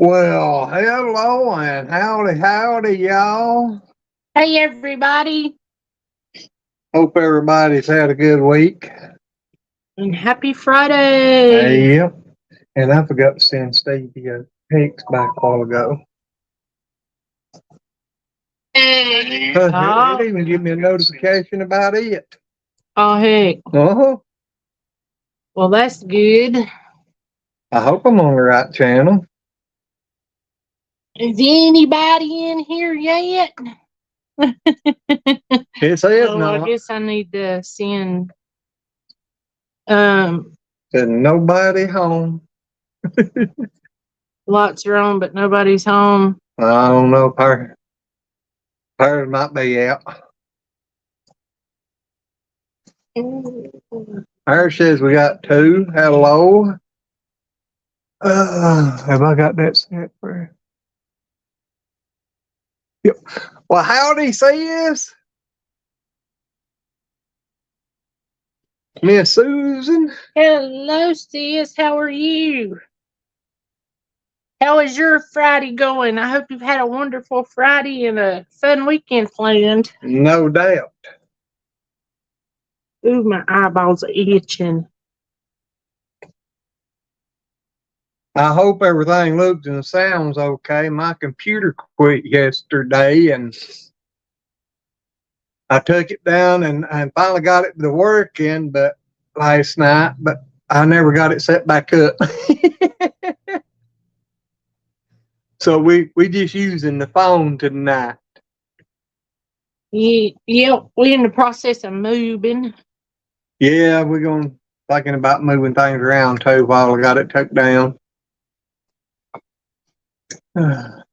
Well, hello and howdy, y'all. Hey, everybody, Hope everybody's had a good week. and happy Friday. Yep. And I forgot to send Stevie a text back a while ago. It Oh, didn't even give me a notification about it. oh, heck. Uh-huh. Well, that's good. I hope I'm on the right channel. Is anybody in here yet? It says Oh, I not. guess I need to send. Um, Said nobody home. Lots are on, but nobody's home. I don't know. Pairs might be out. Pairs says we got two. Hello. Have I got that set for? Yep. Well, howdy, sis. Miss Susan. Hello, sis. How are you? How is your Friday going? I hope you've had a wonderful Friday and a fun weekend planned. No doubt. Ooh, my eyeballs are itching. I hope everything looks and sounds okay. My computer quit yesterday and I took it down and finally got it to working but last night, but I never got it set back up. So we just using the phone tonight. Yeah, we're in the process of moving. Yeah, we're gonna thinking about moving things around too while I got it took down. Well,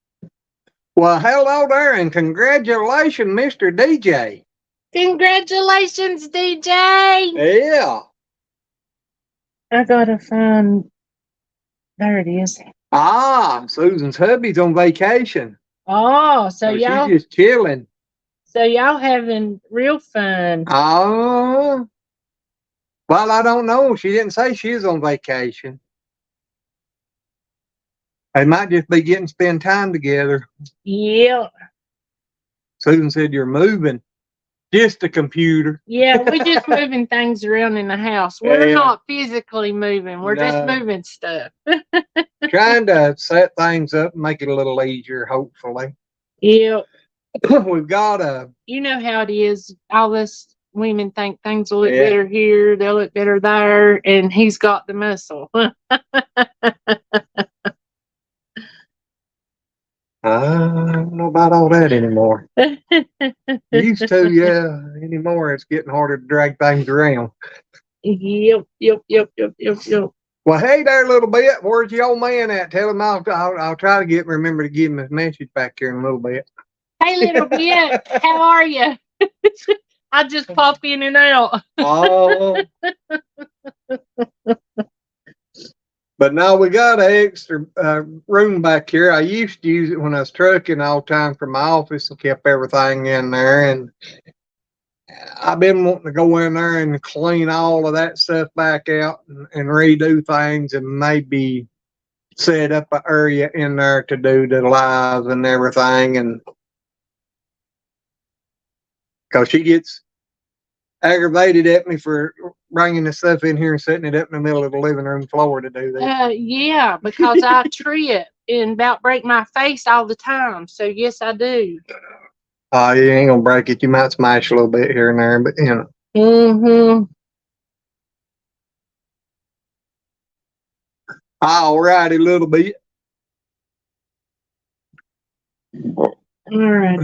hello there and congratulations, Mr. DJ. Congratulations, DJ! Yeah. I gotta find. There it is. Susan's hubby's on vacation. Oh, so She's y'all, just chilling. having real fun. Oh. Well, I don't know. She didn't say she's on vacation. They might just be getting to spend time together. Yeah, Susan said you're moving. Just a computer. yeah, we're just moving things around in the house. We're Yeah. not physically moving. We're just No. moving stuff. Trying to set things up and make it a little easier, hopefully. Yeah, We've got a. you know how it is. All us women think things will look Yeah. better here, they'll look better there, and he's got the muscle. I don't know about all that anymore. Used to, yeah. Anymore, it's getting harder to drag things around. Yep. Well, hey there, little bit. Where's your old man at? Tell him I'll try to remember to give him a message back here in a little bit. Hey, little bit, how are you? I just pop in and out. Oh. But now we got an extra room back here. I used to use it when I was trucking all the time for my office and kept everything in there. And I've been wanting to go in there and clean all of that stuff back out and redo things and maybe set up an area in there to do the live and everything. And because she gets aggravated at me for bringing the stuff in here and setting it up in the middle of the living room floor to do that. Yeah, because I trip and about break my face all the time. So yes, I do. You ain't gonna break it. You might smash a little bit here and there, but you know. Mm-hmm. All righty, little bit. All right.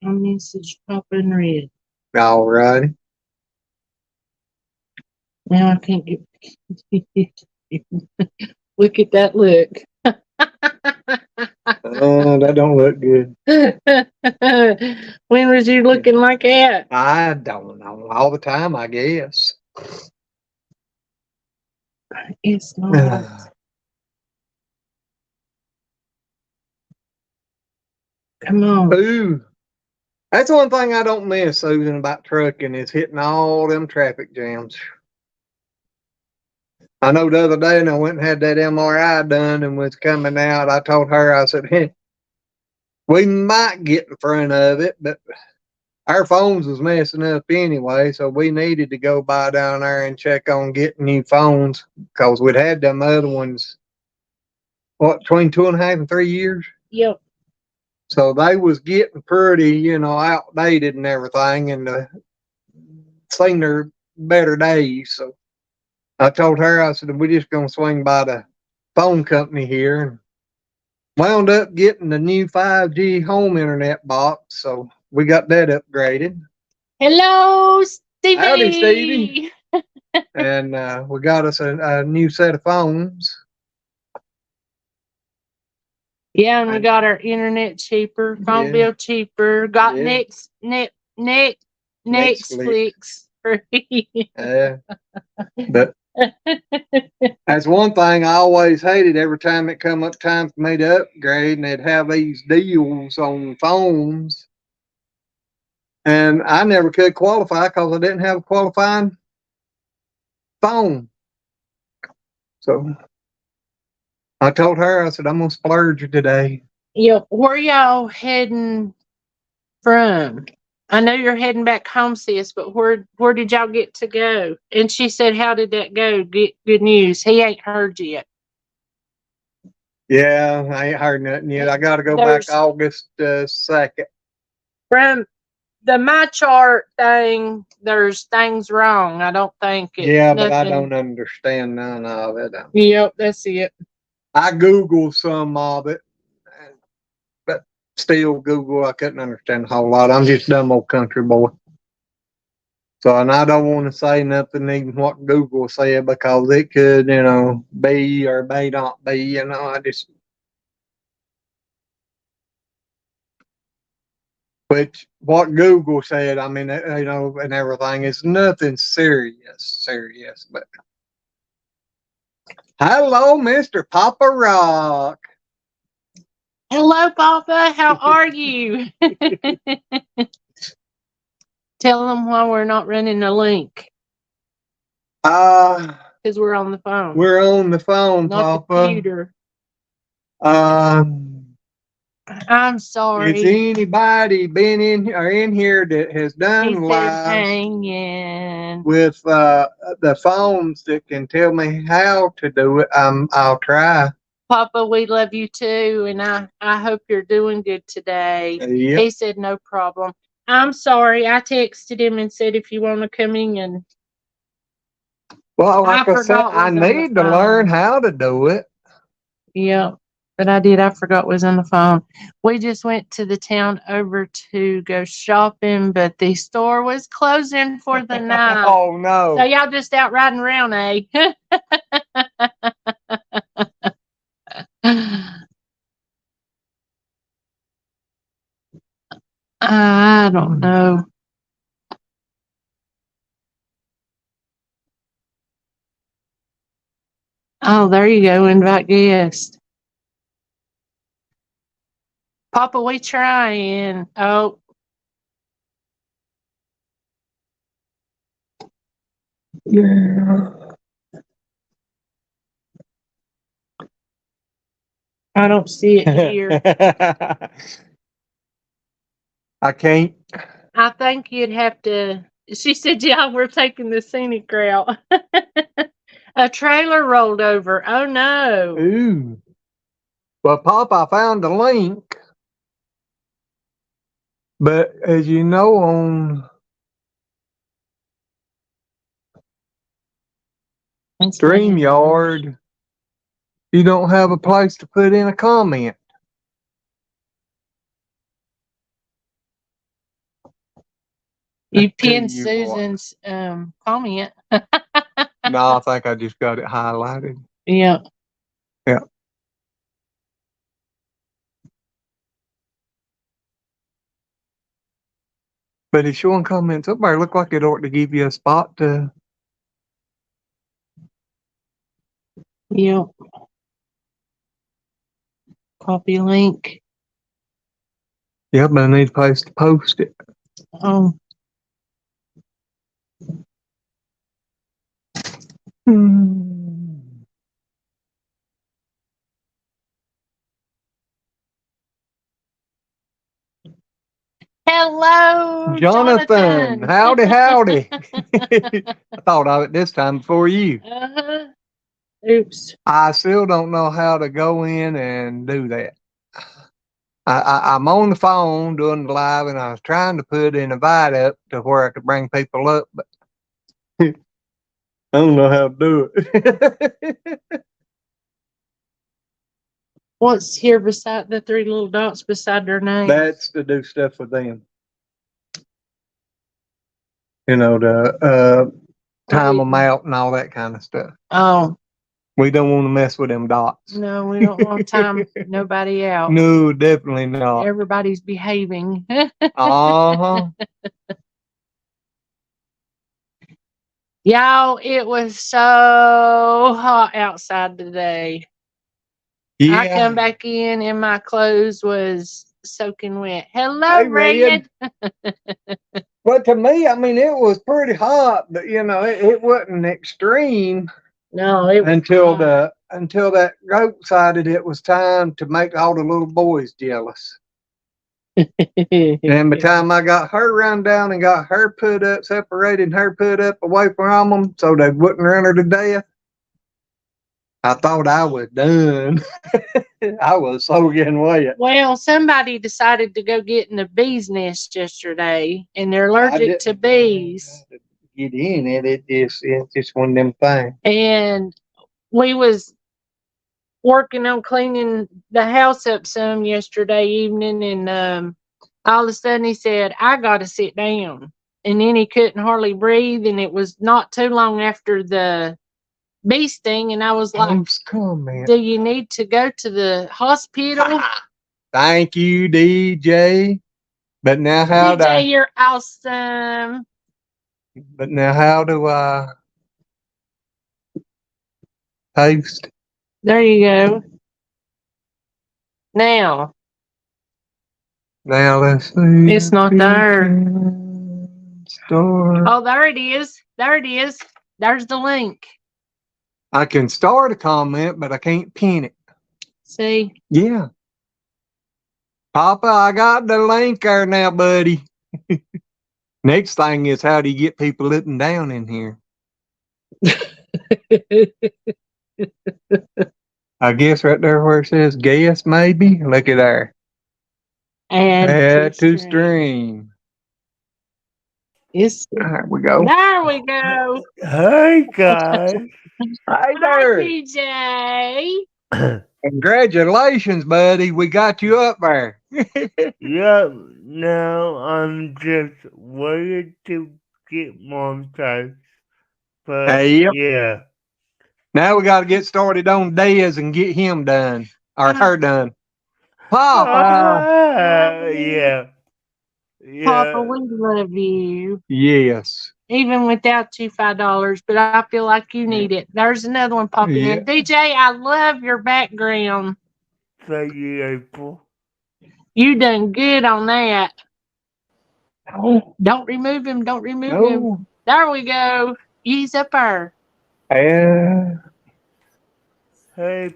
My message popping red. All righty. Now I can't get. Look at that look. That don't look good. When was you looking like that? I don't know. All the time, I guess. It's not. Come on. Ooh. That's one thing I don't miss, Susan, about trucking is hitting all them traffic jams. I know the other day, and I went and had that MRI done and was coming out. I told her, I said, hey, we might get in front of it, but our phones was messing up anyway, so we needed to go by down there and check on getting new phones because we'd had them other ones, what, between 2.5 and 3 years? Yep. So they was getting pretty, outdated and everything, and seen their better days. So I told her, I said, we're just gonna swing by the phone company here, and wound up getting the new 5G home internet box. So we got that upgraded. Hello, Stevie. Howdy, Stevie. And we got us a new set of phones. Yeah, and we got our internet cheaper, phone bill cheaper, got Netflix free. But that's one thing I always hated every time it come up time for me to upgrade, and they'd have these deals on phones. And I never could qualify because I didn't have a qualifying phone. So I told her, I said, I'm going to splurge today. Yep. Where y'all heading from? I know you're heading back home, sis, but where did y'all get to go? And she said, how did that go? Good news. He ain't heard yet. Yeah, I ain't heard nothing yet. I got to go back August 2nd. From the My Chart thing, there's things wrong. I don't think it. Yeah, but I don't understand none of it. Yep, that's it. I Googled some of it, but still Google, I couldn't understand a whole lot. I'm just a dumb old country boy. So, and I don't want to say nothing even what Google said because it could, be or may not be, which what Google said, I mean, and everything is nothing serious, but hello, Mr. Papa Rock. Hello, Papa. How are you? Tell them why we're not running a link. Because we're on the phone. We're on the phone, not Papa. The computer. I'm sorry. Has anybody been in here that has done hanging with the phones that can tell me how to do it? I'll try. Papa, we love you too, and I hope you're doing good today. Yep. He said no problem. I'm sorry. I texted him and said if you want to come in and. Well, like I said, I need to learn how to do it. Yeah, but I did. I forgot was on the phone. We just went to the town over to go shopping, but the store was closing for the night. Oh, no. So y'all just out riding around, eh? I don't know. Oh, there you go. Invite guest. Papa, we trying. Oh. Yeah. I don't see it here. I can't. I think you'd have to. She said, yeah, we're taking the scenic route. A trailer rolled over. Oh, no. Ooh. Well, Pop, I found the link. But as you know, on StreamYard, you don't have a place to put in a comment. You pinned Susan's comment. No, I think I just got it highlighted. Yeah. Yeah. But it's showing comments up there. Look like it ought to give you a spot to. Yep. Copy link. Yeah, but I need a place to post it. Oh. Hello, Jonathan. Howdy, howdy. I thought of it this time before you. Uh-huh. Oops. I still don't know how to go in and do that. I'm on the phone doing the live, and I was trying to put an invite up to where I could bring people up, but I don't know how to do it. What's here beside the three little dots beside their name? That's to do stuff with them. You know, the time them out and all that kind of stuff. Oh, We don't want to mess with them dots. no, we don't want to time nobody out. No, definitely not. Everybody's behaving. Uh-huh. Y'all, it was so hot outside today. Yeah. I come back in and my clothes was soaking wet. Hello, Hey, Red. But to me, I mean, it was pretty hot, but you know, it wasn't extreme No, it was until hot. until that goat decided it was time to make all the little boys jealous. And by the time I got her run down and got her put up, separated and her put up away from them so they wouldn't run her to death, I thought I was done. I was so getting wet. Well, somebody decided to go get in the bee's nest yesterday, and they're allergic to bees. Get in it. It's just one of them things. And we was working on cleaning the house up some yesterday evening, and all of a sudden he said, I got to sit down. And then he couldn't hardly breathe, and it was not too long after the bee sting, and I was like, do you need to go to the hospital? Thank you, DJ. But now how do DJ, you're awesome. But now how do I post? There you go. Now Now let's see. it's not there. Store. Oh, there it is. There it is. There's the link. I can start a comment, but I can't pin it. See? Yeah. Papa, I got the link there now, buddy. Next thing is, how do you get people looking down in here? I guess right there where it says guess, maybe. Look at there. Add to stream. Yes. There we go. There we go. Hey guys. Hi Hi, there. DJ. Congratulations, buddy. We got you up there. Yep, now I'm just waiting to get Mom touch. But Hey, yep. yeah. Now we got to get started on Dez and get him done. Or her done. Papa. Yeah. Papa, we love you. Yes. Even without $5, but I feel like you need it. There's another one popping in. DJ, I love your background. Thank you, April. You done good on that. Oh, don't remove him. Don't remove him. There we go. He's up there. Hey,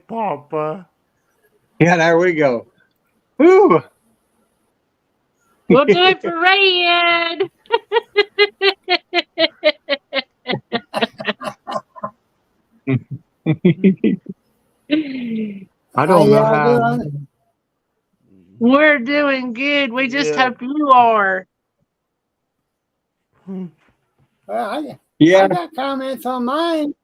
Papa. Yeah, there we go. Woo. We'll do it for Red. I don't know how. We're doing good. We just hope you are. Well, I Yeah, got comments on mine.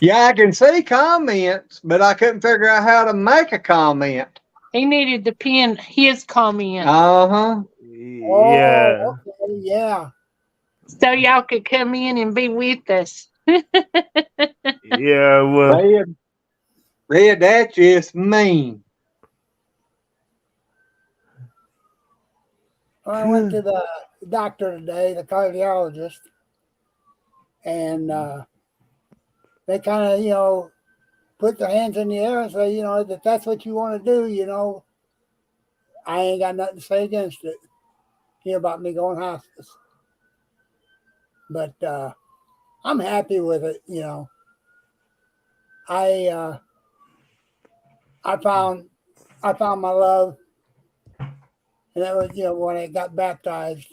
yeah, I can see comments, but I couldn't figure out how to make a comment. He needed to pin his comment. Uh-huh. Yeah. Oh, okay, yeah. So y'all could come in and be with us. Yeah, well. Red, that's just mean. I went to the doctor today, the cardiologist, and they kind of, put their hands in the air and say, that that's what you want to do, I ain't got nothing to say against it, about me going hospice. But I'm happy with it, I found my love And that was, when I got baptized.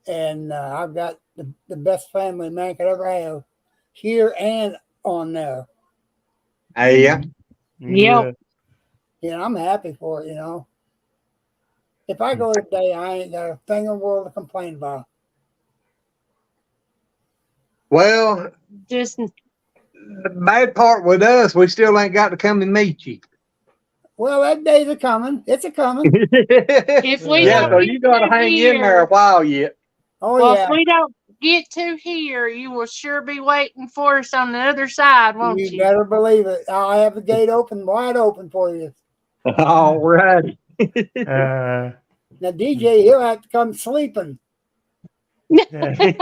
And I've got the best family man could ever have here and on there. Yeah. Yep. I'm happy for it, If I go today, I ain't got a thing in the world to complain about. Well, Just the bad part with us, we still ain't got to come and meet you. Well, that day's a coming. It's a coming. if we Yeah, don't so get you got to to hang here, in there a while yet. Oh, well, yeah. if we don't get to here, you will sure be waiting for us on the other side, won't You you? better believe it. I'll have the gate open, wide open for you. All right. Uh, Now, DJ, he'll have to come sleeping. Hey,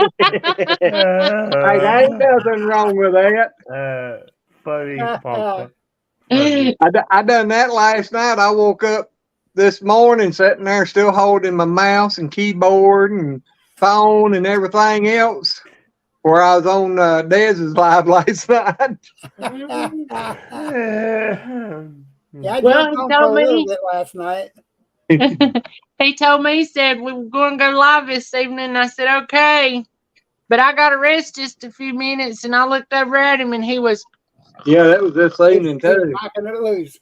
there ain't nothing wrong with that. funny, Papa. Funny. I done that last night. I woke up this morning sitting there still holding my mouse and keyboard and phone and everything else where I was on Dez's live last night. Yeah, I Well, jumped he on told for a little me- bit last night. He told me, he said, we were going to go live this evening. I said, okay. But I got to rest just a few minutes, and I looked over at him, and he was, Yeah, that was this evening He's too. knocking it loose.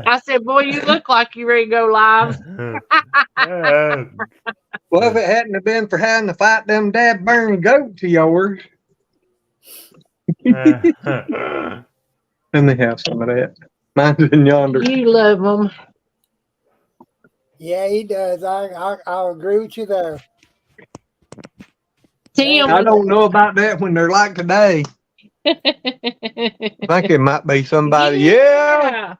I said, boy, you look like you ready to go live. Well, if it hadn't have been for having to fight them dad burn goats of yours, let me have some of that. Mine's in yonder. You love them. Yeah, he does. I'll agree with you there. Tim. I don't know about that when they're like today. I think it might be somebody. Yeah.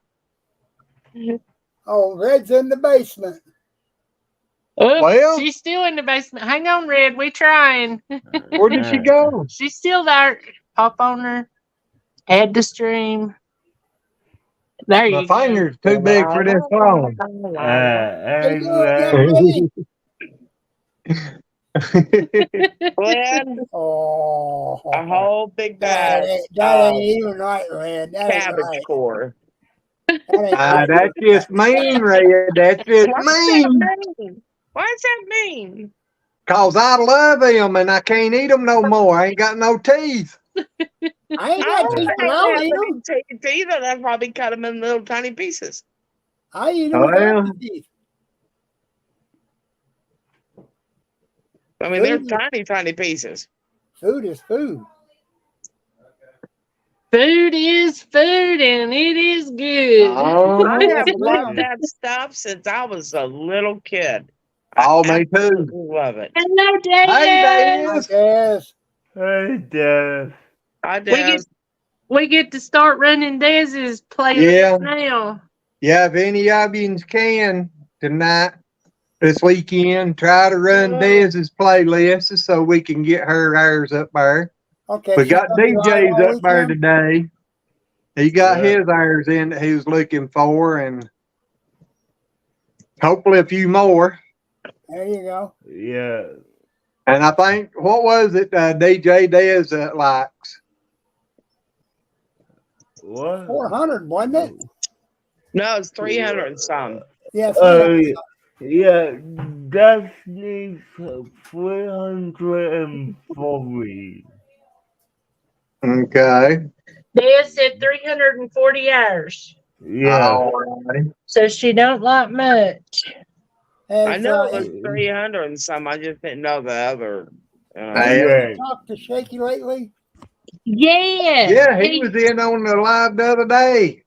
Oh, Red's in the basement. Oh, Well- she's still in the basement. Hang on, Red. We trying. Where did she go? She's still there. Pop on her. Add the stream. There My you go. finger's too big for this phone. Anyway, Glenn, Oh, a whole big that bag ain't even right, Red. That ain't cabbage right. core. That ain't right. That's just mean, Red. That's just What's that mean. mean? What does that mean? Cause I love them and I can't eat them no more. I ain't got no teeth. I ain't I got don't teeth, think but I'll I eat have them. any teeth either. I'd probably cut them in little tiny pieces. I eat them Oh, without yeah. the teeth. I mean, they're Food. tiny, tiny pieces. Food is food. Food is food, and it is good. I Yes, have ma'am. loved that stuff since I was a little kid. Oh, I me too. absolutely love it. Hello, Hey, Dad. Dave. Yes. hey, Dad. I We get did. we get to start running Dez's playlist Yeah. now. Yeah, if any of you can tonight, this weekend, try to run Yeah. Dez's playlist so we can get her ours up there. Okay. We she's got gonna be live DJ's all up there weekend? today. He got Yeah. his ours in that he was looking for, and hopefully a few more. There you go. Yeah. And I think, what was it, DJ Dez likes? What? 400, wasn't it? No, it's 300 and some. Yes. Yeah, that needs 340. Okay. Dez said 340 hours. Yeah. Alrighty. So she don't like much. I know it was 300 and some. I just didn't know the other. Yeah. Talked to Shaky lately. Yeah. Yeah, he was in on the live the other day.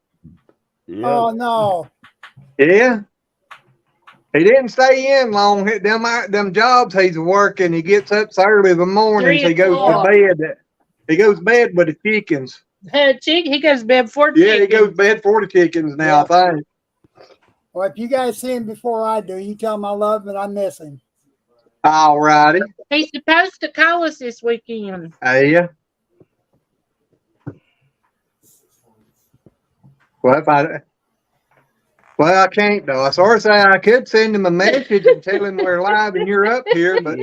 Yeah. Oh no. Yeah. He didn't stay in long. Them jobs he's working, he gets up so early in the mornings. 3 He goes o'clock. to bed. He goes to bed with the chickens. He goes to bed before Yeah, he chicken. goes to bed for the chickens now, I think. Well, if you guys see him before I do, you tell him I love him and I miss him. Alrighty. He's supposed to call us this weekend. Yeah. Well, I can't though. I sort of say I could send him a message and tell him we're live and you're up here, but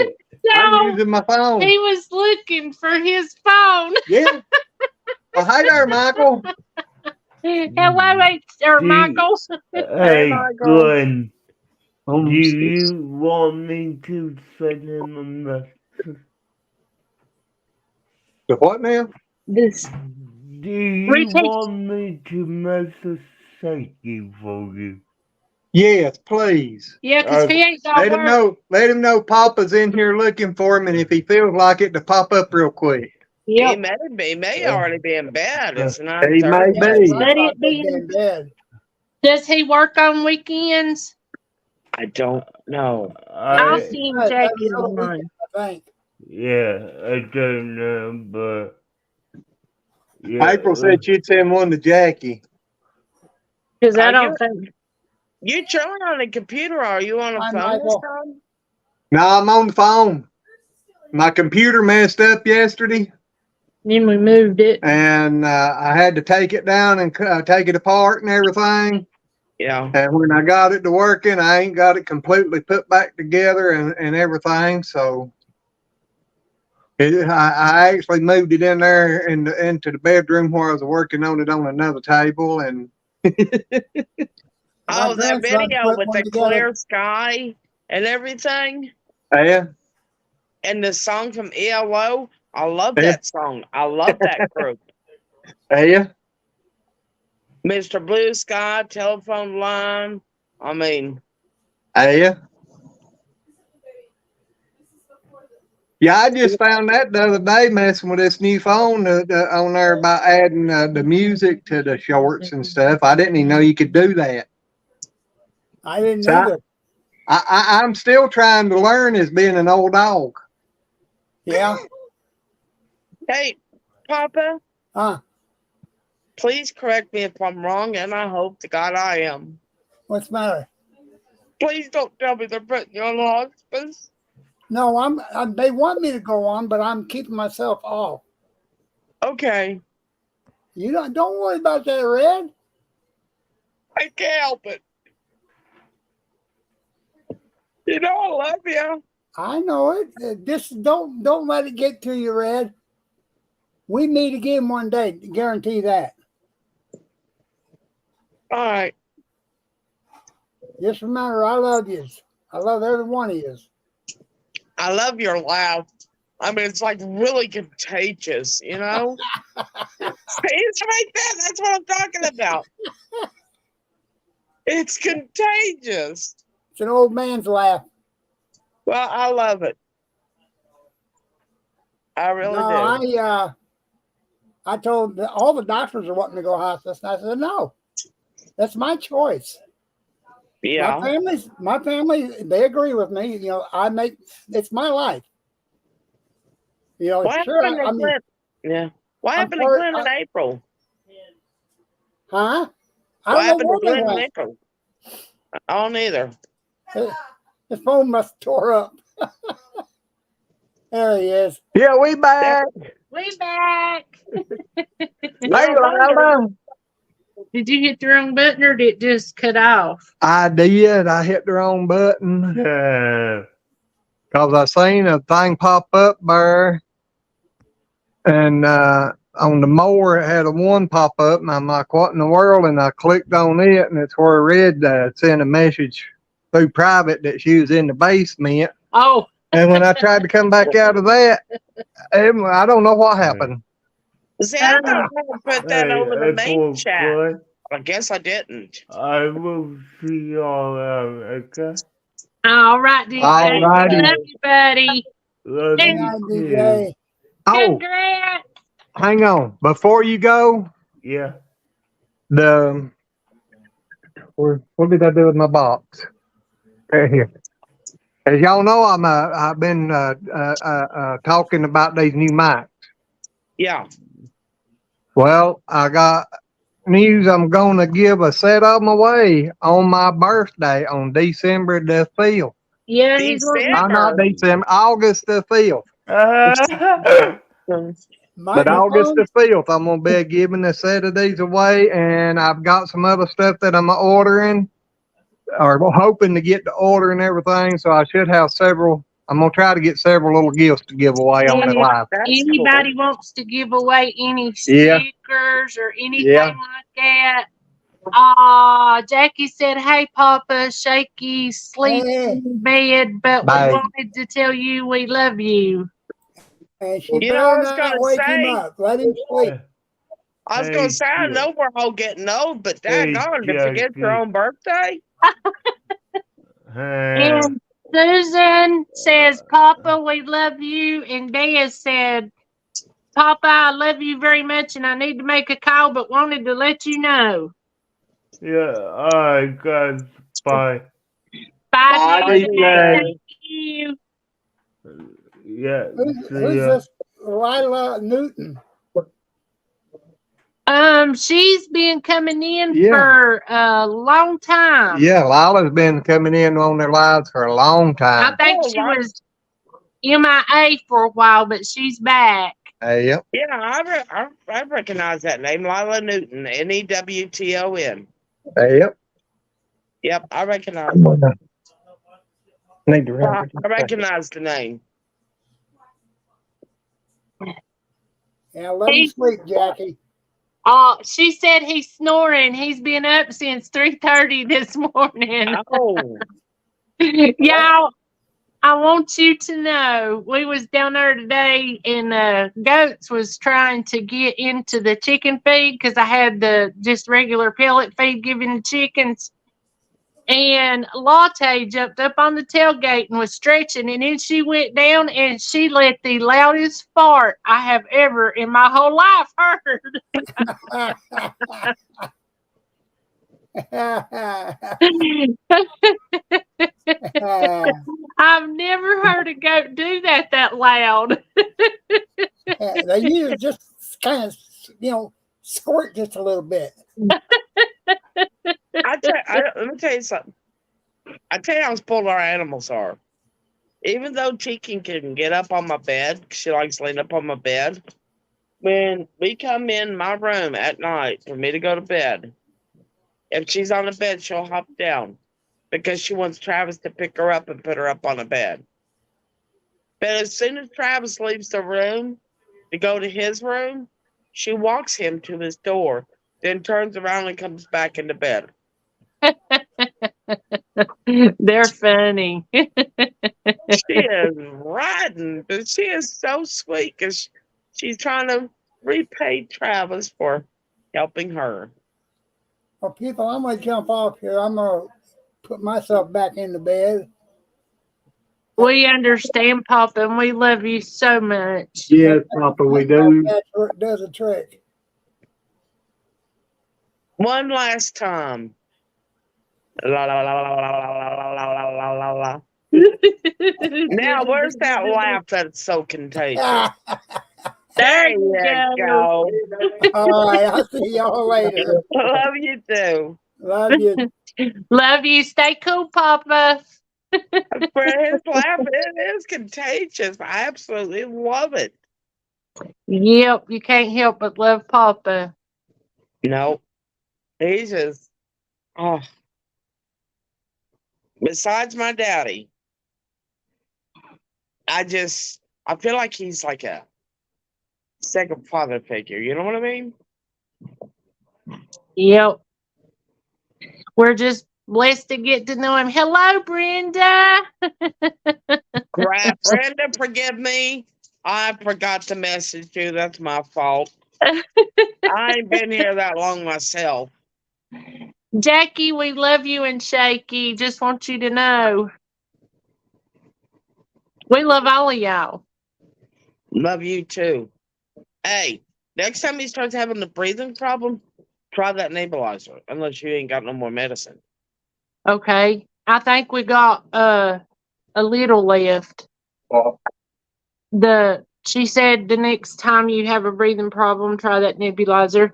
I'm No, using my phone. he was looking for his phone. Yeah. Well, hi there, Michael. Hello, Michael. Hey, Michael. Glenn. Do you want me to send him a message? The what now? This Do you Retake- want me to message Shaky for you? Yes, please. yeah, because he ain't got Let him work. know. Let him know Papa's in here looking for him, and if he feels like it, to pop up real quick. He Yep. may be, may already be in bed. It's not He may Thursday. be. I Let thought it be. they'd in bed. Does he work on weekends? I don't know. I'll see him That's Jackie another online. weekend, I think. Yeah, I don't know, but yeah, April said she'd send one to Jackie. Because I Are don't think. You trying on the computer? Or are you on the Hi, phone this Michael. time? No, I'm on the phone. My computer messed up yesterday, Then we moved it. and I had to take it down and take it apart and everything. Yeah. And when I got it to working, I ain't got it completely put back together and everything. So I actually moved it in there into the bedroom where I was working on it on another table. And My Oh, that grandson video put with one the together. clear sky and everything, yeah, and the song from ELO. I love Yeah. that song. I love that group. yeah, Mr. Blue Sky, Telephone Line. I mean, yeah. Yeah, I just found that the other day messing with this new phone on there about adding the music to the shorts and stuff. I didn't even know you could do that. I didn't So either. I'm still trying to learn as being an old dog. Yeah. hey, Papa, Huh. please correct me if I'm wrong, and I hope to God I am. What's the matter? Please don't tell me they're putting you on hospice. No, they want me to go on, but I'm keeping myself off. Okay, You don't worry about that, Red. I can't help it. You know I love you. I know it. Just don't let it get to you, Red. We meet again one day. Guarantee that. All right. Just remember, I love you. I love every one of you. I love your laugh. I mean, it's like really contagious, you know? It's right there. That's what I'm talking about. It's contagious. It's an old man's laugh. Well, I love it. I really do. No, I told all the doctors are wanting to go hospice, and I said no. That's my choice. Yeah. My family, they agree with me. You know, it's my life. You know, What sure. happened to I mean, Glenn? Yeah. What I'm happened to sorry, Glenn in April? huh? I What don't happened know to where they Glenn in went. April? I don't either. His phone must have tore up. There he is. Yeah, we back. We back. Hey, Lila. Did you hit the wrong button or did it just cut off? I did. I hit the wrong button yeah. because I seen a thing pop up there, and on the mower it had a one pop up, and I'm like, "What in the world?" And I clicked on it, and it's where Red sent a message through private that she was in the basement. Oh, And when I tried to come back out of that, I don't know what happened. See, I thought I would put that over the main April, chat. boy, I guess I didn't. I will see y'all out, okay? all right, DJ. All righty. Love you, buddy. Love Good you night, too. DJ. Oh, Congrats. hang on. Before you go, Yeah. what did I do with my box? Right here. As y'all know, I've been talking about these new mics. Yeah. Well, I got news. I'm going to give a set of them away on my birthday on December the 5th. Yeah, he's December. Not December, August the 5th. But August the 5th, I'm going to be giving a set of these away, and I've got some other stuff that I'm ordering or hoping to get to order and everything. So I should have several. I'm going to try to get several little gifts to give away on the live. That's Anybody wants to give away any Yeah. stickers or anything Yeah. like that, Jackie said, "Hey, Papa, Shaky sleeps Hey. in bed, but Bye. we wanted to tell you we love you." And she You know, I better was gonna not wake him say, up. Let him sleep. I was gonna Hey, say, I yeah. know we're all getting old, but Hey, daggone, to forget your Jackie. own birthday? Hey, And Susan says, "Papa, we love you." And Dad said, "Papa, I love you very much, and I need to make a call, but wanted to let you know." yeah, alright, guys, bye. Bye, Bye, Dad. DJ. Thank you. Yeah, see Who's ya. this Lila Newton? She's been coming in Yeah. for a long time. Yeah, Lila's been coming in on their lives for a long I time. think Oh, she right. was MIA for a while, but she's back. Yep. Yeah, I recognize that name, Lila Newton, Newton. Yep. Yep, I recognize. Come on now. Need to I run. recognize the name. Yeah, let him sleep, Jackie. She said he's snoring. He's been up since 3:30 this morning. Oh, Y'all, I want you to know we was down there today and Goats was trying to get into the chicken feed because I had the just regular pellet feed given to chickens. And Latte jumped up on the tailgate and was stretching, and then she went down and she let the loudest fart I have ever in my whole life heard. I've never heard a goat do that loud. They usually just kind of, squirt just a little bit. let me tell you something. I tell you how spoiled our animals are. Even though Chicken can get up on my bed, she likes laying up on my bed. When we come in my room at night for me to go to bed, if she's on the bed, she'll hop down because she wants Travis to pick her up and put her up on the bed. But as soon as Travis leaves the room to go to his room, she walks him to his door, then turns around and comes back into bed. They're funny. She is riding, but she is so sweet because she's trying to repay Travis for helping her. Well, people, I'm going to jump off here. I'm going to put myself back in the bed. We understand, Papa, and we love you so much. Yes, Papa, we do. That does a trick. One last time. La la la la la la la la la la la. Now, where's that laugh that's so contagious? There you go. All right. I'll see y'all later. Love you too. Love you. Love you. Stay cool, Papa. For his laugh, it is contagious. I absolutely love it. Yep, you can't help but love Papa. No, he's just, oh. Besides my daddy, I feel like he's like a second father figure. You know what I mean? Yep. We're just blessed to get to know him. Hello, Brenda. Brenda, forgive me. I forgot to message you. That's my fault. I ain't been here that long myself. Jackie, we love you and Shaky. Just want you to know. We love all of y'all. Love you too. Hey, next time he starts having the breathing problem, try that nebulizer, unless you ain't got no more medicine. Okay. I think we got a little left. She said the next time you have a breathing problem, try that nebulizer.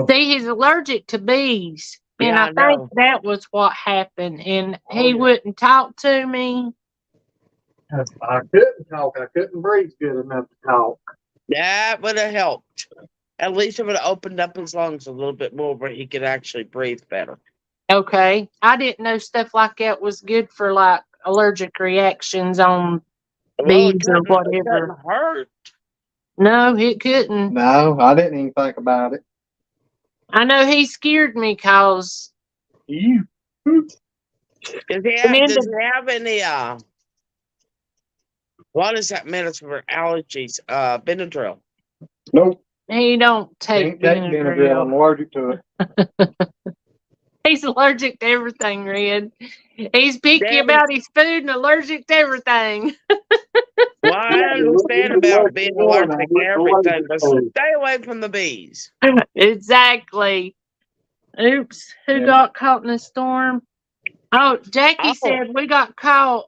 See, he's allergic to bees. And Yeah, I I think know. that was what happened. And he wouldn't talk to me. I couldn't talk. I couldn't breathe good enough to talk. That would have helped. At least it would have opened up his lungs a little bit more where he could actually breathe better. Okay. I didn't know stuff like that was good for like allergic reactions on Well, bees or it whatever. couldn't hurt. No, it couldn't. No, I didn't even think about it. I know he scared me cause You. Does he have, Amanda- does he have any, what is that medicine for allergies? Benadryl. Nope. he don't take Can't take Benadryl. I'm Benadryl. allergic to it. He's allergic to everything, Red. He's picky Damn. about his food and allergic to everything. Well, I understand about being allergic to everything, but stay away from the bees. Exactly. Oops. Who Yeah. got caught in a storm? Oh, Jackie Oh. said we got caught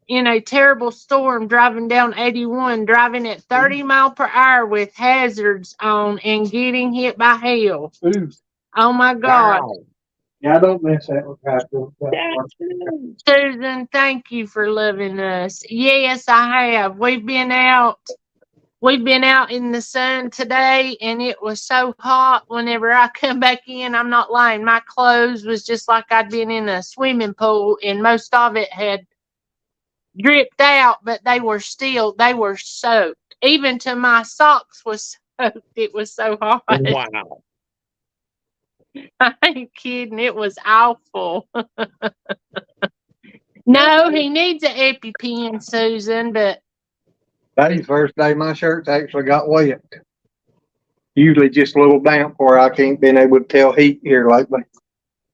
in a terrible storm driving down 81, driving at 30 mile per hour with hazards on and getting hit by hail. Ooh. Oh my God. Wow. Yeah, I don't miss that with Pastor. That's Susan, thank you for loving us. Yes, I have. We've been out in the sun today and it was so hot. Whenever I come back in, I'm not lying, my clothes was just like I'd been in a swimming pool and most of it had dripped out, but they were soaked. Even to my socks was soaked. It was so hot. wow. I ain't kidding. It was awful. No, he needs an EpiPen, Susan, but Today's the first day my shirts actually got wet. Usually just a little damp where I can't been able to tell heat here lately.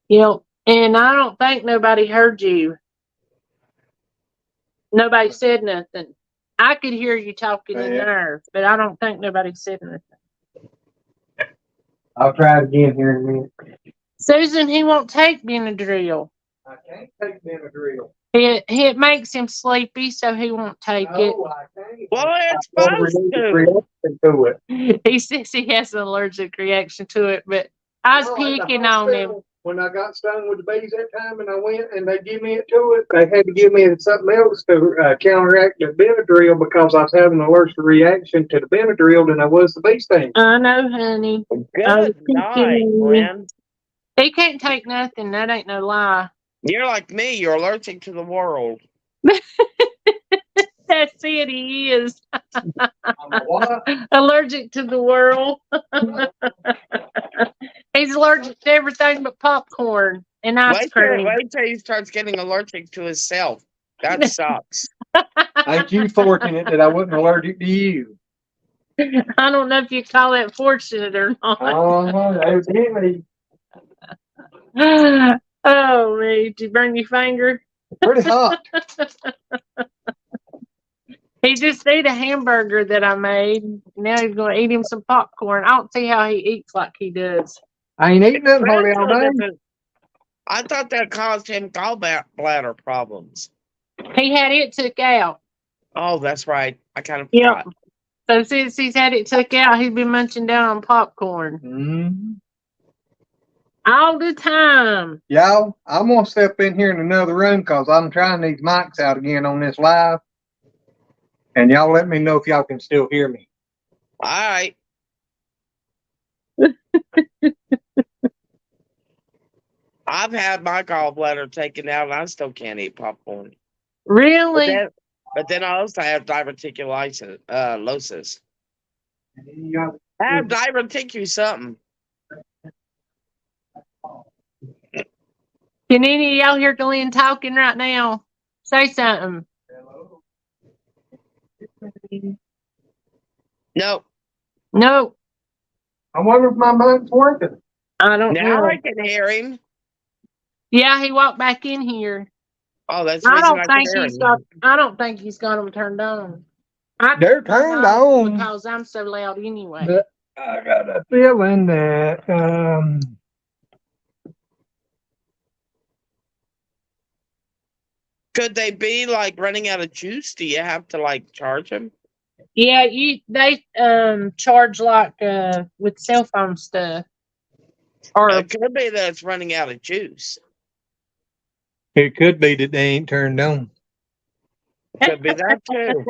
you know, and I don't think nobody heard you. Nobody said nothing. I could hear you talking in Yeah. there, but I don't think nobody said nothing. I'll try it again here in a minute. Susan, he won't take Benadryl. I can't take Benadryl. It makes him sleepy, so he won't take No, I can't. Well, it's I have an supposed to. reaction to it. it. He says he has an allergic reaction to it, but I was No, at the picking on him. hospital, when I got stung with the bees that time and I went and they give me it to it, they had to give me something else to counteract the Benadryl because I was having an allergic reaction to the Benadryl than I was the bee sting. I know, honey. I was Good thinking night, of you. Gwen. He can't take nothing. That ain't no lie. You're like me. You're allergic to the world. That's it. He is I'm a what? allergic to the world. He's allergic to everything but popcorn and ice cream. Wait till he starts getting allergic to himself. That sucks. Ain't you fortunate that I wasn't allergic to you? I don't know if you call that fortunate or not. Evidently, Oh, me. Did you burn your finger? pretty hot. He just ate a hamburger that I made. Now he's going to eat him some popcorn. I don't see how he eats like he does. I ain't eating nothing hardly all day. I thought that caused him gallbladder problems. He had it took out. Oh, that's right. I kind of Yep. forgot. So since he's had it took out, he's been munching down on popcorn Mm. all the time. Y'all, I'm gonna step in here in another room because I'm trying these mics out again on this live. And y'all let me know if y'all can still hear me. All right. I've had my gallbladder taken out and I still can't eat popcorn. Really? But then I also have diverticulosis. Y'all- I have diverticulosis something. Can any of y'all hear Glenn talking right now? Say something. No. No, I wonder if my mic's working. I don't Now know. I can hear him. Yeah, he walked back in here. Oh, that's the I reason don't I can think hear he's him. got. I don't think he's got them turned on. I They're turned on. because I'm so loud anyway. But I got a feeling that Could they be like running out of juice? Do you have to like charge them? Yeah, they charge like with cell phone stuff. Or It could be that it's running out of juice. it could be that they ain't turned on. Could be that too.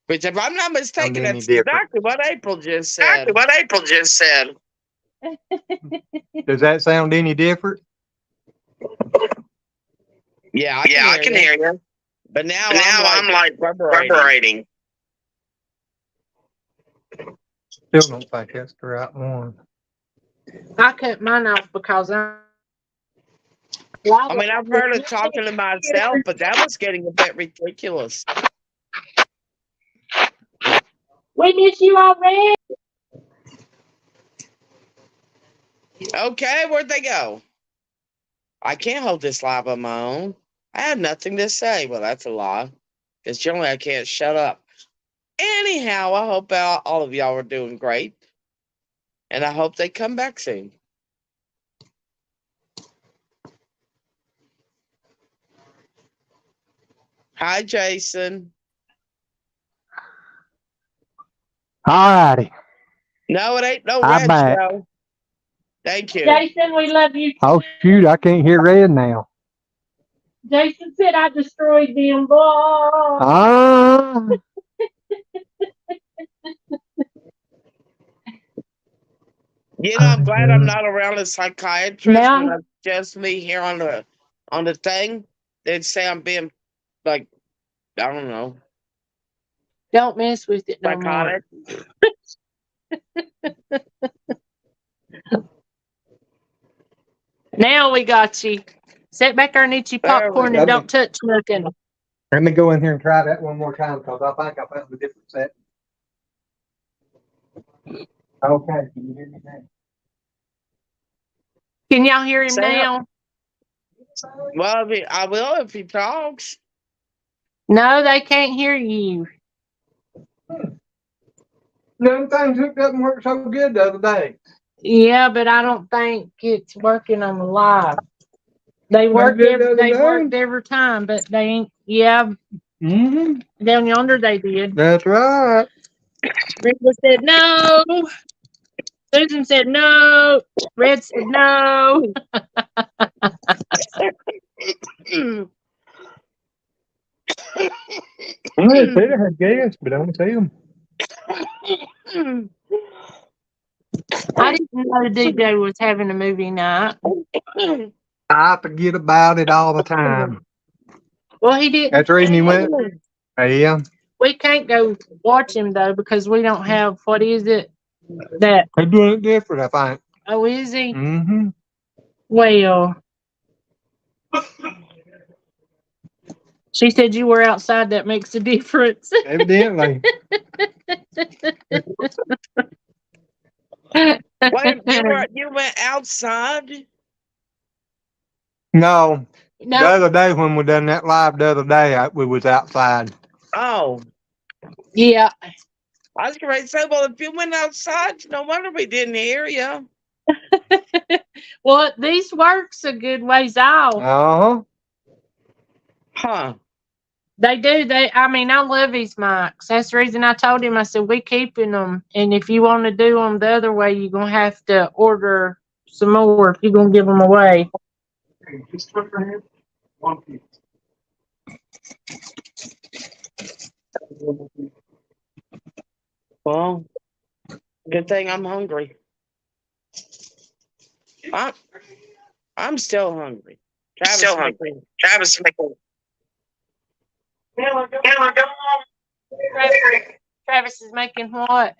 Which, if I'm not mistaken, any that's different. exactly what April just said. Does that sound any different? Yeah, I can hear you. But now I'm like reverberating. Still don't think that's the right one. I cut mine off because I mean, I've heard of talking to myself, but that was getting a bit ridiculous. We miss you already. Okay, where'd they go? I can't hold this live on my own. I have nothing to say. Well, that's a lie. Because generally I can't shut up. Anyhow, I hope all of y'all are doing great. And I hope they come back soon. Hi, Jason. All righty. No, it ain't no I'm red back. show. Thank you. Jason, we love you. Oh, shoot, I can't hear Red now. Jason said I destroyed them. Blah. Ah. You know, I'm glad I'm not around a psychiatrist Now- when it's just me here on the thing. They'd say I'm being like, I don't know, Don't mess with it no more. psychotic. Now we got you. Sit back there and eat your There we popcorn go. and don't touch nothing. Let me go in here and try that one more time because I think I found a different set. Okay, can you hear me now? Can y'all hear him Say now? Well, I will if he talks. No, they can't hear you. Them things hooked up and worked so good the other day. Yeah, but I don't think it's working on the live. They work did the other they day. worked every time, but they ain't. Yeah, Mm-hmm. down yonder they did. That's right. Rita said no. Susan said no. Red said no. Well, Peter had guests, but I don't see them. I didn't know DJ was having a movie night. I forget about it all the time. Well, he didn't. That's the reason he went. Yeah. We can't go watch him though because we don't have what is it that? They're doing it different, I think. Oh, is he? Mm-hmm. Well, she said you were outside. That makes a difference. Evidently. Wait, you went outside? No. The No, other day when we done that live the other day, we was outside. Oh, yeah. I was going to say, well, if you went outside, no wonder we didn't hear you. Well, these works a good ways out. Uh-huh. Huh. They do. I mean, I love these mics. That's the reason I told him. I said we keeping them, and if you want to do them the other way, you're gonna have to order some more if you're gonna give them away. Well, good thing I'm hungry. I'm still hungry. Travis making Travis is making what?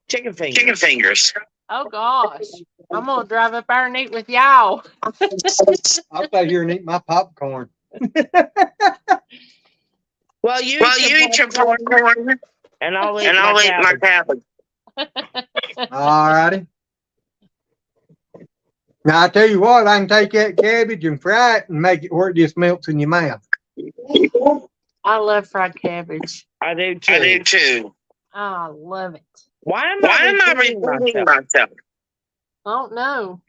chicken fingers. Oh gosh, I'm gonna drive up there and eat with y'all. I'll stay here and eat my popcorn. Well, you eat your popcorn, and I'll eat my cabbage. All righty. Now, I tell you what, I can take that cabbage and fry it and make it where it just melts in your mouth. I love fried cabbage. I do too. I love it. Why am I repeating myself? I don't know.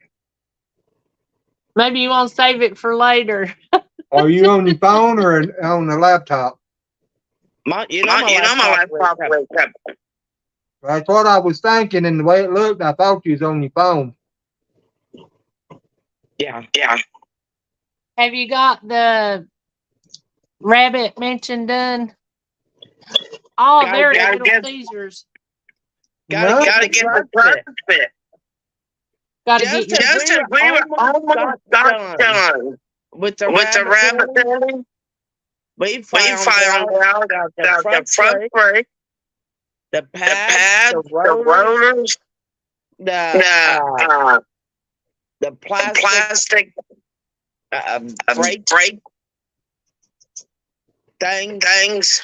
Maybe you want to save it for later. Are you on your phone or on the laptop? My laptop wakes up. That's what I was thinking, and the way it looked, I thought you was on your phone. Yeah. Have you got the rabbit mention done? Oh, there Gotta Little get- Caesars. Gotta get the first bit. Gotta get your Just as we were almost done with the rabbit filling, we found out that the front brake, the pads, the rotors, the plastic brake things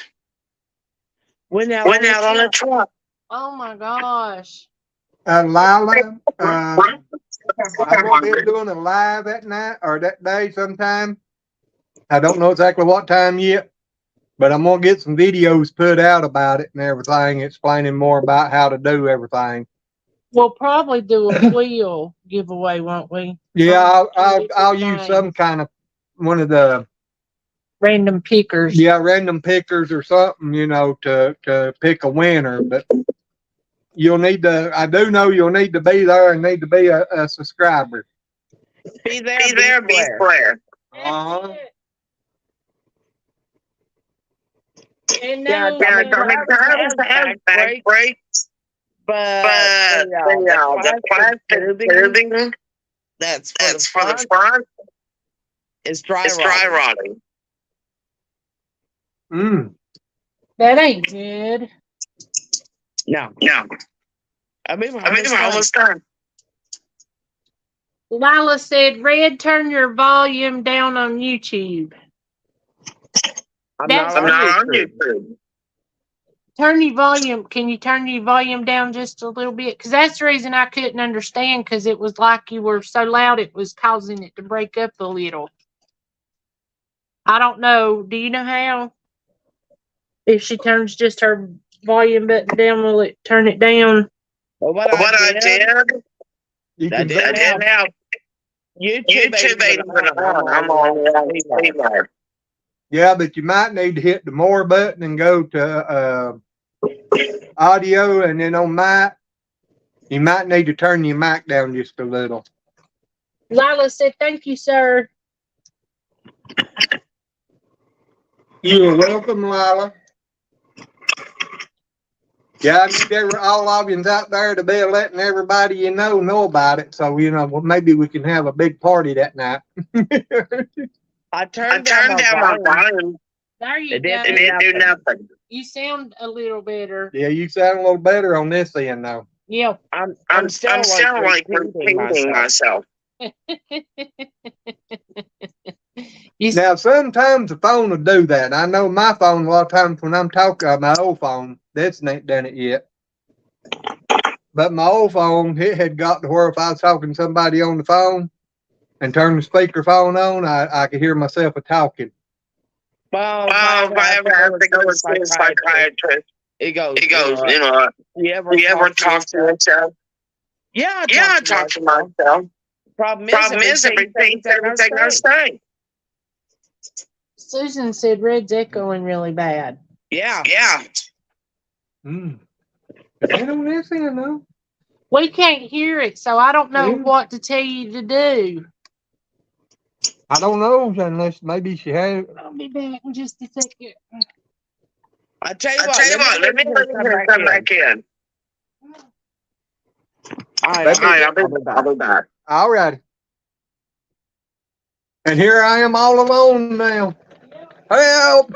went out on the truck. Oh my gosh. Lila, I'm gonna be doing a live that night or that day sometime. I don't know exactly what time yet, but I'm gonna get some videos put out about it and everything, explaining more about how to do everything. We'll probably do a wheel giveaway, won't we? Yeah, I'll use some kind of one of the Random pickers. random pickers or something, to pick a winner. But I do know you'll need to be there and need to be a subscriber. Be there, be square. Uh-huh. And Yeah, no, the back brakes, but the plastic tubing that's for the front is dry rotting. that ain't good. No. I mean, we're almost done. Lila said, Red, turn your volume down on YouTube. I'm not on YouTube. Turn your volume. Can you turn your volume down just a little bit? Because that's the reason I couldn't understand, because it was like you were so loud it was causing it to break up a little. I don't know. Do you know how? If she turns just her volume button down, will it turn it down? Well, what I did, You I can did have YouTube ain't even on. I'm on mode. Yeah, but you might need to hit the more button and go to audio, and then on mic, you might need to turn your mic down just a little. Lila said, thank you, sir. You're welcome, Lila. Yeah, I need all of you out there to be letting everybody you know about it. So, maybe we can have a big party that night. I turned down my volume. There you It go. didn't do nothing. You sound a little better. Yeah, you sound a little better on this end, though. Yeah. I'm still like repeating myself. Now, sometimes the phone will do that. I know my phone, a lot of times when I'm talking on my old phone, that's ain't done it yet. But my old phone, it had got to where if I was talking to somebody on the phone and turned the speakerphone on, I could hear myself talking. Well, if I ever have to go to see a psychiatrist, it goes, you ever talk to yourself? Yeah, I talk to myself. Problem is, it repeats everything I say. Susan said Red's echoing really bad. Yeah. Ain't on this end, though. We can't hear it, so I don't know what to tell you to do. I don't know unless maybe she had. I'll be back in just a second. I tell you what, let me come back in. All right, I'll be back. All righty. And here I am all alone now. Help!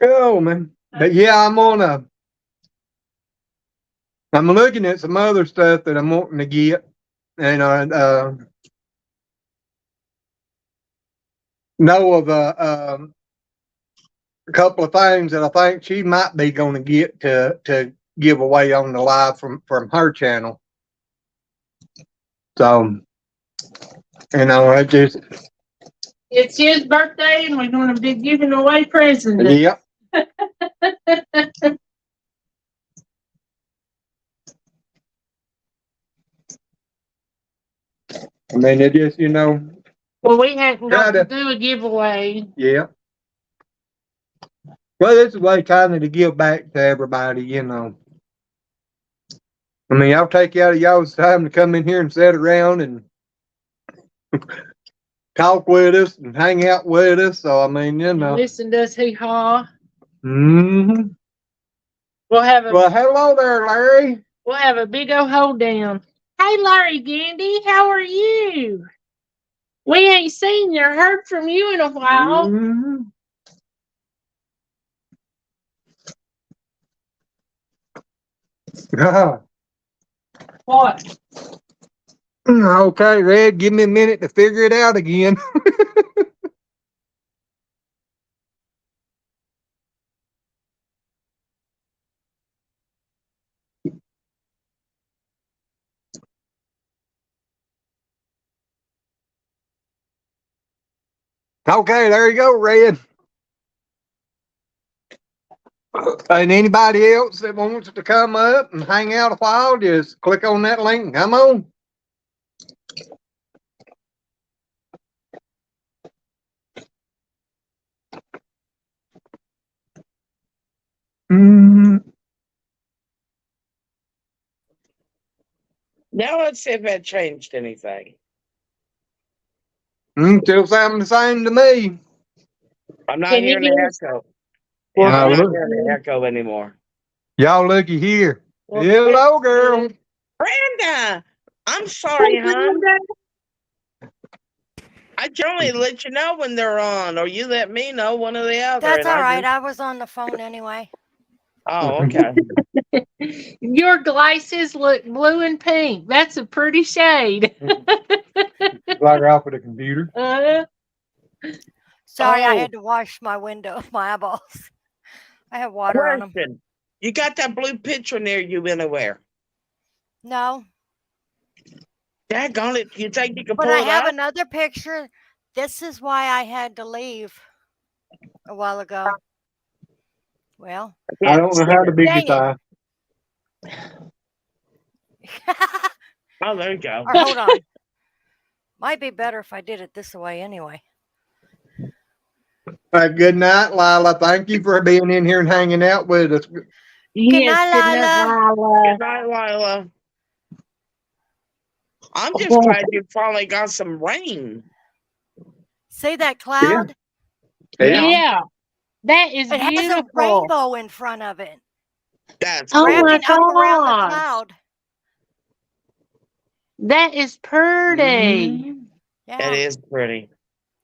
Oh, man. But yeah, I'm looking at some other stuff that I'm wanting to get. And know of a couple of things that I think she might be going to get to give away on the live from her channel. So, It's his birthday, and we're going to be giving away presents. Yep. I mean, it just, Well, we hadn't got Gotta- to do a giveaway. yeah. Well, this is a way kind of to give back to everybody, I mean, I'll take you out of y'all's time to come in here and sit around and talk with us and hang out with us. So, I mean, Listen to us hee-haw. Mm-hmm. Well, hello there, Larry. We'll have a big old hold down. Hey, Larry Gandy, how are you? We ain't seen you or heard from you in a while. Mm-hmm. What? Okay, Red, give me a minute to figure it out again. Okay, there you go, Red. And anybody else that wants to come up and hang out a while, just click on that link and come on. Mm, Now let's see if that changed anything. still sounding the same to me. I'm not Can you hearing the hear us? echo. Well, Yeah, I'm not look. hearing the echo anymore. Y'all looky here. Well, Hello, girl. Brenda, I'm sorry, hon. I can only let you know when they're on, or you let me know, one or the other. That's and all I right. just- I was on the phone anyway. Oh, okay. Your glasses look blue and pink. That's a pretty shade. Log her off with a computer. Sorry, I Oh. had to wash my window, my eyeballs. I have water on them. Question. You got that blue picture near you anywhere? No, Daggone it. You think you can but pull I it have out? another picture. This is why I had to leave a while ago. Well, I don't know how to Dang it. bigify. Oh, there you go. or hold on. Might be better if I did it this way anyway. Good night, Lila. Thank you for being in here and hanging out with us. Yes, night, good night, Lila. Good night, Lila. I'm just glad you finally got some rain. See that cloud? Yeah, that is It has a beautiful. rainbow in front of it, That's Oh cool. my wrapping up around the gosh. cloud. That is pretty. Yeah. It is pretty.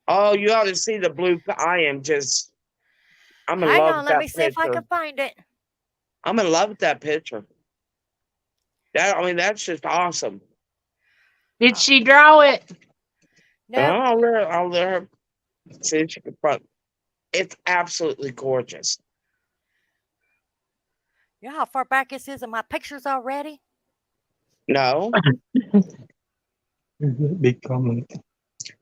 Oh, you ought to see the blue. I'm in Hang love on, with let that me see if I picture. can find it. I'm in love with that picture. That's just awesome. Did she draw it? No, I'll let her see if she can front. It's absolutely gorgeous. you know how far back this is in my pictures already? No, Big comment.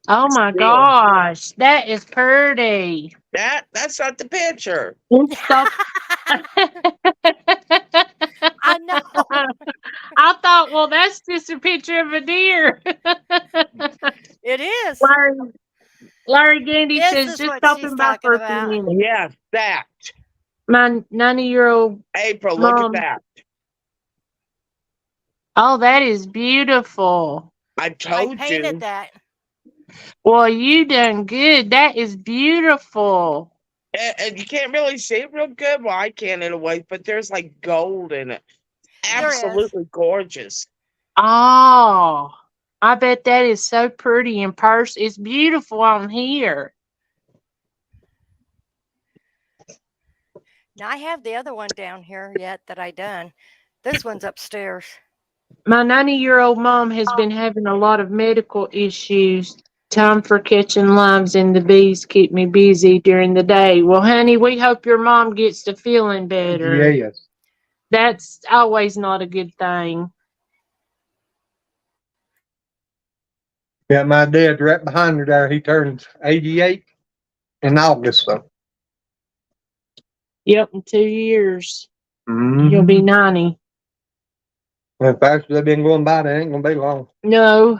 Oh my Still. gosh, that is pretty. that's not the picture. It's so- I know. I thought, well, that's just a picture of a deer. It is. Larry Gandy This says, is just what talking she's about talking for a few about. minutes. Yes, that. My 90-year-old, April, look Mom. at that. oh, that is beautiful. I I told painted you. that. Well, you done good. That is beautiful. And you can't really see it real good. Well, I can in a way, but there's like gold in it. There is. Absolutely gorgeous. Oh, I bet that is so pretty in person. It's beautiful on here. Now I have the other one down here yet that I done. This one's upstairs. My 90-year-old mom has been having a lot of medical issues. Time for catching limes and the bees keep me busy during the day. Well, honey, we hope your mom gets to feeling better. Yes. That's always not a good thing. Yeah, my dad's right behind her there. He turns 88 in August, so. Yep, in 2 years. Mm-hmm. He'll be 90. As fast as they've been going by, they ain't gonna be long. No.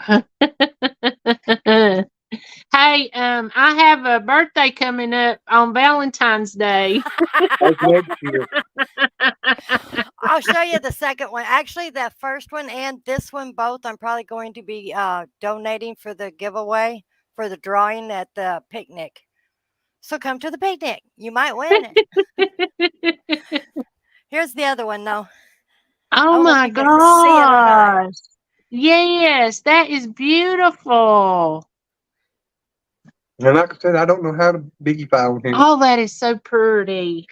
Hey, I have a birthday coming up on Valentine's Day. That's next year. I'll show you the second one. Actually, that first one and this one both I'm probably going to be donating for the giveaway for the drawing at the picnic. So come to the picnic. You might win it. Here's the other one though. Oh don't know if my you can see it or not. gosh. Yes, that is beautiful. And like I said, I don't know how to bigify with him. Oh, that is so pretty.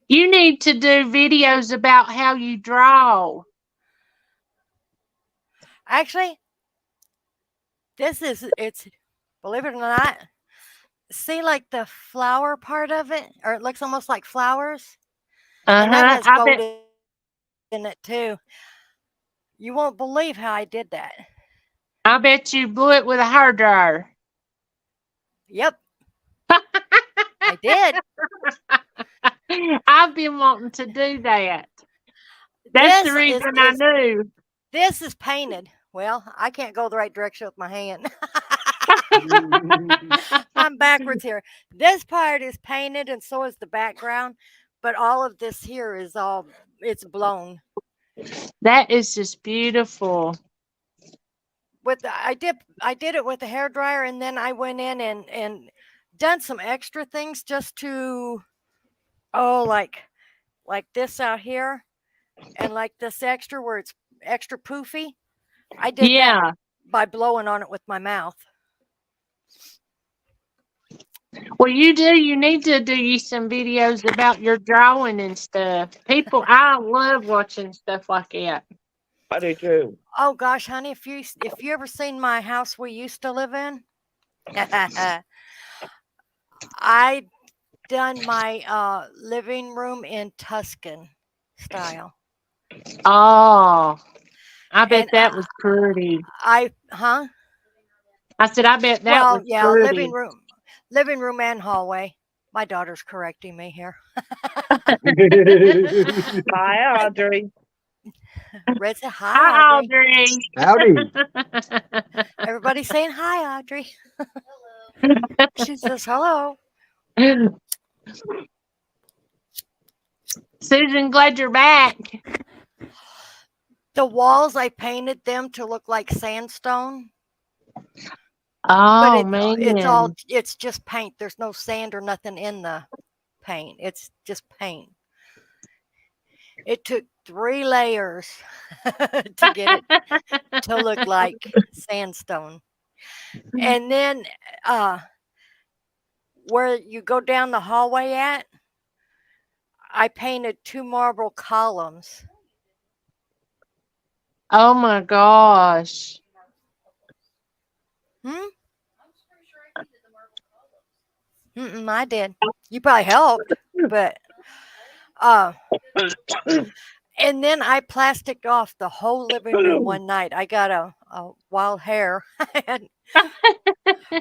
You need to do videos about how you draw. Actually, it's, believe it or not, see like the flower part of it, or it looks almost like flowers, and that has I gold bet. in it too. You won't believe how I did that. I bet you blew it with a hair dryer. Yep, I did. I've been wanting to do that. That's the reason I knew. This is painted. Well, I can't go the right direction with my hand. I'm backwards here. This part is painted and so is the background, but all of this here is it's blown. That is just beautiful. I did it with the hair dryer, and then I went in and done some extra things just to like this out here, and like this extra where it's extra poofy. I did that by blowing on it with my mouth. Well, you need to do you some videos about your drawing and stuff. I love watching stuff like that. I do too. Oh gosh, honey, if you ever seen my house we used to live in, I done my living room in Tuscan style. Oh, I bet And that was pretty. I said, I bet that was pretty. living room and hallway. My daughter's correcting me here. Hi, Audrey. Red said, hi, Hi, Audrey. Audrey. Howdy. Everybody's saying hi, Audrey. She says hello. Susan, glad you're back. The walls, I painted them to look like sandstone. Oh, But man. it's just paint. There's no sand or nothing in the paint. It's just paint. It took 3 layers to get it to look like sandstone. And then where you go down the hallway at, I painted 2 marble columns. Oh, my gosh. I did. You probably helped, but and then I plasticed off the whole living room one night. I got a wild hair.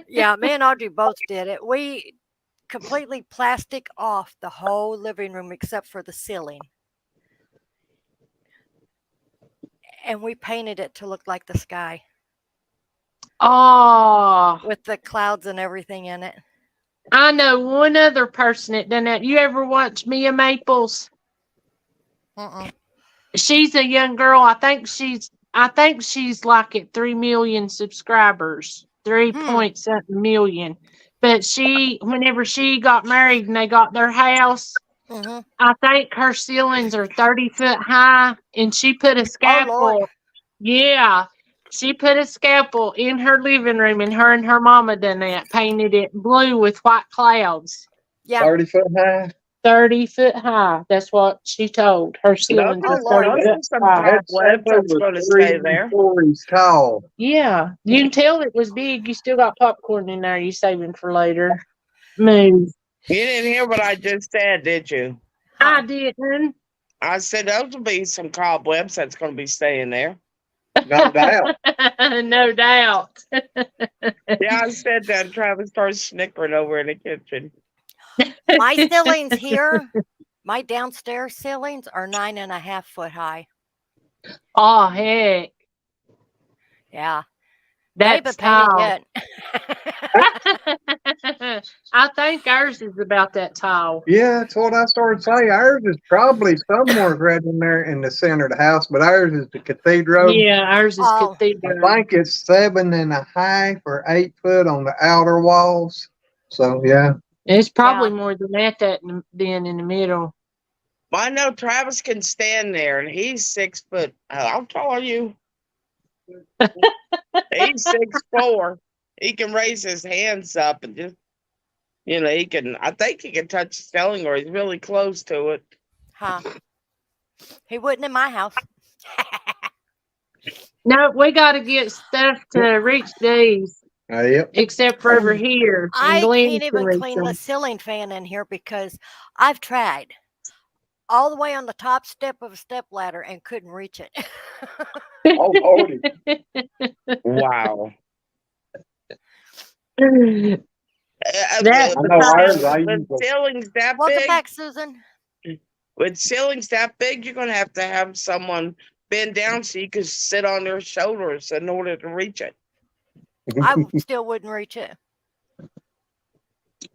Yeah, me and Audrey both did it. We completely plastic off the whole living room except for the ceiling. And we painted it to look like the sky. Oh. With the clouds and everything in it. I know one other person that done that. You ever watch Mia Maples? She's a young girl. I think she's like at 3 million subscribers, 3.something million. But whenever she got married and they got their house, I think her ceilings are 30 foot high, and she put a scalpel. She put a scalpel in her living room, and her mama done that, painted it blue with white clouds. Yeah. 30 foot high. 30 foot high. That's what she told. Her ceilings are 30 foot high. That's going to stay there. 3 stories tall. Yeah. You can tell it was big. You still got popcorn in there you saving for later. Move. You didn't hear what I just said, did you? I didn't. I said those will be some cobwebs that's going to be staying there. No doubt. No doubt. Yeah, I said that. Travis started snickering over in the kitchen. My ceilings here, my downstairs ceilings are 9.5 foot high. Oh, heck. Yeah. That's tall. I think ours is about that tall. Yeah, that's what I started saying. Ours is probably somewhere right in there in the center of the house, but ours is the cathedral. Yeah, ours is cathedral. I think it's 7.5 or 8 foot on the outer walls. So yeah. It's probably more than that than in the middle. Well, I know Travis can stand there, and he's 6 foot. How tall are you? He's 6'4". He can raise his hands up and just, he can. I think he can touch the ceiling, or he's really close to it. Huh? He wouldn't in my house. No, we got to get stuff to reach these, Yep. except for over here. And I Glenn can't even can reach clean the them. ceiling fan in here because I've tried all the way on the top step of a step ladder and couldn't reach it. Oh, Lordy. Wow. That I know ours, I With use a- ceilings that Welcome big, back, Susan. with ceilings that big, you're gonna have someone bend down so you can sit on their shoulders in order to reach it. I still wouldn't reach it.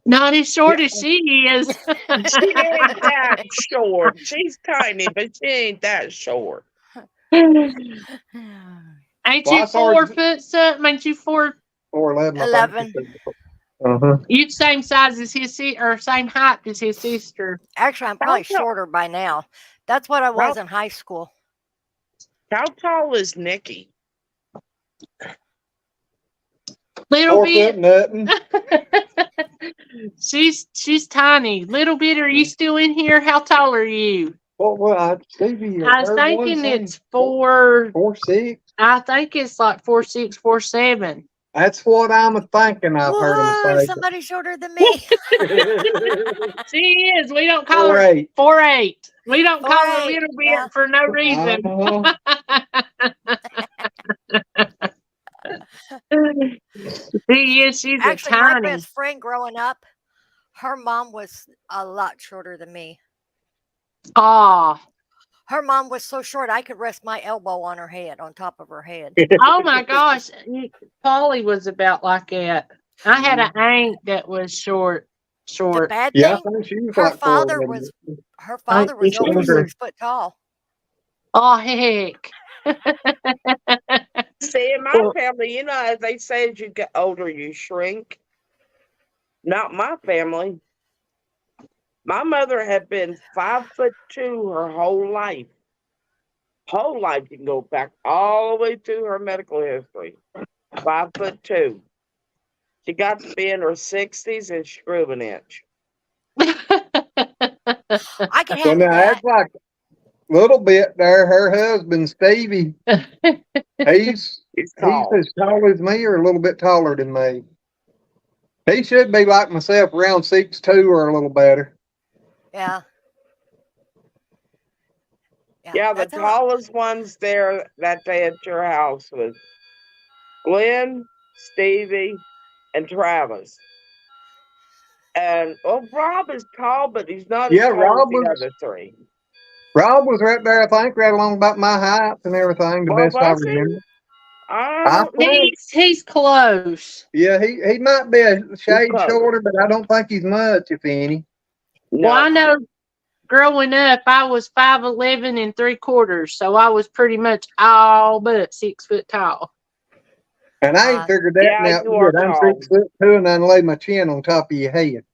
Not as short as she is. She ain't that short. She's tiny, but she ain't that short. Ain't Well, you I saw her- 4 foot something? Ain't you 4'11". 11. Uh-huh. You same size as his or same height as his sister? Actually, I'm probably tall? shorter by now. That's what I was in high school. How tall is Nikki? Little 4 bit. foot nothing. She's tiny. Little bit. Are you still in here? How tall are you? Well, Stevie, I was thinking it's 4. 4'6". I think it's like 4'6", 4'7". That's what I'm thinking. I've heard Whoa, him say. somebody shorter than me. She is. We don't call her 4'8". 4'8". We don't call her 4'8", little bit yeah. for no reason. She is. She's Actually, a my tiny. best friend growing up, her mom was a lot shorter than me. Oh, Her mom was so short I could rest my elbow on her head, on top of her head. oh my gosh. Polly was about like that. I had an aunt that was short. The bad Yeah, I thing, think she was her like father 4'11". was her father was she's over older. 6 foot tall. Oh heck. See, in my family, you know, as they say, as you get older, you shrink. Not my family. My mother had been 5'2" her whole life. Whole life, you can go back all the way through her medical history. 5'2". She got to be in her 60s and she grew an inch. I can Well, handle now that. that's like a little bit there. Her husband, Stevie, he's He's tall. as tall as me or a little bit taller than me. He should be like myself, around 6'2" or a little better. Yeah. Yeah, the that's how- tallest ones there that day at your house was Glenn, Stevie, and Travis. And well, Rob is tall, but he's not Yeah, as tall Rob as the was- other three. Rob was right there, I think, right along about my height and everything, the Well, best I was he? remember. I I don't know. think, He's close. yeah, he might be a shade close. shorter, but I don't think he's much, if any. No. Well, I know growing up I was 5'11" and 3/4, so I was pretty much all but 6 foot tall. And I ain't figured that yeah, out you are yet. I'm tall. 6'2" and I lay my chin on top of your head.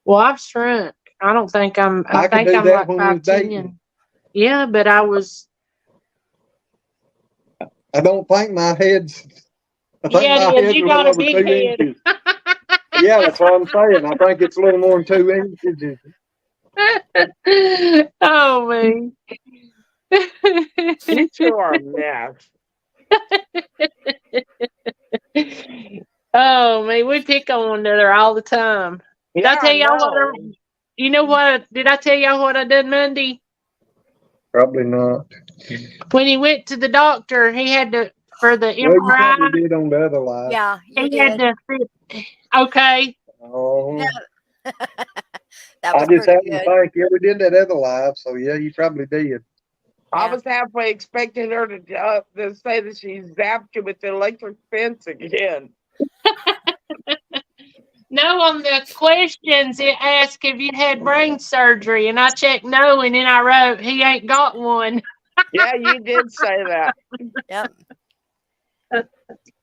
Well, I've shrunk. I don't think I'm. I I could think do I'm that like when we was 5'10". dating. Yeah, but I was. I don't think my head's. I think Yeah, my it is. head's You a got little a over big 2 head. inches. Yeah, that's what I'm saying. I think it's a little more than 2 inches. Oh man. You two are a mess. Oh man, we pick on one another all the time. Did I Yeah, tell y'all what? know. You know what? Did I tell y'all what I did Monday? Probably not. When he went to the doctor, he had to for the Well, you MRI. probably did on the other live. Yeah, you He had did. to. Okay. Oh, That I was just pretty happened good. to think, yeah, we did that other live, so yeah, you probably did. I Yeah. was halfway expecting her to say that she zapped you with the electric fence again. No, on the questions it asked if you had brain surgery, and I checked no, and then I wrote he ain't got one. Yeah, you did say that. Yep.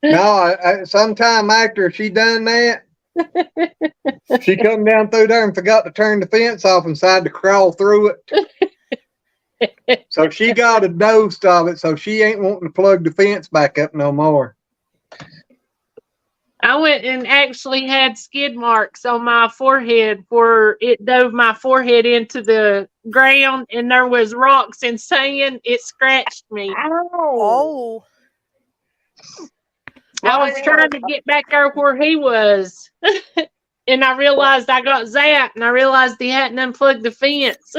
No, sometime after she done that, she come down through there and forgot to turn the fence off and decided to crawl through it. So she got a dose of it, so she ain't wanting to plug the fence back up no more. I went and actually had skid marks on my forehead where it dove my forehead into the ground and there was rocks and sand, it scratched me. Ow! Oh, I was trying to get back there where he was. And I realized I got zapped and I realized he hadn't unplugged the fence.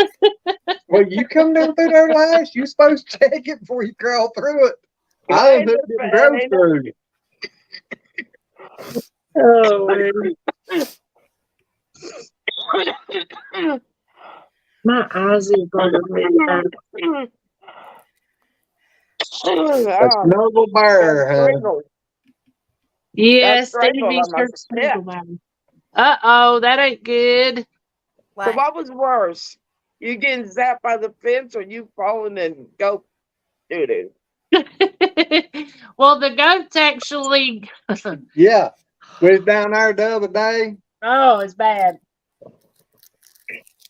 Well, you come down through there last. You supposed to check it before you crawl through it. I Ain't didn't no- go ain't no- through. Oh, my eyes are bothering me. A snuggle bear, huh? Yeah, That's right, well, Stevie's I her must snuggle buddy. Uh-oh, that ain't good. So what? what was worse? You getting zapped by the fence or you falling and go doo-doo? Well, the goats actually, Yeah. We was down there the other day, oh, it's bad.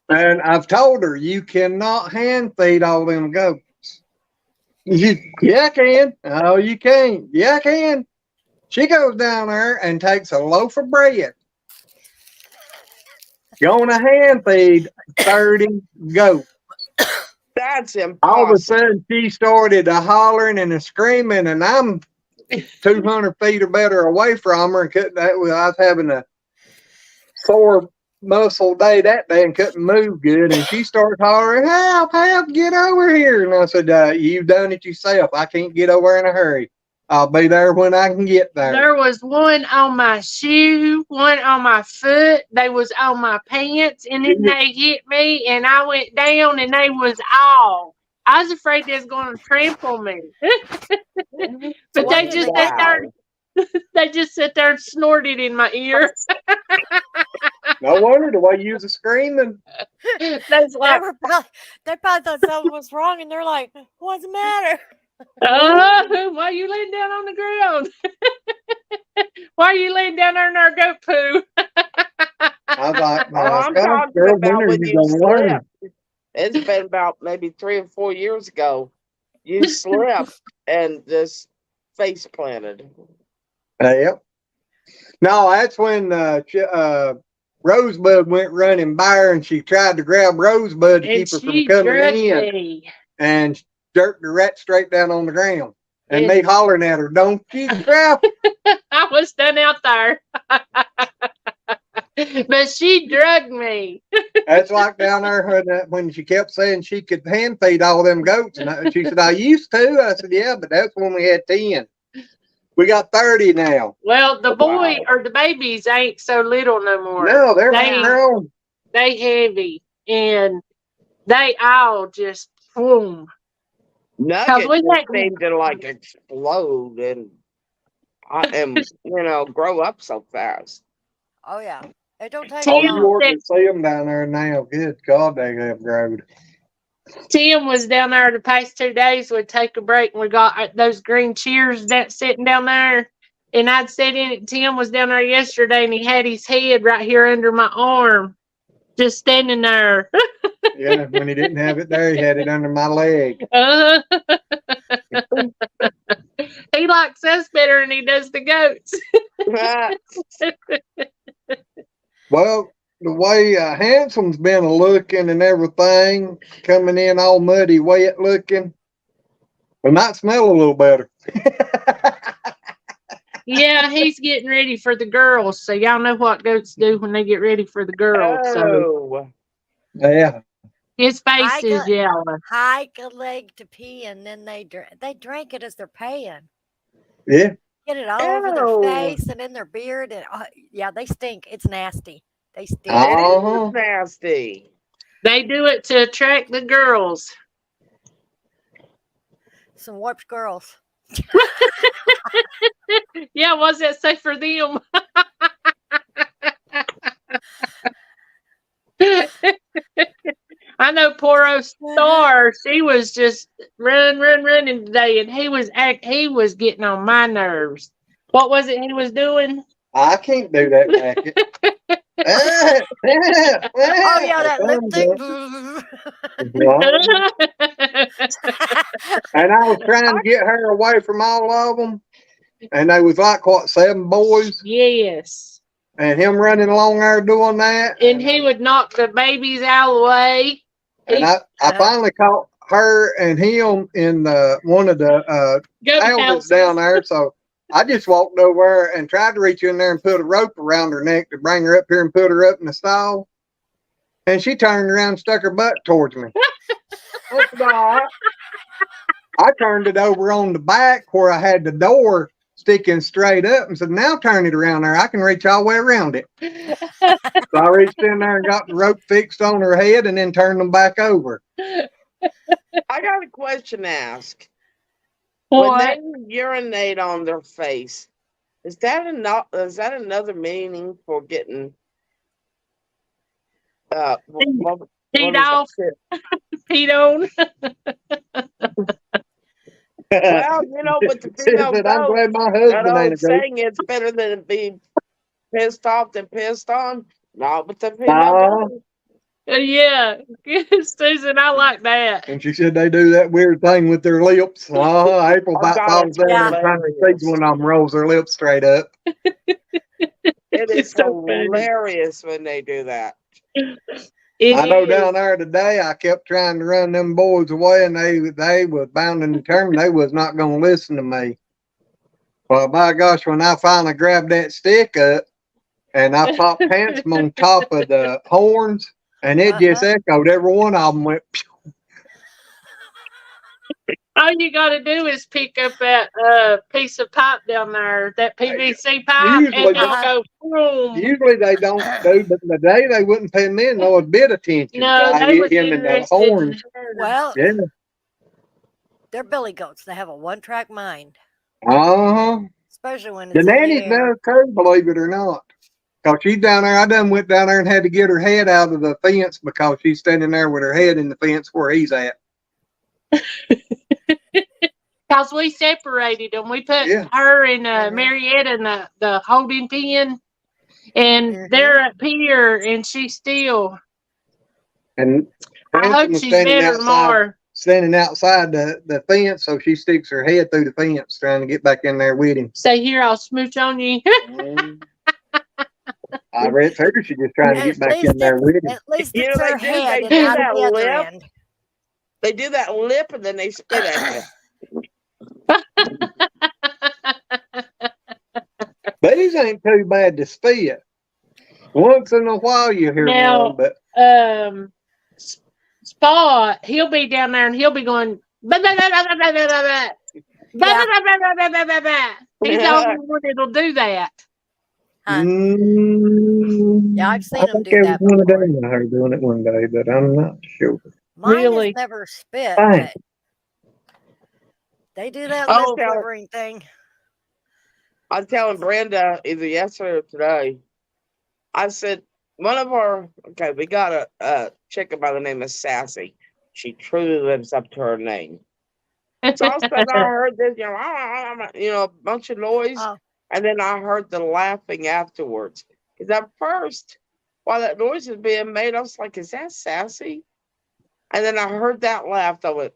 and I've told her you cannot hand feed all them goats. Yeah, I can. Oh, you can't. Yeah, I can. She goes down there and takes a loaf of bread. Gonna hand feed 30 goats. That's All of a impossible. sudden, she started a hollering and a screaming, and I'm 200 feet or better away from her, and couldn't. I was having a sore muscle day that day and couldn't move good. And she started hollering, "Help! Help! Get over here!" And I said, "You've done it yourself. I can't get over in a hurry. I'll be there when I can get there." There was one on my shoe, one on my foot. They was on my pants, and then they hit me, and I went down, and they was all. I was afraid they was going to trample me. But What they did just they sat there. They just sat there and snorted in my ear. No wonder the way you was screaming. That's They like, they probably thought something was wrong, and they're like, "What's the matter?" why are you laying down on the ground? Why are you laying down there in our goat poo? I was like, Oh, I'm "God, talking girl, when about are when you you gonna learn?" slipped. It's been about maybe 3 or 4 years ago. You slipped and just face planted. Yep. No, that's when Rosebud went running by her, and she tried to grab Rosebud to And keep her from she coming drugged in, me. and jerked the rat straight down on the ground. And me And- hollering at her, "Don't you crap!" I was done out there. But she drugged me. That's like down there when she kept saying she could hand feed all them goats, and she said, "I used to." I said, "Yeah, but that's when we had 10. We got 30 now." Well, the boy Wow. or the babies ain't so little no more. No, they're They- grown. They heavy, and they all just boom. Nugget we just had- seemed to like explode and grow up so fast. Oh yeah, it don't take Tim Oh, you long. ought to see them down there now. Good God, they have grown. Tim was down there the past 2 days. We'd take a break, and we got those green chairs that sitting down there. And I'd sit in it. Tim was down there yesterday, and he had his head right here under my arm, just standing there. Yeah, when he didn't have it there, he had it under my leg. He likes us better than he does the goats. Well, the way Handsome's been looking and everything, coming in all muddy, wet looking, we might smell a little better. Yeah, he's getting ready for the girls. So y'all know what goats do when they get ready for the girls. So Oh, Yeah. his face I is got- yellow. Hike a leg to pee, and then they drink it as they're paying. Yeah. Get it all over their Ew. face and in their beard, and yeah, they stink. It's nasty. They stink. it Uh-huh. is nasty. They do it to attract the girls. Some warped girls. Yeah, what's that say for them? I know poor old Star. She was just running today, and he was getting on my nerves. What was it he was doing? I can't do that racket. Oh Oh yeah, that lip thing. And I was trying to get her away from all of them. And they was like, what, 7 boys? Yes. And him running along there doing that. And he would knock the babies out of the way. And I finally caught her and him in one of the Goat houses houses. down there. So I just walked over and tried to reach in there and put a rope around her neck to bring her up here and put her up in the stall. And she turned around and stuck her butt towards me. I said, "All right." I turned it over on the back where I had the door sticking straight up and said, now turn it around there. I can reach all the way around it. So I reached in there and got the rope fixed on her head and then turned them back over. I got a question to ask. What? When they urinate on their face, is that another meaning for getting Peed off, peed on. Well, you know, with the She female said, I'm goat, glad my that husband ain't a old goat. saying, it's better than being pissed off than pissed on. Not with the female No. goat. Yeah, Susan, I like that. And she said they do that weird thing with their lips. April Oh, about God, falls it's down Yeah. and trying to hilarious. see one of them rolls their lips straight up. It is So funny. hilarious when they do that. It I know is. down there today, I kept trying to run them boys away, and they was bound and determined they was not going to listen to me. Well, by gosh, when I finally grabbed that stick up and I popped Handsome on top of the horns, and it just echoed. Every one of them went. Pew. All you got to do is pick up that piece of pipe down there, that PVC pipe, Usually and it'll go boom. Usually they don't do, but today they wouldn't pay me no bit attention. No, I they hit was him in the interested horns. in her. Well, Yeah. they're billy goats. They have a one-track mind, Uh-huh. especially when The it's in nanny's the air. down too, believe it or not. Cause she's down there. I done went down there and had to get her head out of the fence because she's standing there with her head in the fence where he's at. Cause we separated them. We put Yeah. her and Mhm. Marietta in the holding pen, and they're up here, and she's still. And I Hanson hope was she's standing better outside tomorrow. the fence, so she sticks her head through the fence trying to get back in there with him. Say here, I'll smooch on you. I read figured she just trying to get At back least in there with him. At least You it's know, her they head and do not that the other lip. end. They do that lip and then they spit at you. These ain't too bad to spit. Once in a while you hear Now, one, but Spot, he'll be down there and he'll be going. Bah, bah, bah, bah, bah, bah, bah, bah. Bah, Yeah. bah, bah, bah, bah, bah, bah, bah. He's the only one that'll do that. Huh. Yeah, I've seen I them think do there that was one of before. them I heard doing it one day, but I'm not sure. Mine Really? has never spit, Fine. but they do that Oh, lip okay. quivering thing. I was telling Brenda either yesterday or today. I said we got a chicken by the name of Sassy. She truly lives up to her name. So I said I heard this, a bunch of noise, Oh. and then I heard the laughing afterwards. Because at first, while that noise was being made, I was like, "Is that Sassy?" And then I heard that laugh. I went,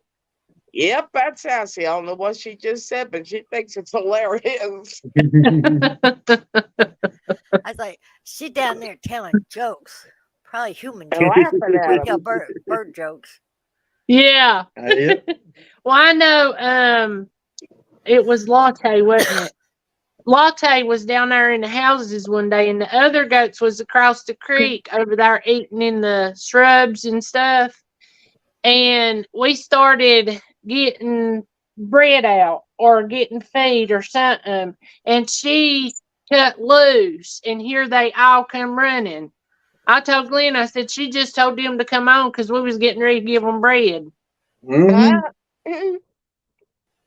"Yep, that's Sassy." I don't know what she just said, but she thinks it's hilarious. I was like, she down there telling jokes. Probably human And jokes. laughing at Yeah, him. bird jokes. Yeah. Yeah. Well, I know it was Latte, wasn't it? Latte was down there in the houses one day, and the other goats was across the creek over there eating in the shrubs and stuff. And we started getting bread out or getting feed or something, and she cut loose, and here they all come running. I told Glenn, I said, she just told them to come on because we was getting ready to give them bread. Mhm.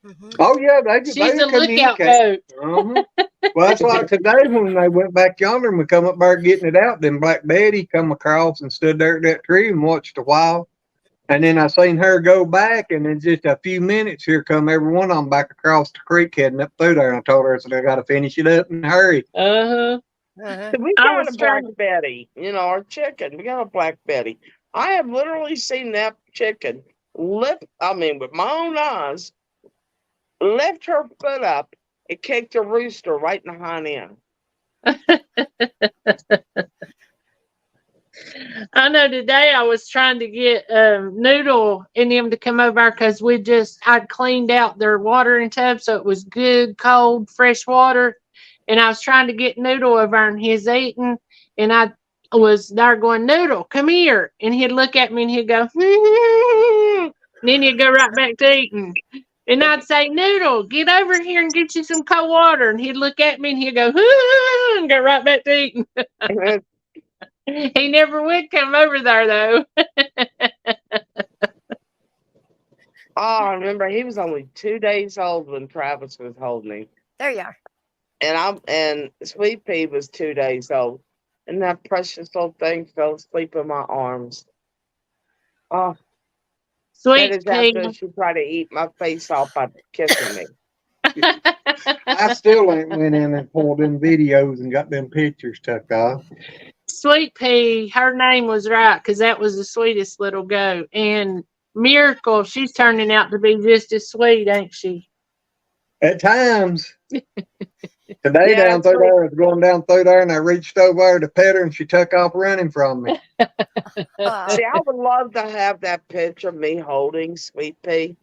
Mhm. Oh yeah, they She's a lookout communicate. goat. Well, that's like today when they went back yonder and we come up there getting it out. Then Black Betty come across and stood there at that tree and watched a while. And then I seen her go back, and in just a few minutes, here come every one of them back across the creek heading up through there. And I told her, I said, I got to finish it up in a hurry. Uh-huh. Uh-huh. We I got was a Black Betty, our chicken. We got a Black Betty. I have literally seen that chicken with my own eyes, lift her foot up and kicked a rooster right in the hind end. I know today I was trying to get Noodle and them to come over because I'd cleaned out their watering tub so it was good, cold, fresh water. And I was trying to get Noodle over and he's eating. And I was there going, Noodle, come here. And he'd look at me and he'd go, and then he'd go right back to eating. And I'd say, Noodle, get over here and get you some cold water. And he'd look at me and he'd go, and go right back to eating. He never would come over there though. Oh, I remember he was only 2 days old when Travis was holding him. There you are. And Sweet Pea was 2 days old. And that precious little thing fell asleep in my arms. Oh, that Sweet is after Pea. she tried to eat my face off by kissing me. I still ain't went in and pulled them videos and got them pictures took off. Sweet Pea, her name was right because that was the sweetest little goat. And Miracle, she's turning out to be just as sweet, ain't she? At times. Today Yeah, down through there, I was going down through there and I reached over there to pet her and she took off running from me. See, I would love to have that picture of me holding Sweet Pea.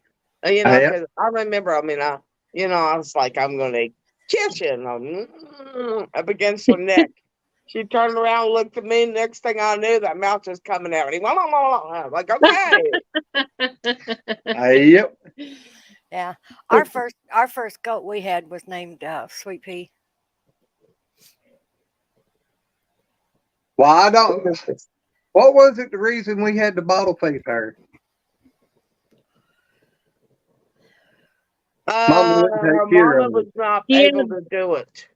You know, Yeah. 'cause I remember, I was like, I'm going to kiss you. And up against her neck. She turned around, looked at me. Next thing I knew, that mouth was coming out. And I'm like, okay. Yep. Yeah. Our first goat we had was named Sweet Pea. Well, I don't. What was it? The reason we had to bottle feed her? Mama wouldn't take Her care mama of was not Yeah. able to do it.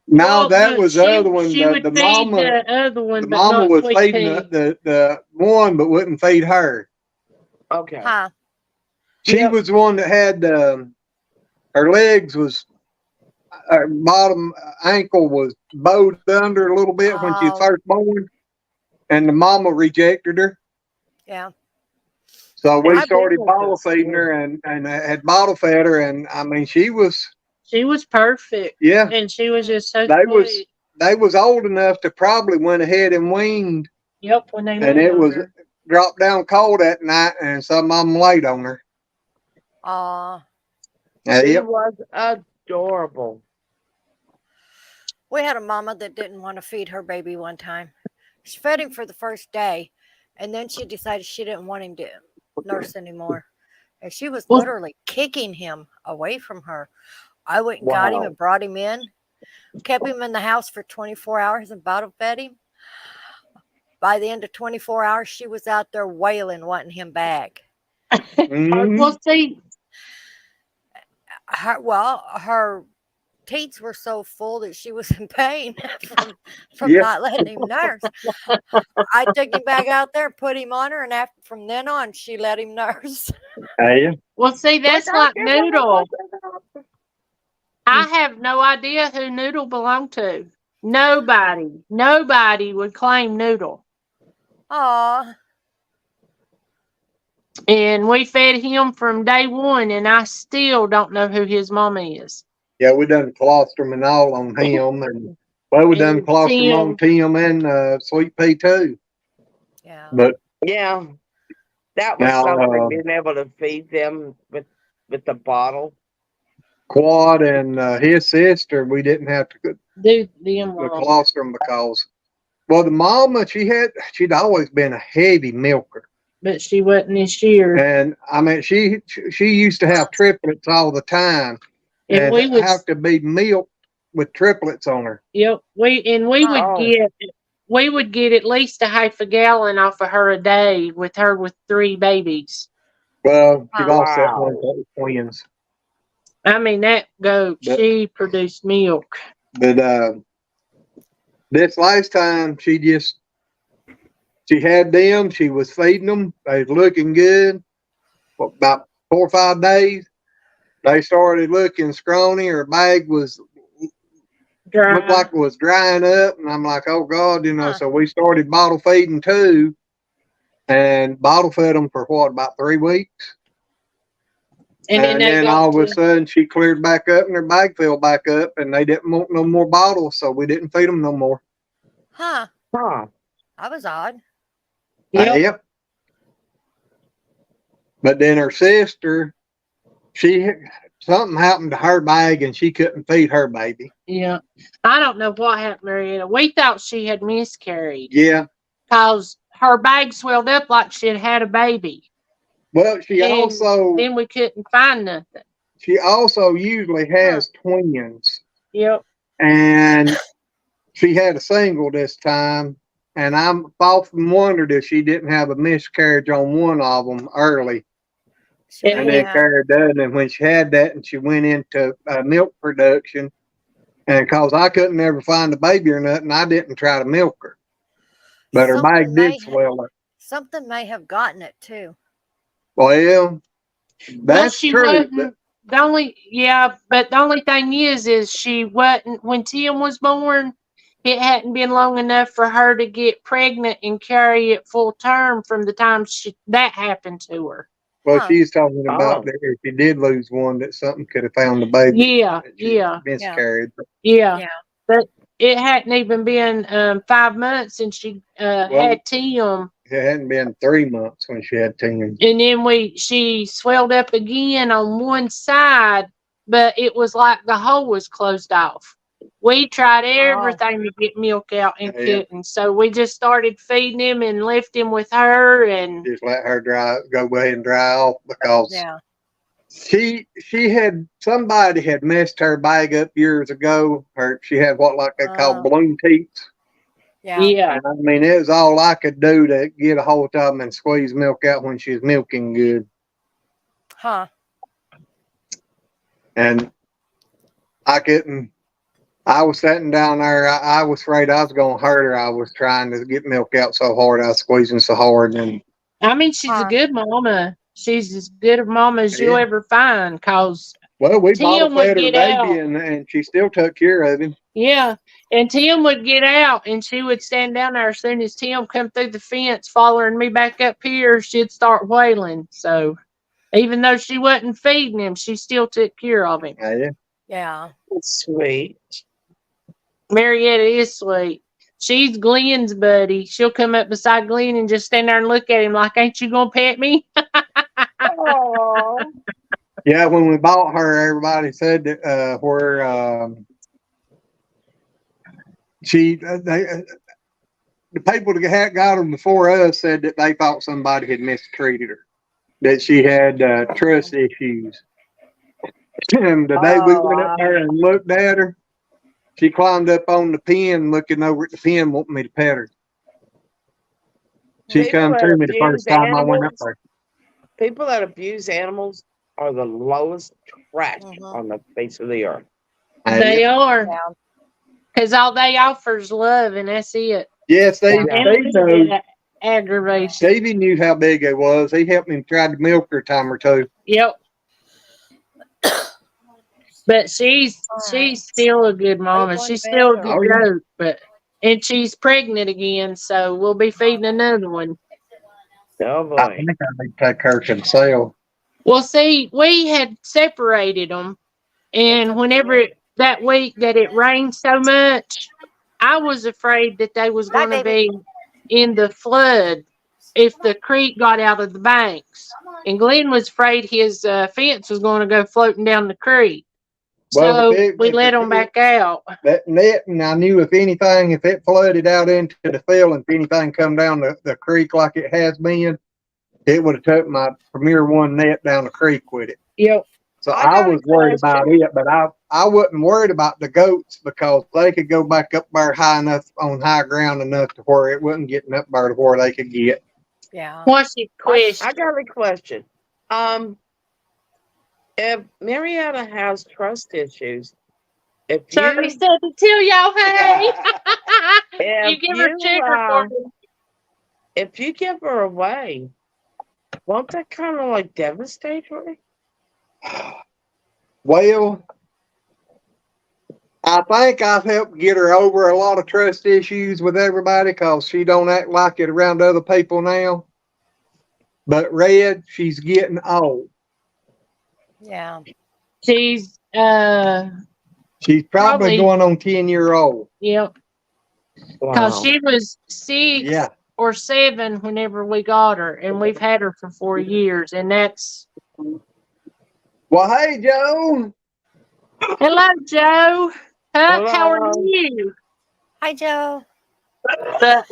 No, Well, that no, was the other one. She would The feed mama, the other one, the but mama not was Sweet feeding Pea. the one, but wouldn't feed her. Okay. Huh. She Yep. was the one that had her legs was her bottom ankle was bowed under a little bit when she was Oh. first born, and the mama rejected her. Yeah. So we I've started been with bottle her. feeding her and had bottle fed her, and I mean she was perfect. yeah. And she was just so They was sweet. they was old enough to probably went ahead and weaned, Yep, when they and laid it on was her. dropped down cold that night, and some of them laid on her. She Yep. was adorable. We had a mama that didn't want to feed her baby one time. She fed him for the first day, and then she decided she didn't want him to nurse anymore. And she was Well- literally kicking him away from her. I went and got him Wow. and brought him in, kept him in the house for 24 hours and bottle fed him. By the end of 24 hours, she was out there wailing, wanting him back. Mhm. Well, see, Her teats were so full that she was in pain from Yeah. not letting him nurse. I took him back out there, put him on her, and from then on, she let him nurse. Yeah. that's like Noodle. I have no idea who Noodle belonged to. Nobody would claim Noodle. Aw, And we fed him from day one, and I still don't know who his mama is. Yeah, we done colostrum and all on him, and well, we done And colostrum on Tim and Sweet Pea too. yeah. But Yeah. That was now, something, being able to feed them with the bottle. Quad and his sister, we didn't have to go Do them the wrong. colostrum because, well, the mama she'd always been a heavy milker, But she wasn't this year. and I mean she used to have triplets all the time, And and we would, have to be milked with triplets on her. yep, we Oh. would get at least a half a gallon off of her a day with her with 3 babies. Well, she Wow. lost that one to the twins. I mean, that goat, But- she produced milk. But this last time, she had them. She was feeding them. They was looking good. For about 4 or 5 days, they started looking scrawny. Her bag was Dry. looked like it was drying up, and I'm like, oh God, Huh. So we started bottle feeding too, and bottle fed them for about 3 weeks. And And they then got all of a to- sudden she cleared back up and her bag filled back up, and they didn't want no more bottles, so we didn't feed them no more. Huh. Huh. That was odd. Yep. Yep. But then her sister, something happened to her bag and she couldn't feed her baby. Yeah. I don't know what happened, Marietta. We thought she had miscarried Yeah. because her bag swelled up like she had had a baby. Well, she And also then we couldn't find nothing. usually has twins, Yep. and she had a single this time. And I'm often wondered if she didn't have a miscarriage on one of them early, She And and might then have. carried that. And when she had that, and she went into milk production, and cause I couldn't ever find a baby or nothing, I didn't try to milk her. But her bag Something may did ha- swell up. Something may have gotten it too. Well, that's she true. wasn't the only but the only thing is she wasn't when Tim was born, it hadn't been long enough for her to get pregnant and carry it full term from the time that happened to her. Well, Huh. she's talking about Oh. that if you did lose one, that something could have found the baby. Yeah, that she yeah, miscarried. yeah. Yeah. But it hadn't even been 5 months since she had Tim. It hadn't been 3 months when she had 10. And then she swelled up again on one side, but it was like the hole was closed off. We tried everything to get milk out and Yeah. couldn't. So we just started feeding him and left him with her, and Just let her go away and dry off because Yeah. somebody had messed her bag up years ago. She had what like they call Oh. balloon teats. Yeah. yeah. And I mean, it was all I could do to get a hold of them and squeeze milk out when she was milking good. Huh. And I couldn't. I was sitting down there. I was afraid I was going to hurt her. I was trying to get milk out so hard. I was squeezing so hard. And I mean, she's a good mama. She's as good a mama as you'll Yeah. ever find. Cause well, we Tim bottle would fed her get baby, out. and she still took care of him. yeah, and Tim would get out, and she would stand down there. As soon as Tim come through the fence, following me back up here, she'd start wailing. So even though she wasn't feeding him, she still took care of him. Yeah. Yeah. Sweet. Marietta is sweet. She's Glenn's buddy. She'll come up beside Glenn and just stand there and look at him like, "Ain't you gonna pet me?" Oh. Yeah, when we bought her, everybody said that where the people that had got her before us said that they thought somebody had mistreated her, that she had trust issues. And the day we went up there and looked at her, she climbed up on the pen, looking over at the pen, wanting me to pet her. She People come that to me the first abuse time I went up animals. there. People that abuse animals are the lowest trash on the face of the earth. They are, Yeah. because all they offer is love, and that's it. Yes, they And know. aggravation. Stevie knew how big it was. He helped me try to milk her a time or two. Yep. But she's still a good mama. going She's to still a bed, good or- goat, and she's pregnant again, so we'll be feeding another one. Oh I boy. think I need to take her to the sale. Well, see, we had separated them, and whenever that week that it rained so much, I was afraid that they was Bye, going to baby. be in the flood if the creek got out of the banks. And Glenn was afraid his fence was going to go floating down the creek. Well, So we let them back out. That net, and I knew if it flooded out into the field, and if anything come down the creek like it has been, it would have took my Premier One net down the creek with it. Yep. So I I got a was worried about question. it, but I wasn't worried about the goats because they could go back up there high enough on high ground enough to where it wasn't getting up there to where they could get. Yeah. What's your question? I got a question. If Marietta has trust issues, if Shirley you said to tell y'all, hey, you if give her you, sugar for me. if you give her away, won't that kind of like devastate her? Well, I think I've helped get her over a lot of trust issues with everybody because she don't act like it around other people now. But Red, she's getting old. Yeah. She's She's probably Probably. going on 10-year-old. yep. Because Wow. she was 6 Yeah. or 7 whenever we got her, and we've had her for 4 years, and that's Well, hey, Joe. hello, Joe. Huck, how are Hello. you? Hi, Joe. But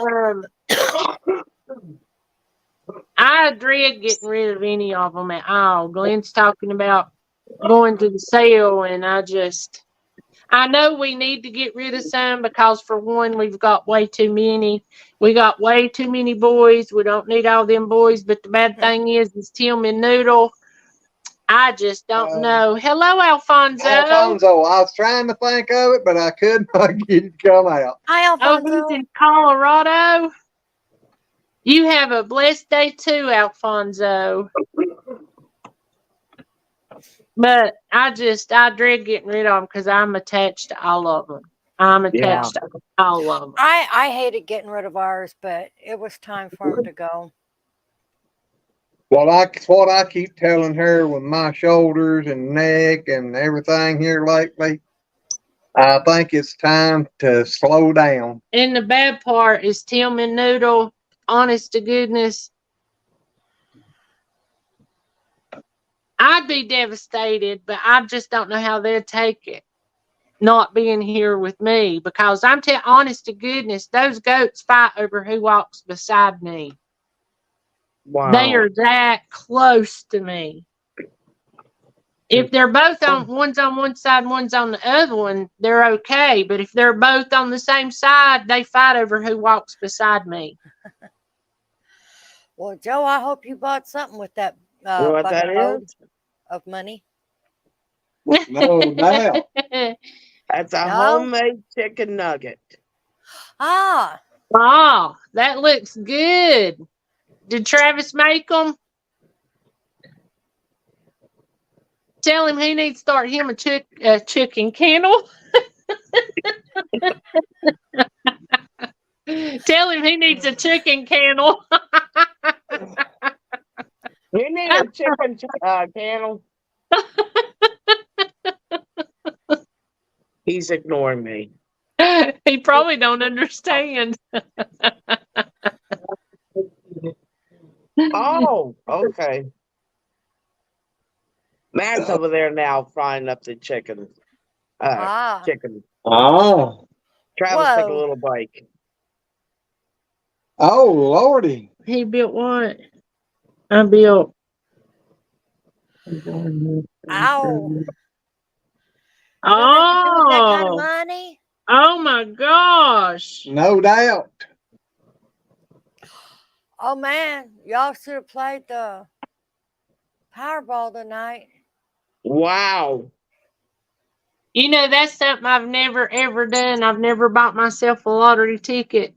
I dread getting rid of any of them at all. Glenn's talking about going to the sale, and I know we need to get rid of some because, for one, we've got way too many. We got way too many boys. We don't need all them boys. But the bad thing is Tim and Noodle. I just don't know. Hello, Alfonso. Alfonso, I was trying to think of it, but I could not get it to come out. Hi, Oh, Alfonso. he's in Colorado. You have a blessed day too, Alfonso. But I dread getting rid of them because I'm attached to all of them. I'm attached to all of them. I hated getting rid of ours, but it was time for them to go. Well, it's what I keep telling her with my shoulders and neck and everything here lately. I think it's time to slow down. And the bad part is Tim and Noodle, honest to goodness, I'd be devastated, but I just don't know how they'd take it not being here with me, because honest to goodness, those goats fight over who walks beside me. Wow. They are that close to me. If they're both on, one's on one side, one's on the other one, they're okay. But if they're both on the same side, they fight over who walks beside me. Well, Joe, I hope you bought something with that You know what that bucket is? of money. No doubt. That's a No? homemade chicken nugget. Ah, Oh, that looks good. Did Travis make them? Tell him he needs to start him a chicken kennel. Tell him he needs a chicken kennel. You need a chicken kennel. He's ignoring me. He probably don't understand. Oh, okay. Matt's over there now frying up the chicken. Chicken. Oh. Travis took a Whoa. little break. Oh, Lordy. He built what? I built. Ow. Nothing to do with that kind of Oh, money. oh my gosh. No doubt. Oh man, y'all should have played the Powerball tonight. Wow. You know, that's something I've never ever done. I've never bought myself a lottery ticket.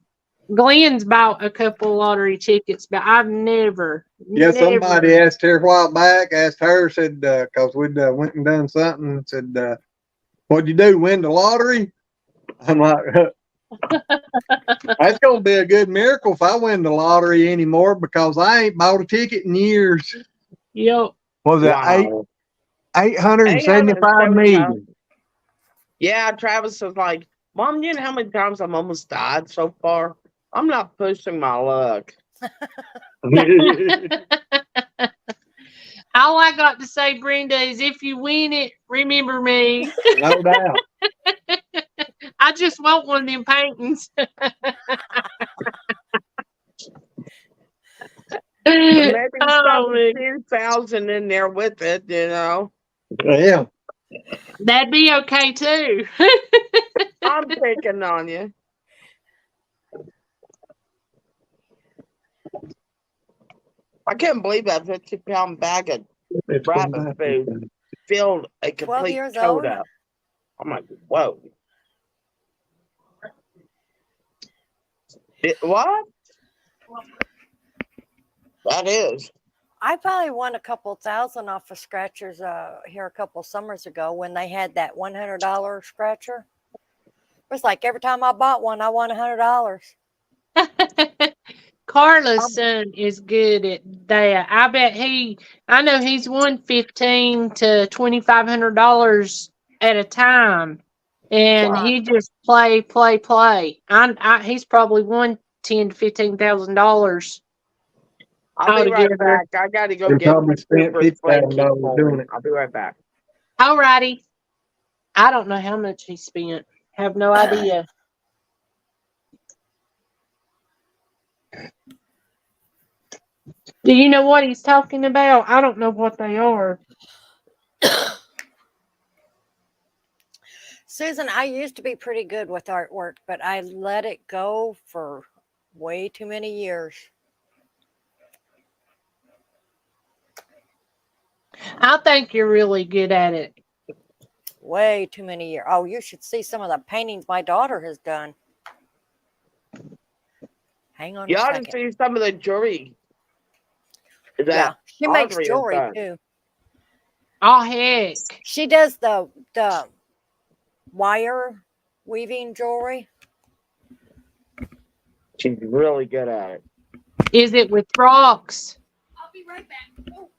Glenn's bought a couple lottery tickets, but I've never. Yeah, somebody never. asked her a while back, said, cause we'd went and done something, said, what'd you do, win the lottery? I'm like, that's gonna be a good miracle if I win the lottery anymore, because I ain't bought a ticket in years. Yep. Was it Wow. 875 million? Yeah, Travis was like, Mom, you know how many times I've almost died so far? I'm not pushing my luck. All I got to say, Brenda, is if you win it, remember me. No doubt. I just want one of them paintings. Maybe Oh, man. 2,000 in there with it, you know. Yeah. That'd be okay too. I'm picking on you. I can't believe that 50-pound bag of rabbit food filled a 12 complete years toad old. up. I'm like, whoa. What? That is. I probably won a couple thousand off of scratchers here a couple summers ago when they had that $100 scratcher. It was like every time I bought one, I won $100. Carla's son is good at that. I bet I know he's won $1,500 to $2,500 at a time. and Wow. he just play. He's probably won $10,000 to $15,000. I'll be right Altogether. back. I got to go They get probably spent super slinky $50,000 doing it. I'll be right back. Alrighty. I don't know how much he spent. Have no idea. Do you know what he's talking about? I don't know what they are. Susan, I used to be pretty good with artwork, but I let it go for way too many years. I think you're really good at it. Way too many years. Oh, you should see some of the paintings my daughter has done. Hang on You a ought to second. see some of the jewelry. Yeah, That she makes Audrey has jewelry done. too. Oh heck. She does the wire weaving jewelry. She's really good at it. Is it with rocks? I'll be right back. Oh.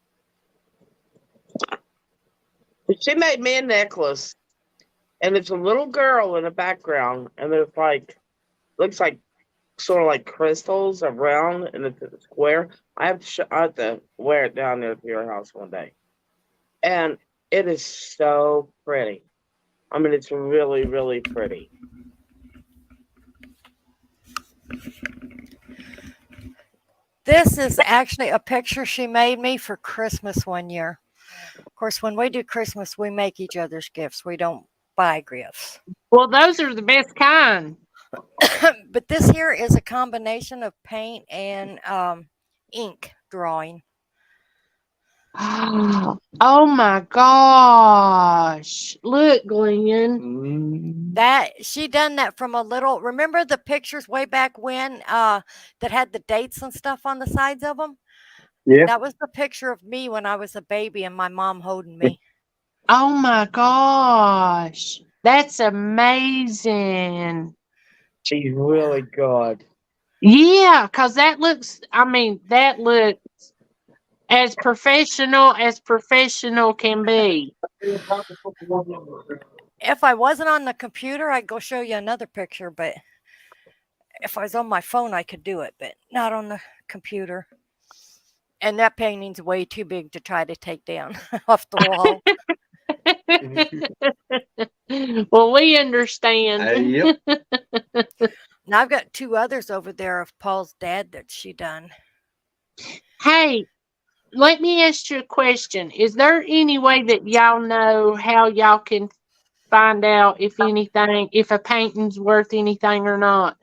She made me a necklace, and it's a little girl in the background, and there's like, looks like sort of like crystals around, and it's a square. I have to wear it down there to your house one day, and it is so pretty. I mean, it's really, really pretty. This is actually a picture she made me for Christmas one year. Of course, when we do Christmas, we make each other's gifts. We don't buy gifts. Well, those are the best kind. But this here is a combination of paint and ink drawing. Oh my gosh. Look, Glenn. That she done that from a little. Remember the pictures way back when that had the dates and stuff on the sides of them? Yeah. That was the picture of me when I was a baby and my mom holding me. Oh my gosh. That's amazing. She's really good. Yeah, because that looks as professional can be. If I wasn't on the computer, I'd go show you another picture, but if I was on my phone, I could do it, but not on the computer. And that painting's way too big to try to take down off the wall. Well, we understand. Yep. Now I've got two others over there of Paul's dad that she done. Hey, let me ask you a question. Is there any way that y'all know how y'all can find out if a painting's worth anything or not?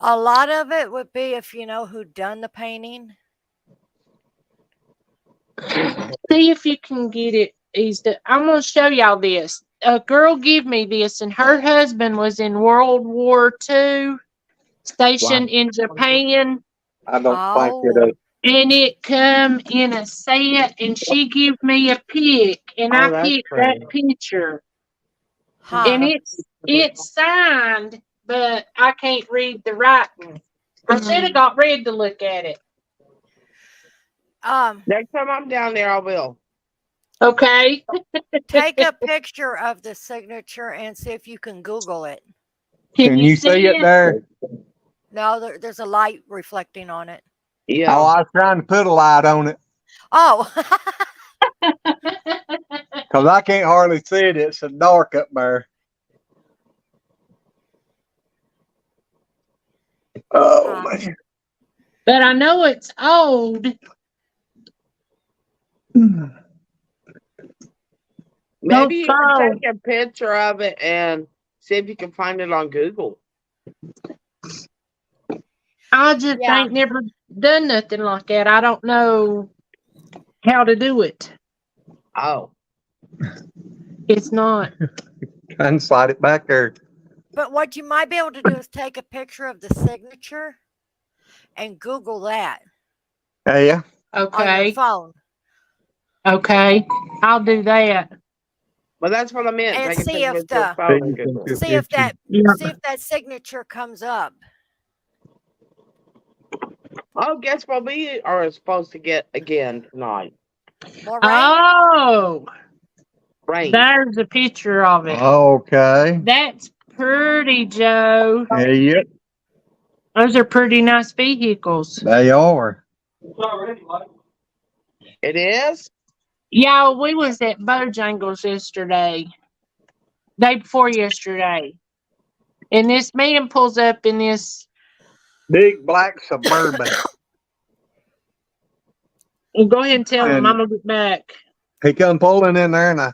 A lot of it would be if you know who done the painting. See if you can get it eased up. I'm going to show y'all this. A girl gave me this, and her husband was in World War II, stationed in Japan, I don't think it is. and it come in a set, and she gave me a pic, and Oh, I that's picked pretty. that picture. Huh. And it's signed, but I can't read the writing. I should have got Red to look at it. Next time I'm down there, I will. Okay. Take a picture of the signature and see if you can Google it. Can you see it there? No, there's a light reflecting on it. Yeah. Oh, I was trying to put a light on it Oh, because I can't hardly see it. It's so dark up there. Oh, man. But I know it's old. Maybe you Oh. can take a picture of it and see if you can find it on Google. I just Yeah. ain't never done nothing like that. I don't know how to do it. Oh. It's not. Try and slide it back there. but what you might be able to do is take a picture of the signature and Google that Hey, yeah. on your Okay. phone. Okay. I'll do that. Well, that's what I meant. And Take a see picture if with your the- phone and Google. See if that Yeah. see if that signature comes up. Oh, guess what we are supposed to get again tonight? More rain? Oh. Rain. There's a picture of it. Okay. That's pretty, Joe. Yep, Those are pretty nice vehicles. they are. It is? Y'all, we was at Bojangles yesterday. Day before yesterday. And this man pulls up in this. Big black Suburban. Well, go ahead and tell him And- I'm gonna get back. He come pulling in there, and I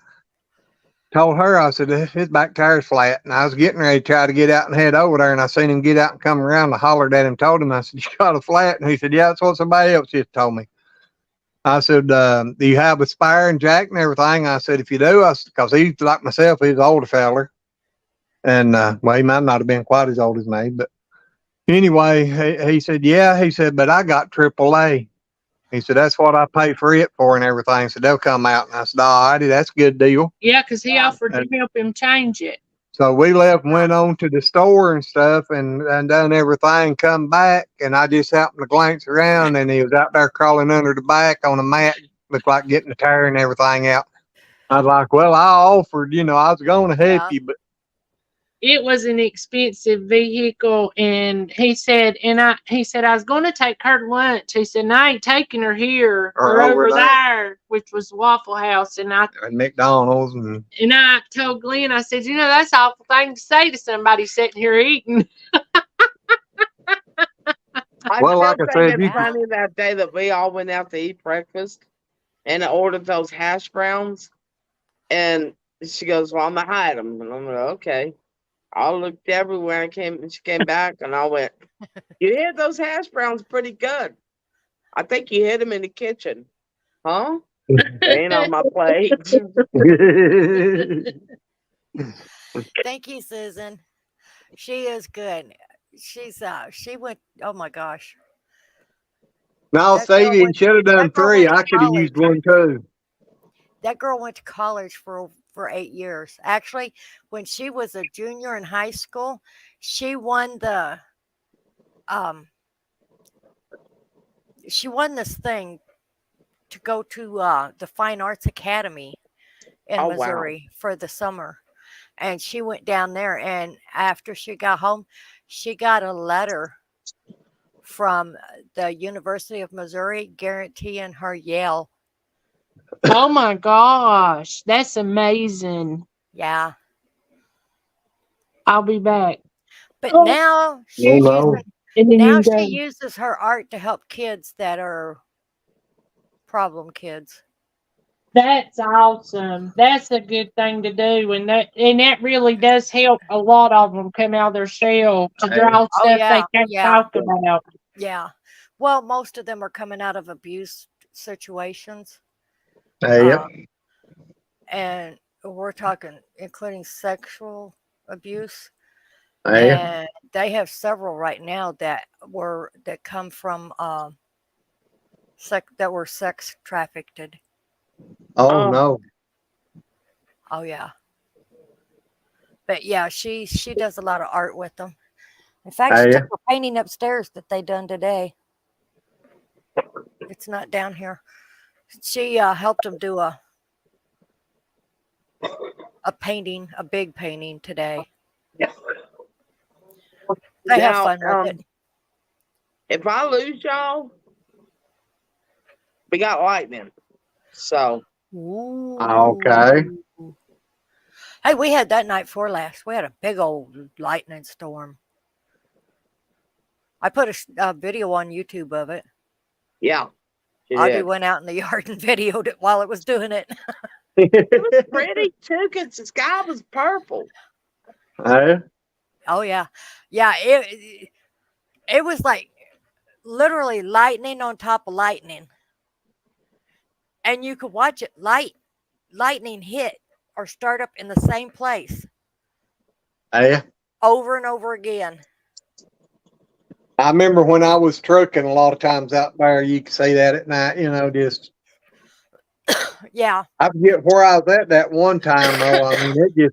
told her, I said, his back tire's flat. And I was getting ready to try to get out and head over there, and I seen him get out and come around. I hollered at him, told him, I said, you got a flat? And he said, yeah, that's what somebody else just told me. I said, do you have a spire and jack and everything? I said, if you do, because he's like myself, he's an older feller. And, well, he might not have been quite as old as me, but anyway, he said, yeah, he said, but I got AAA. He said, that's what I pay for it for and everything. So they'll come out. And I said, all righty, that's a good deal. Yeah, because he offered to help him change it. So we left and went on to the store and stuff and done everything, come back. And I just happened to glance around and he was out there crawling under the back on a mat, looked like getting the tire and everything out. I was like, well, I offered, I was going to help Yeah. you, but It was an expensive vehicle, and he said, I was going to take her to lunch. He said, and I ain't taking her here Or or over over there." there, which was Waffle House. And I McDonald's and told Glenn, I said, that's an awful thing to say to somebody sitting here eating. I Well, still like I think said, it's you- funny that day that we all went out to eat breakfast and I ordered those hash browns. And she goes, well, I'm going to hide them. And I'm like, okay. I looked everywhere and she came back and I went, you hid those hash browns pretty good. I think you hid them in the kitchen. Huh? They ain't on my plate. Thank you, Susan. She is good. She went, oh my gosh. no, That girl Stevie, you went- should have done that girl 3. went to I could have used college. 1 too. That girl went to college for 8 years. Actually, when she was a junior in high school, she won this thing to go to the Fine Arts Academy in Oh, wow. Missouri for the summer. And she went down there, and after she got home, she got a letter from the University of Missouri guaranteeing her Yale. Oh my gosh, that's amazing. Yeah. I'll be back. But Oh. now she's no. using And then now you she go, uses her art to help kids that are problem kids. that's awesome. That's a good thing to do. And that really does help a lot of them come out of their shell to draw Oh, stuff yeah, they can't yeah. talk about. Yeah. Well, most of them are coming out of abuse situations. Yep. And we're talking including sexual abuse. Yep. And they have several right now that come from that were sex trafficked. Oh, no. Oh yeah. But yeah, she does a lot of art with them. In fact, she Yeah. took a painting upstairs that they done today. It's not down here. She helped them do a painting, a big painting today. They have Now, fun with it. If I lose y'all, we got lightning. So, Okay. Ooh. Hey, we had that night before last. We had a big old lightning storm. I put a video on YouTube of it. yeah. She Audrey did. went out in the yard and videoed it while it was doing it. It was pretty too, because the sky was purple. Yeah. Oh yeah, yeah. It was like literally lightning on top of lightning, and you could watch it lightning hit or start up in the same place Yeah. over and over again. I remember when I was trucking a lot of times out there, you could see that at night, just, Yeah, I forget where I was at that one time though. I mean,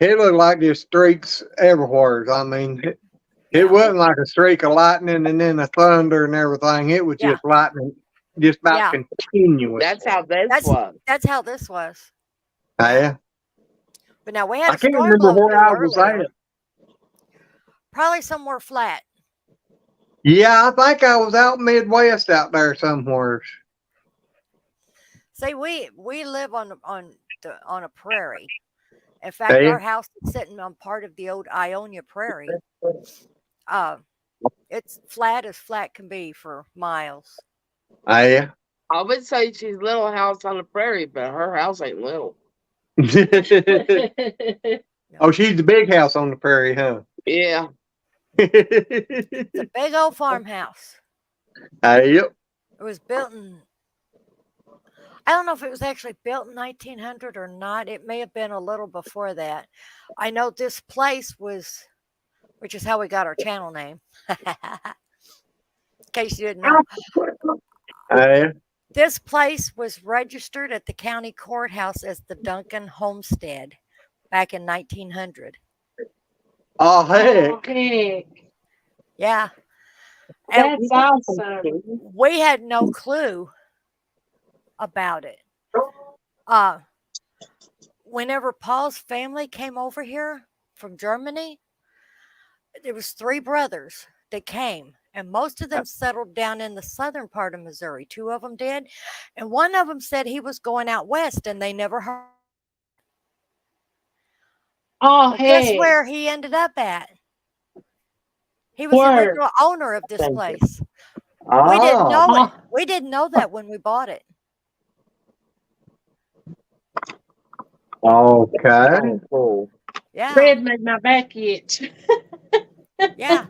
it looked like just streaks everywhere. I mean, it Yeah. wasn't like a streak of lightning and then a thunder and everything. It was Yeah. just lightning, just about Yeah. continuous. That's how this That's- was. that's how this was. Yeah. But now we had I a can't storm remember blow where through I was earlier. at. Probably somewhere flat. Yeah, I think I was out Midwest out there somewhere. See, we live on a prairie. In fact, Hey, our house is sitting on part of the old Ionia Prairie. It's flat as flat can be for miles. yeah. I would say she's Little House on the Prairie, but her house ain't little. Oh, she's the big house on the prairie, huh? Yeah. It's a big old farmhouse. Yep. It was built in, I don't know if it was actually built in 1900 or not. It may have been a little before that. I know this place was, which is how we got our channel name. In case you didn't know. Yeah. This place was registered at the county courthouse as the Duncan Homestead back in 1900. Oh, heck. Oh, heck. Yeah. And That's awesome. we had no clue about it. Whenever Paul's family came over here from Germany, there was 3 brothers that came, and most of them settled down in the southern part of Missouri. 2 of them did, and one of them said he was going out west, and they never heard. Oh, Well, guess heck. where he ended up at? He was the Where? original owner of this Thank you. place. Oh. We didn't know it. Oh. We didn't know that when we bought it. Okay. Cool. Yeah. Red made my back itch. Yeah.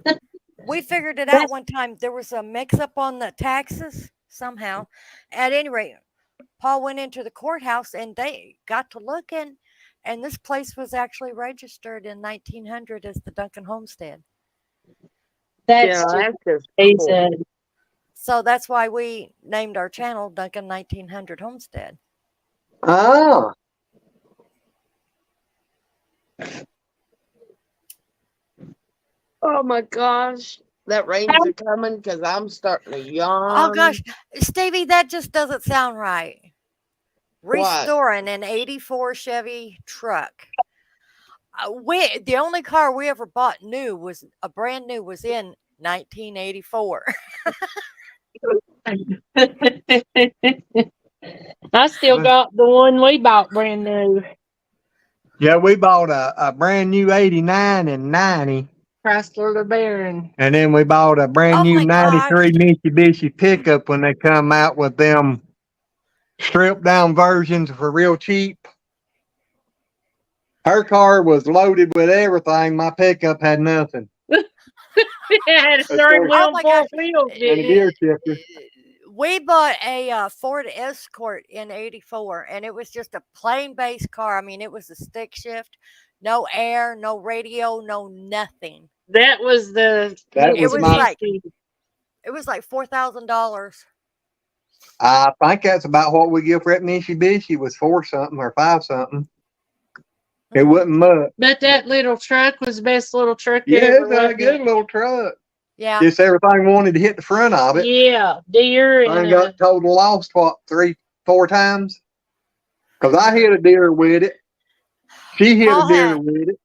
We figured it out one time. There was a mix up on the taxes somehow. At any rate, Paul went into the courthouse and they got to looking, and this place was actually registered in 1900 as the Duncan Homestead. That's Yeah, just that's just cool. amazing. So that's why we named our channel Duncan 1900 Homestead. Oh. Oh my gosh. That rain's a coming because I'm starting to yawn. Oh gosh, Stevie, that just doesn't sound right. What? Restoring an 84 Chevy truck. The only car we ever bought new was a brand new was in 1984. I still got the one we bought brand new. Yeah, we bought a brand new 89 and 90. Chrysler LeBaron. And then we bought a brand Oh new my gosh. 93 Mitsubishi pickup when they come out with them stripped down versions for real cheap. Her car was loaded with everything. My pickup had nothing. It had a That's third right. wheel Oh my and 4 gosh. wheels, And a didn't it? gear shifter. We bought a Ford Escort in 84, and it was just a plain base car. I mean, it was a stick shift, no air, no radio, no nothing. That was the. That It was was my, like it was like $4,000. I think that's about what we give for that Mitsubishi was 4 something or 5 something. It wasn't much. But that little truck was the best little truck Yeah, ever. it's a wasn't good it? little truck. Yeah. Just everything wanted to hit the front of it. Yeah, deer I and got total lost, what, 3-4 times? Because I hit a deer with it. She hit Paul a deer had- with it.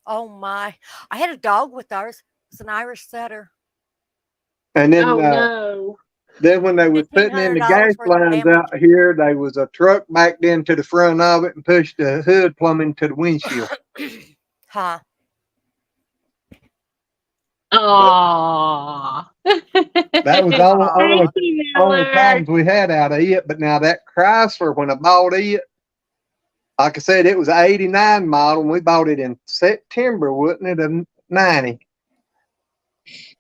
Oh my! I had a dog with ours. It's an Irish setter. And then, oh no. then when they was putting in the $1,500 gas worth of lines damage. out here, there was a truck backed into the front of it and pushed the hood plumb into the windshield. Huh? Aww. That was the only Thank you, Miller. times we had out of it. But now that Chrysler, when I bought it, like I said, it was an 89 model, and we bought it in September, wasn't it, of 90?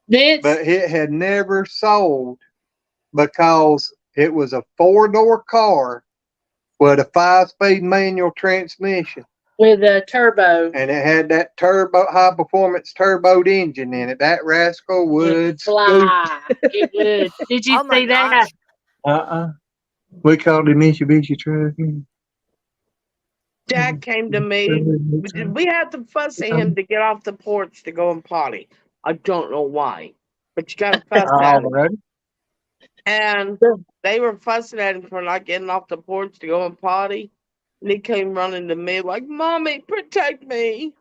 This, But it had never sold because it was a 4-door car with a 5-speed manual transmission. with a turbo. And it had that turbo, high performance turboed engine in it. That rascal would scoot. Fly. It would. Did you Oh my see that? gosh. We called it Mitsubishi truck. Dad came to me. We had to fuss at him to get off the porch to go and potty. I don't know why, but you got to fuss at him. Alright. And they were fussing at him for not getting off the porch to go and potty. And he came running to me like, "Mommy, protect me."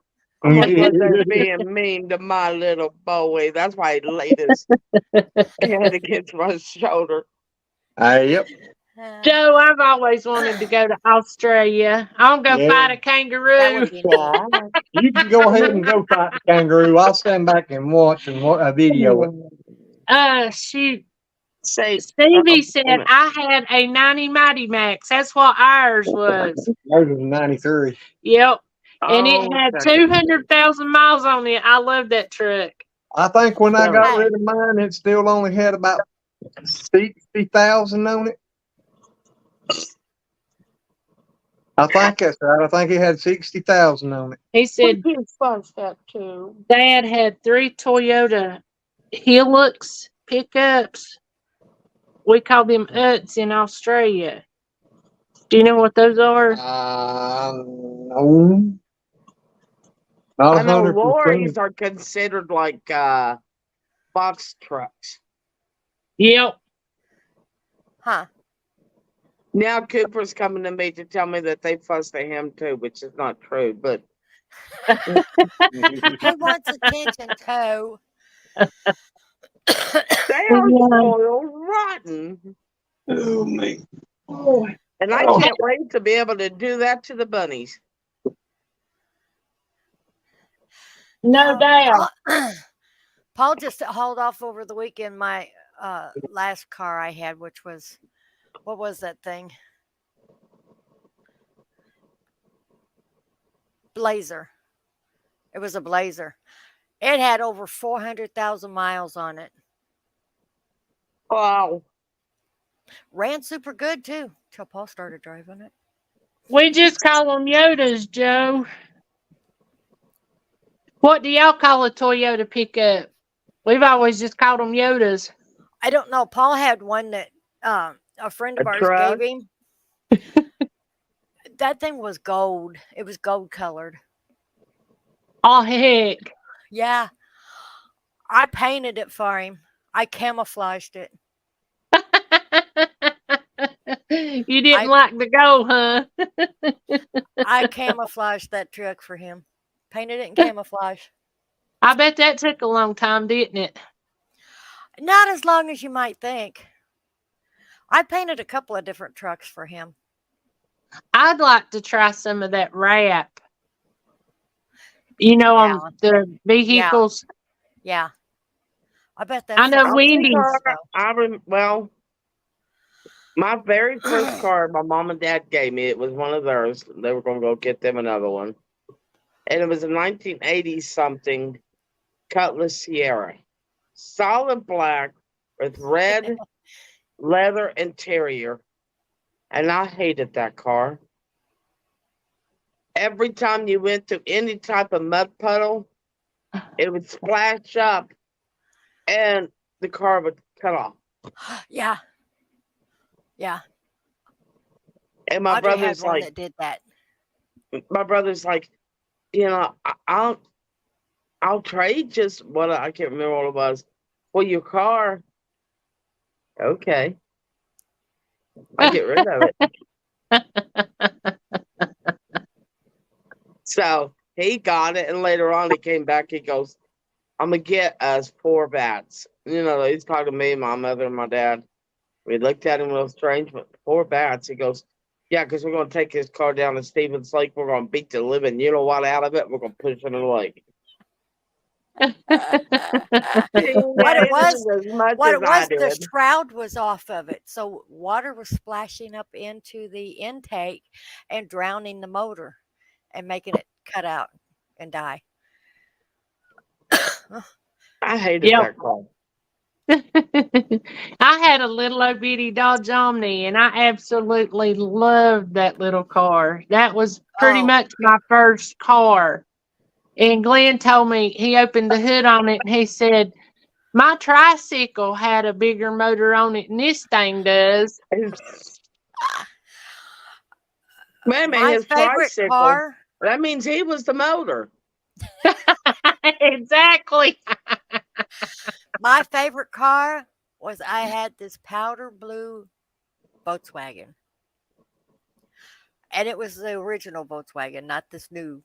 I'm like, "Look, they're being mean to my little boy." That's why he laid his head against my shoulder. Yep. Joe, I've always wanted to go to Australia. I'm gonna Yeah. fight a That kangaroo. would be neat. Aw. You can go ahead and go fight the kangaroo. I'll stand back and watch a video. Shoot. Say, Stevie wait said a minute. I had a 90 Mighty Max. That's what ours was. Ours was 93. Yep. And it Oh, had okay. 200,000 miles on it. I love that truck. I think when I got Hey. rid of mine, it still only had about 60,000 on it. I think that's right. I think it had 60,000 on it. He said We can fudge that too. Dad had 3 Toyota Hilux pickups. We call them Utts in Australia. Do you know what those are? No. Not I know 100%. lorries are considered like box trucks. Yep. Huh. Now Cooper's coming to me to tell me that they fussed at him too, which is not true. But Who wants attention, Toe? they are spoiled rotten. Oh, me. And I Oh. can't wait to be able to do that to the bunnies. No doubt. Paul just hauled off over the weekend my last car I had, which was, what was that thing? Blazer. It was a Blazer. It had over 400,000 miles on it. Wow. Ran super good too till Paul started driving it. We just call them Yodas, Joe. What do y'all call a Toyota pickup? We've always just called them Yodas. I don't know. Paul had one that a friend of A ours truck? gave him. That thing was gold. It was gold colored. Oh, heck. Yeah. I painted it for him. I camouflaged it. You didn't like the gold, huh? I camouflaged that truck for him. Painted it in camouflage. I bet that took a long time, didn't it? Not as long as you might think. I painted a couple of different trucks for him. I'd like to try some of that wrap. You know, Yeah. on the vehicles. Yeah. I bet that's I know something Wendy's. else, though. Well, my very first car my mom and dad gave me, it was one of theirs. They were going to go get them another one. And it was a 1980 something Cutlass Sierra. Solid black with red leather interior. And I hated that car. Every time you went through any type of mud puddle, it would splash up and the car would cut off. Yeah. Yeah. And my Audrey had brother's one like, that did that. you know, I'll trade just what I can't remember what it was for your car. Okay. I get rid of it. So he got it, and later on he came back. He goes, "I'm gonna get us 4 bats." You know, he's talking to me, my mother, and my dad. We looked at him real strange, but 4 bats. He goes, "Yeah, because we're gonna take his car down to Stevens Lake. We're gonna beat the living, you know what, out of it. We're gonna push it in the lake." What it was, the did. shroud was off of it. So water was splashing up into the intake and drowning the motor and making it cut out and die. I hated Yep. that car. I had a little old bitty Dodge Omni, and I absolutely loved that little car. That was pretty Oh. much my first car. And Glenn told me, he opened the hood on it, and he said, my tricycle had a bigger motor on it than this thing does. Man, My his favorite tricycle. car. That means he was the motor. Exactly. My favorite car was I had this powder blue Volkswagen. And it was the original Volkswagen, not this new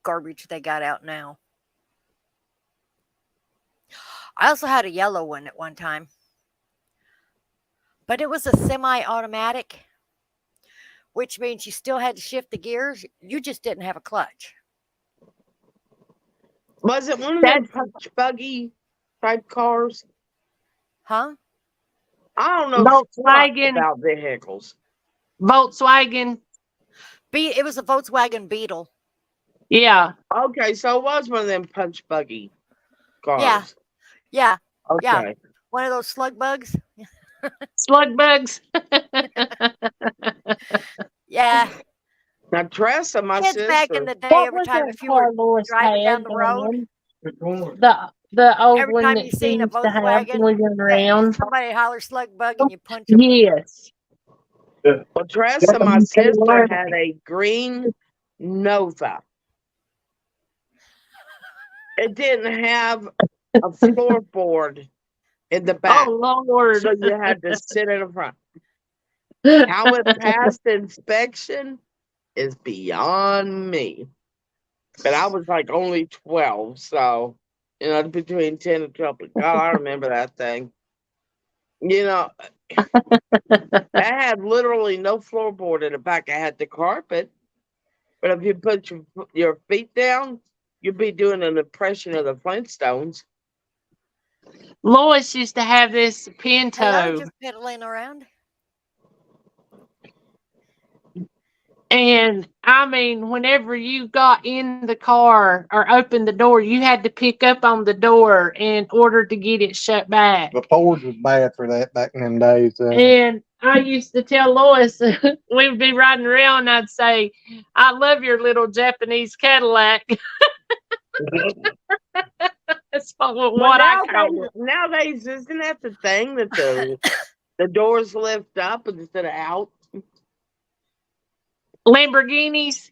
garbage they got out now. I also had a yellow one at one time, but it was a semi-automatic, which means you still had to shift the gears. You just didn't have a clutch. Was it one of those punch buggy type cars? Huh? I don't know squat Volkswagen. about vehicles. Volkswagen. It was a Volkswagen Beetle. Yeah. Okay, so it was one of them punch buggy cars. Yeah. Yeah. Okay. Yeah. One of those slug bugs. Slug bugs. Yeah. Now, Tressa, my Kids sister, back in the day, What every was time that if you were car Lois driving down had, the road, The old every one time that you seen a seems to have Volkswagen, moving around. somebody holler slug bug and you punch them. Yes. well, Tressa, my sister had a green Nova. It didn't have a floorboard in the back, Oh Lord. so you had to sit in the front. How it passed inspection is beyond me. But I was like only 12, so, between 10 and 12. But God, I remember that thing. I had literally no floorboard in the back. I had the carpet. But if you put your feet down, you'd be doing an impression of the Flintstones. Lois used to have this Hello, Pinto, just piddling around. and I mean, whenever you got in the car or opened the door, you had to pick up on the door in order to get it shut back. The Ford was bad for that back in them days. And I used to tell Lois, we would be riding around, and I'd say, I love your little Japanese Cadillac. That's what I call it. Nowadays, isn't that the thing that the doors lift up instead of out? Lamborghinis.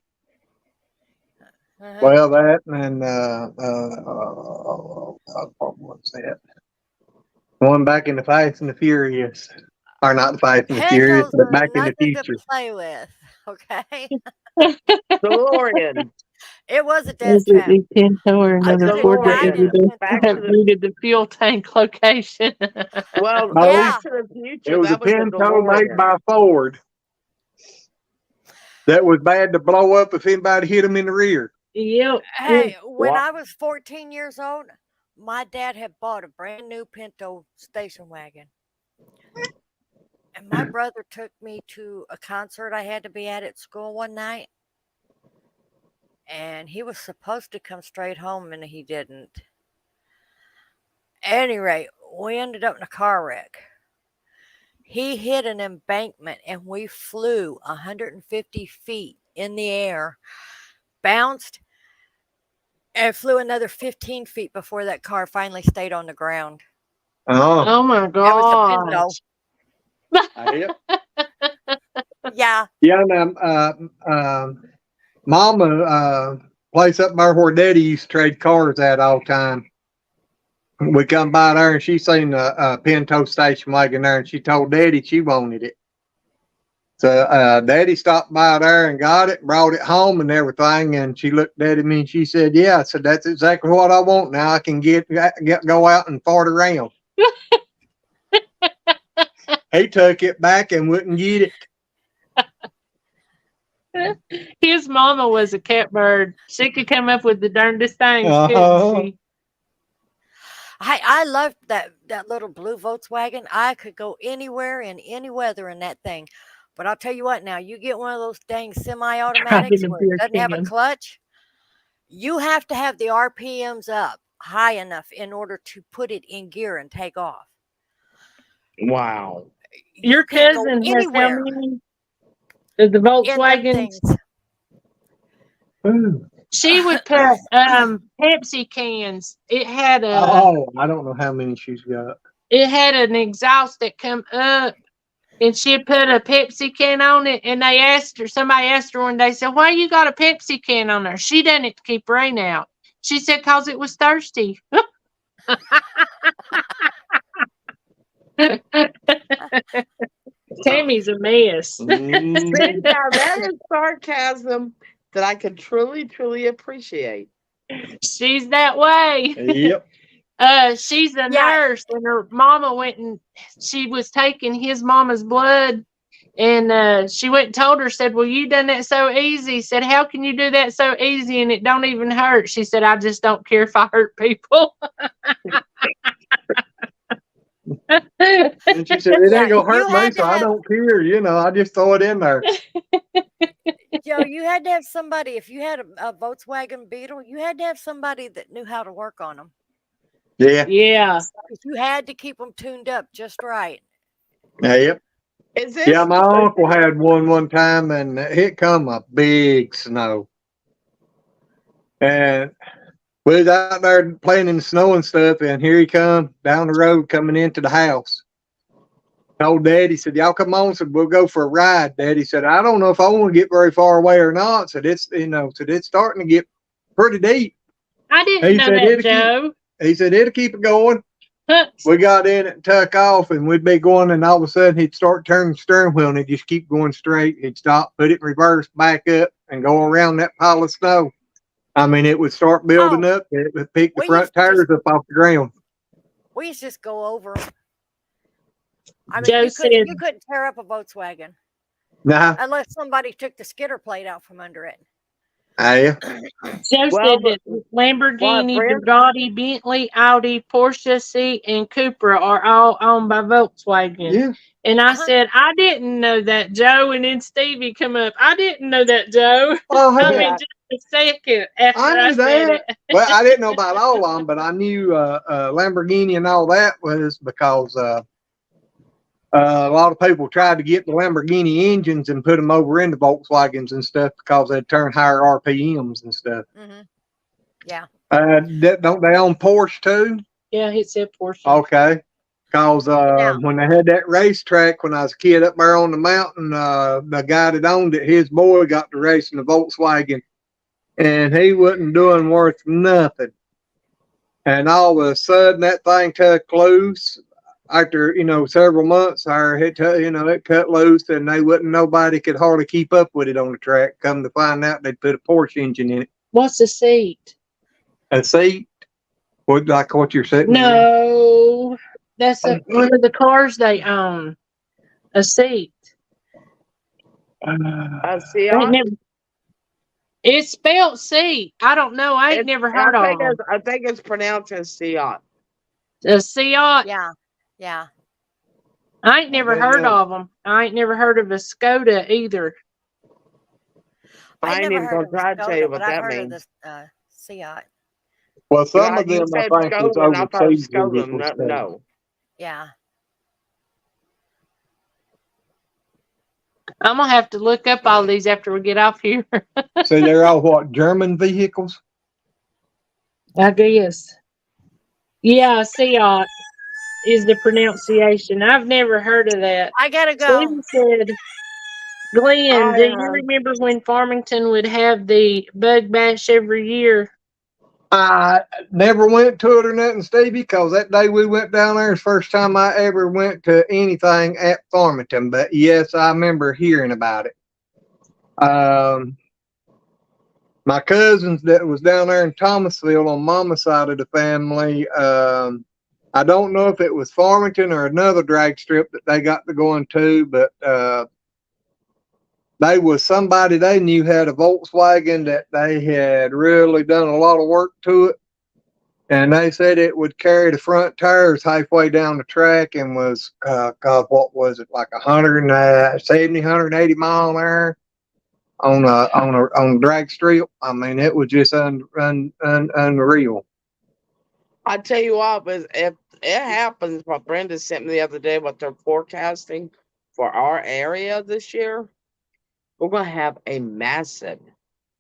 Uh-huh. Well, that and what was that? One back in the Fast and the Furious, or not the Fast and the Furious, Pintos but are Back in the nothing to Future. play with. Okay. DeLorean. It was a Is death it trap. the Pinto or I another could've Ford that died in a Pinto. Back to needed the fuel tank location? Well, No, Yeah. Back to the Future. It was a that was Pinto made DeLorean. by Ford. That was bad to blow up if anybody hit them in the rear. Yep. Hey, when Wow. I was 14 years old, my dad had bought a brand new Pinto station wagon. And my brother took me to a concert I had to be at school one night. And he was supposed to come straight home and he didn't. At any rate, we ended up in a car wreck. He hit an embankment and we flew 150 feet in the air, bounced, and flew another 15 feet before that car finally stayed on the ground. Oh, Oh my That was the God. Pinto. yeah. Yeah. Yeah, Mama, place up there where Daddy used to trade cars at all the time. We come by there and she seen a Pinto station wagon there and she told Daddy she wanted it. So Daddy stopped by there and got it, brought it home and everything. And she looked at me and she said, "Yeah." I said, "That's exactly what I want. Now I can go out and fart around." He took it back and wouldn't get it. His mama was a catbird. She could come up with the darndest things, Uh-huh. couldn't she? I loved that little blue Volkswagen. I could go anywhere in any weather in that thing. But I'll tell you what now, you get one of those dang semi-automatics Driving a where it beer doesn't have a can. clutch, you have to have the RPMs up high enough in order to put it in gear and take off. Wow. Your You can't go cousin has how anywhere many? The in them Volkswagens. things. Ooh. She would put Pepsi cans. It had Oh, I don't know how many she's got. an exhaust that come up, and she put a Pepsi can on it. And somebody asked her one day, said, "Why you got a Pepsi can on there?" She done it to keep rain out. She said, "Cause it was thirsty." Tammy's a mess. Mhm. See, now that is sarcasm that I can truly, truly appreciate. She's that way. Yep. She's a Yeah. nurse, and her mama went and she was taking his mama's blood, and she went and told her, said, "Well, you done that so easy." Said, "How can you do that so easy and it don't even hurt?" She said, "I just don't care if I hurt people." And she said, "It Yeah, ain't gonna you hurt me, had so to I have- don't care. You know, I just throw it in there." Joe, you had to have somebody. If you had a Volkswagen Beetle, you had to have somebody that knew how to work on them. Yeah. Yeah. You had to keep them tuned up just right. Yep. Is this? Yeah, my uncle had one time, and it come a big snow, and we was out there playing in the snow and stuff, and here he come down the road coming into the house. Told Daddy, said, "Y'all come on," said, "We'll go for a ride." Daddy said, "I don't know if I want to get very far away or not." Said, "It's, said, it's starting to get pretty deep." I didn't He know said that, it'll Joe. He said, "It'll keep it going." We got in it and tuck off, and we'd be going, and all of a sudden he'd start turning the steering wheel, and he'd just keep going straight. He'd stop, put it in reverse, back up, and go around that pile of snow. I mean, it would start building up. It would pick the We front used to tires up off the ground. We used to just go over 'em. I mean, Joe you couldn't tear up a Volkswagen Nah, unless somebody took the skidder plate out from under it. yeah. Joe Well, said that Lamborghini, Brent- Bugatti, Bentley, Audi, Porsche, Seat, and Cupra are all owned by Volkswagen. Yeah. And I Uh-huh. said, I didn't know that, Joe. And then Stevie come up. I didn't know that, Joe. Oh, I yeah. mean, just a second after I I knew said that. it. Well, I didn't know about all of them, but I knew Lamborghini and all that was because a lot of people tried to get the Lamborghini engines and put them over into Volkswagens and stuff because they'd turn higher RPMs and stuff. Mm-hmm. Yeah. Don't they own Porsche too? Yeah, he said Porsche. Okay. Because Yeah. when they had that racetrack when I was a kid up there on the mountain, the guy that owned it, his boy got to racing the Volkswagen, and he wasn't doing worth nothing. And all of a sudden, that thing took loose. After several months, it cut loose, and nobody could hardly keep up with it on the track. Come to find out, they'd put a Porsche engine in it. What's the seat? A seat, like what you're sitting in? No, that's one of the cars they own. A seat. See, I ain't never, it's spelled seat. I don't know. I ain't never heard of them. I think it's pronounced as Seat. A Seat. Yeah. Yeah. I ain't never heard of them. I ain't never heard of a Skoda either. I ain't never even heard gonna of a try to tell Skoda, you what but I've that heard means. of the Seat. Well, some Yeah, of them you I said think was Skoda, and I thought overseas Skoda. vehicles, too. No. Yeah. I'm gonna have to look up all these after we get off here. So they're all what, German vehicles? I guess. Yeah, Seat is the pronunciation. I've never heard of that. I gotta go. Stephen said, Glenn, do you I, remember when Farmington would have the bug bash every year? I never went to it or nothing, Stevie, because that day we went down there is the first time I ever went to anything at Farmington. But yes, I remember hearing about it. My cousins that was down there in Thomasville on Mama's side of the family, I don't know if it was Farmington or another drag strip that they got to go into, but they was somebody they knew had a Volkswagen that they had really done a lot of work to it. And they said it would carry the front tires halfway down the track and was, God, what was it, like 170, 180 mile an hour on a drag strip. I mean, it was just unreal. I tell you what, but if it happens, what Brenda sent me the other day, what they're forecasting for our area this year, we're gonna have a massive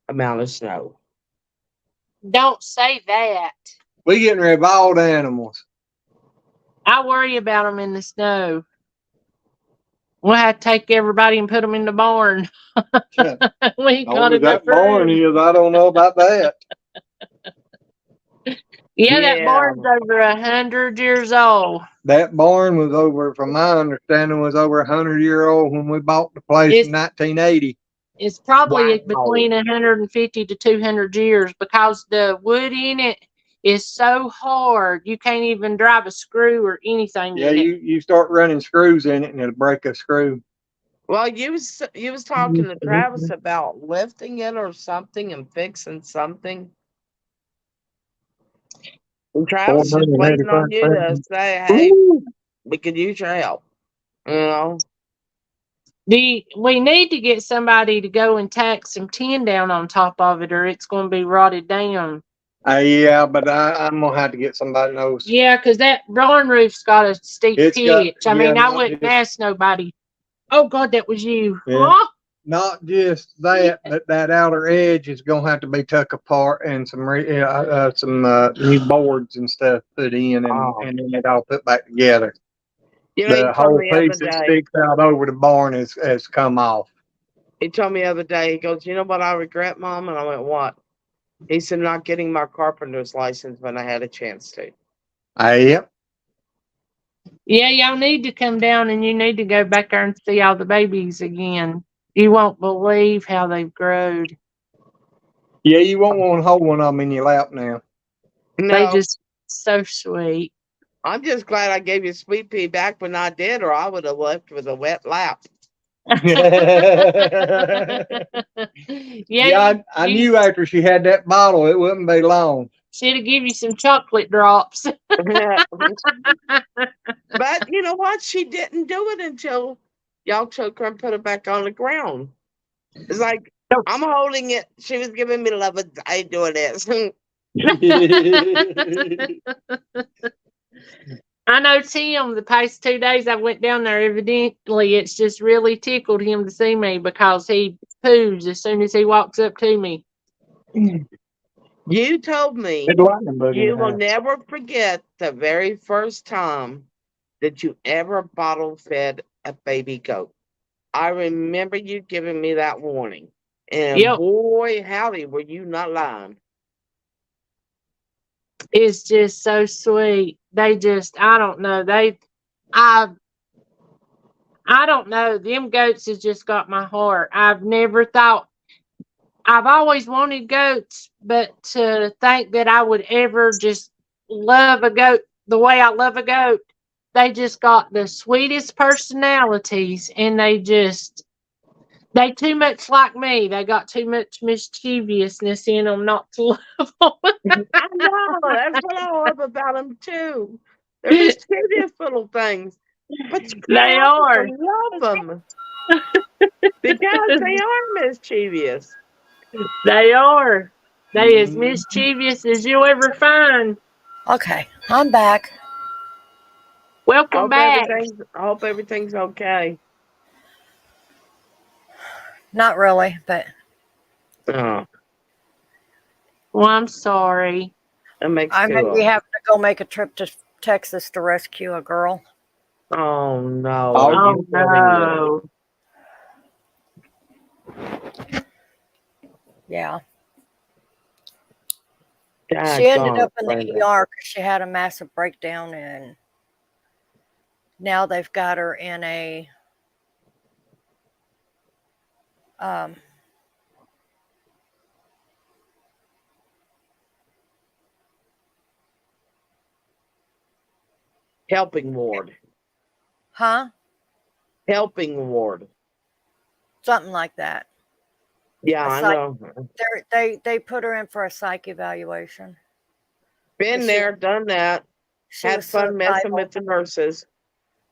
amount of snow. Don't say that. We getting rid of all the animals. I worry about them in the snow. We'll have to take everybody and put them in the barn. We ain't got Only enough that barn room. is, I don't know about that. Yeah, that Yeah. barn's over 100 years old. That barn was over, from my understanding, was over 100-year-old when we bought the place It's in 1980. it's probably Wow. between 150 to 200 years because the wood in it is so hard you can't even drive a screw or anything Yeah, in it. you start running screws in it and it'll break a screw. Well, you was talking to Travis about lifting it or something and fixing something. And Travis is waiting on you to say, "Hey, Ooh. we could use your help." You know. We need to get somebody to go and tack some tin down on top of it or it's going to be rotted down. Yeah, but I'm gonna have to get somebody knows. Yeah, because that barn roof's got a steep It's got- pitch. I yeah, mean, I not wouldn't just- ask nobody. Oh, God, that was you. Yeah. Huh? Not just that, but that outer edge is gonna have to be tucked apart and some new boards and stuff put in, Oh. and then it all put back together. You know, he The told whole me the other piece that day. sticks out over the barn has come off. He told me the other day. He goes, "You know what I regret, Mom?" And I went, "What?" He said, "Not getting my carpenter's license when I had a chance to." Yep. Yeah, y'all need to come down and you need to go back there and see all the babies again. You won't believe how they've grown. Yeah, you won't want to hold one of them in your lap now. They No, just so sweet. I'm just glad I gave you Sweet Pea back when I did, or I would have left with a wet lap. Yeah, I knew after she had that bottle, it wouldn't be long. Should have give you some chocolate drops. But you know what? She didn't do it until y'all took her and put her back on the ground. It's like, I'm holding it. She was giving me love, but I ain't doing this. I know Tim, the past 2 days I went down there, evidently it's just really tickled him to see me because he poos as soon as he walks up to me. You told me It's lightning bug in you the will house. never forget the very first time that you ever bottle fed a baby goat. I remember you giving me that warning. And Yep. boy, howdy, were you not lying. It's just so sweet. They just, I don't know. I don't know. Them goats has just got my heart. I've never thought, I've always wanted goats, but to think that I would ever just love a goat the way I love a goat, they just got the sweetest personalities and they too much like me. They got too much mischievousness in them not to love them. I know, that's what I love about them too. They're mischievous little things. But you They can't help are. but love them. Because they are mischievous. They are. They as Mhm. mischievous as you'll ever find. Okay, I'm back. Welcome back. I hope everything's okay. Not really, but Oh, Well, I'm sorry. that makes I may two be of having to go make a trip to Texas to rescue a girl. them. Oh no. Oh, Are Oh you feeling good? no. Yeah. God, She ended God, up in the Brenda. ER because she had a massive breakdown, and now they've got her in a Helping ward. Helping ward. something like that. Yeah, A I psych- know. They put her in for a psych evaluation. Been She- there, done that. She Had was fun messing suicidal. with the nurses.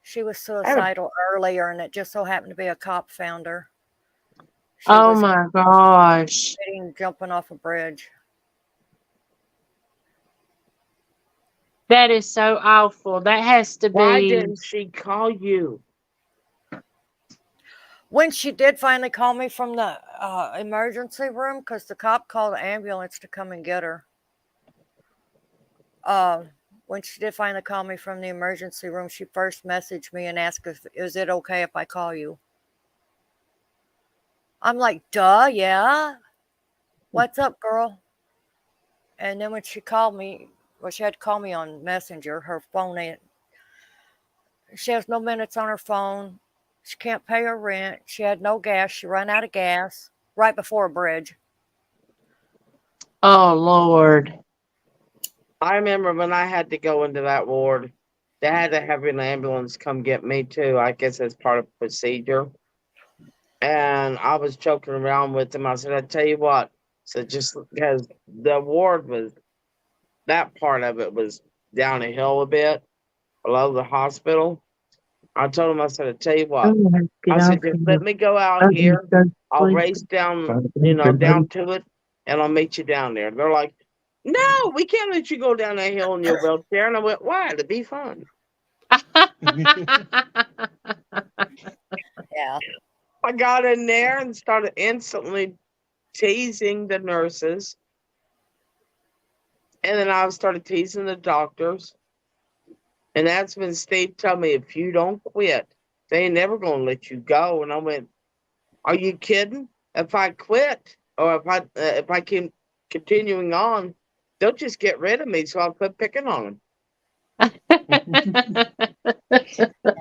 She was suicidal earlier, and it just so happened to be a cop found her. She Oh was my gosh. jumping off a bridge. That is so awful. That has to Why be. didn't she call you? When she did finally call me from the emergency room, because the cop called the ambulance to come and get her. When she did finally call me from the emergency room, she first messaged me and asked if is it okay if I call you. I'm like, duh, yeah. What's up, girl? And then when she called me, Well, she had to call me on Messenger. Her phone ain't. She has no minutes on her phone. She can't pay her rent. She had no gas. She ran out of gas right before a bridge. Oh Lord. I remember when I had to go into that ward, they had to have an ambulance come get me too. I guess as part of procedure. And I was joking around with them. I said, I tell you what, so just because the ward was, that part of it was down a hill a bit below the hospital. I told him, I said, I tell you what, I said, just let me go out here. I'll race down, down to it, and I'll meet you down there. They're like, no, we can't let you go down that hill in your wheelchair. And I went, why? It'd be fun. Yeah. I got in there and started instantly teasing the nurses. And then I started teasing the doctors. And that's when Steve told me, if you don't quit, they ain't never going to let you go. And I went, are you kidding? If I quit or if I keep continuing on, they'll just get rid of me. So I'll quit picking on them.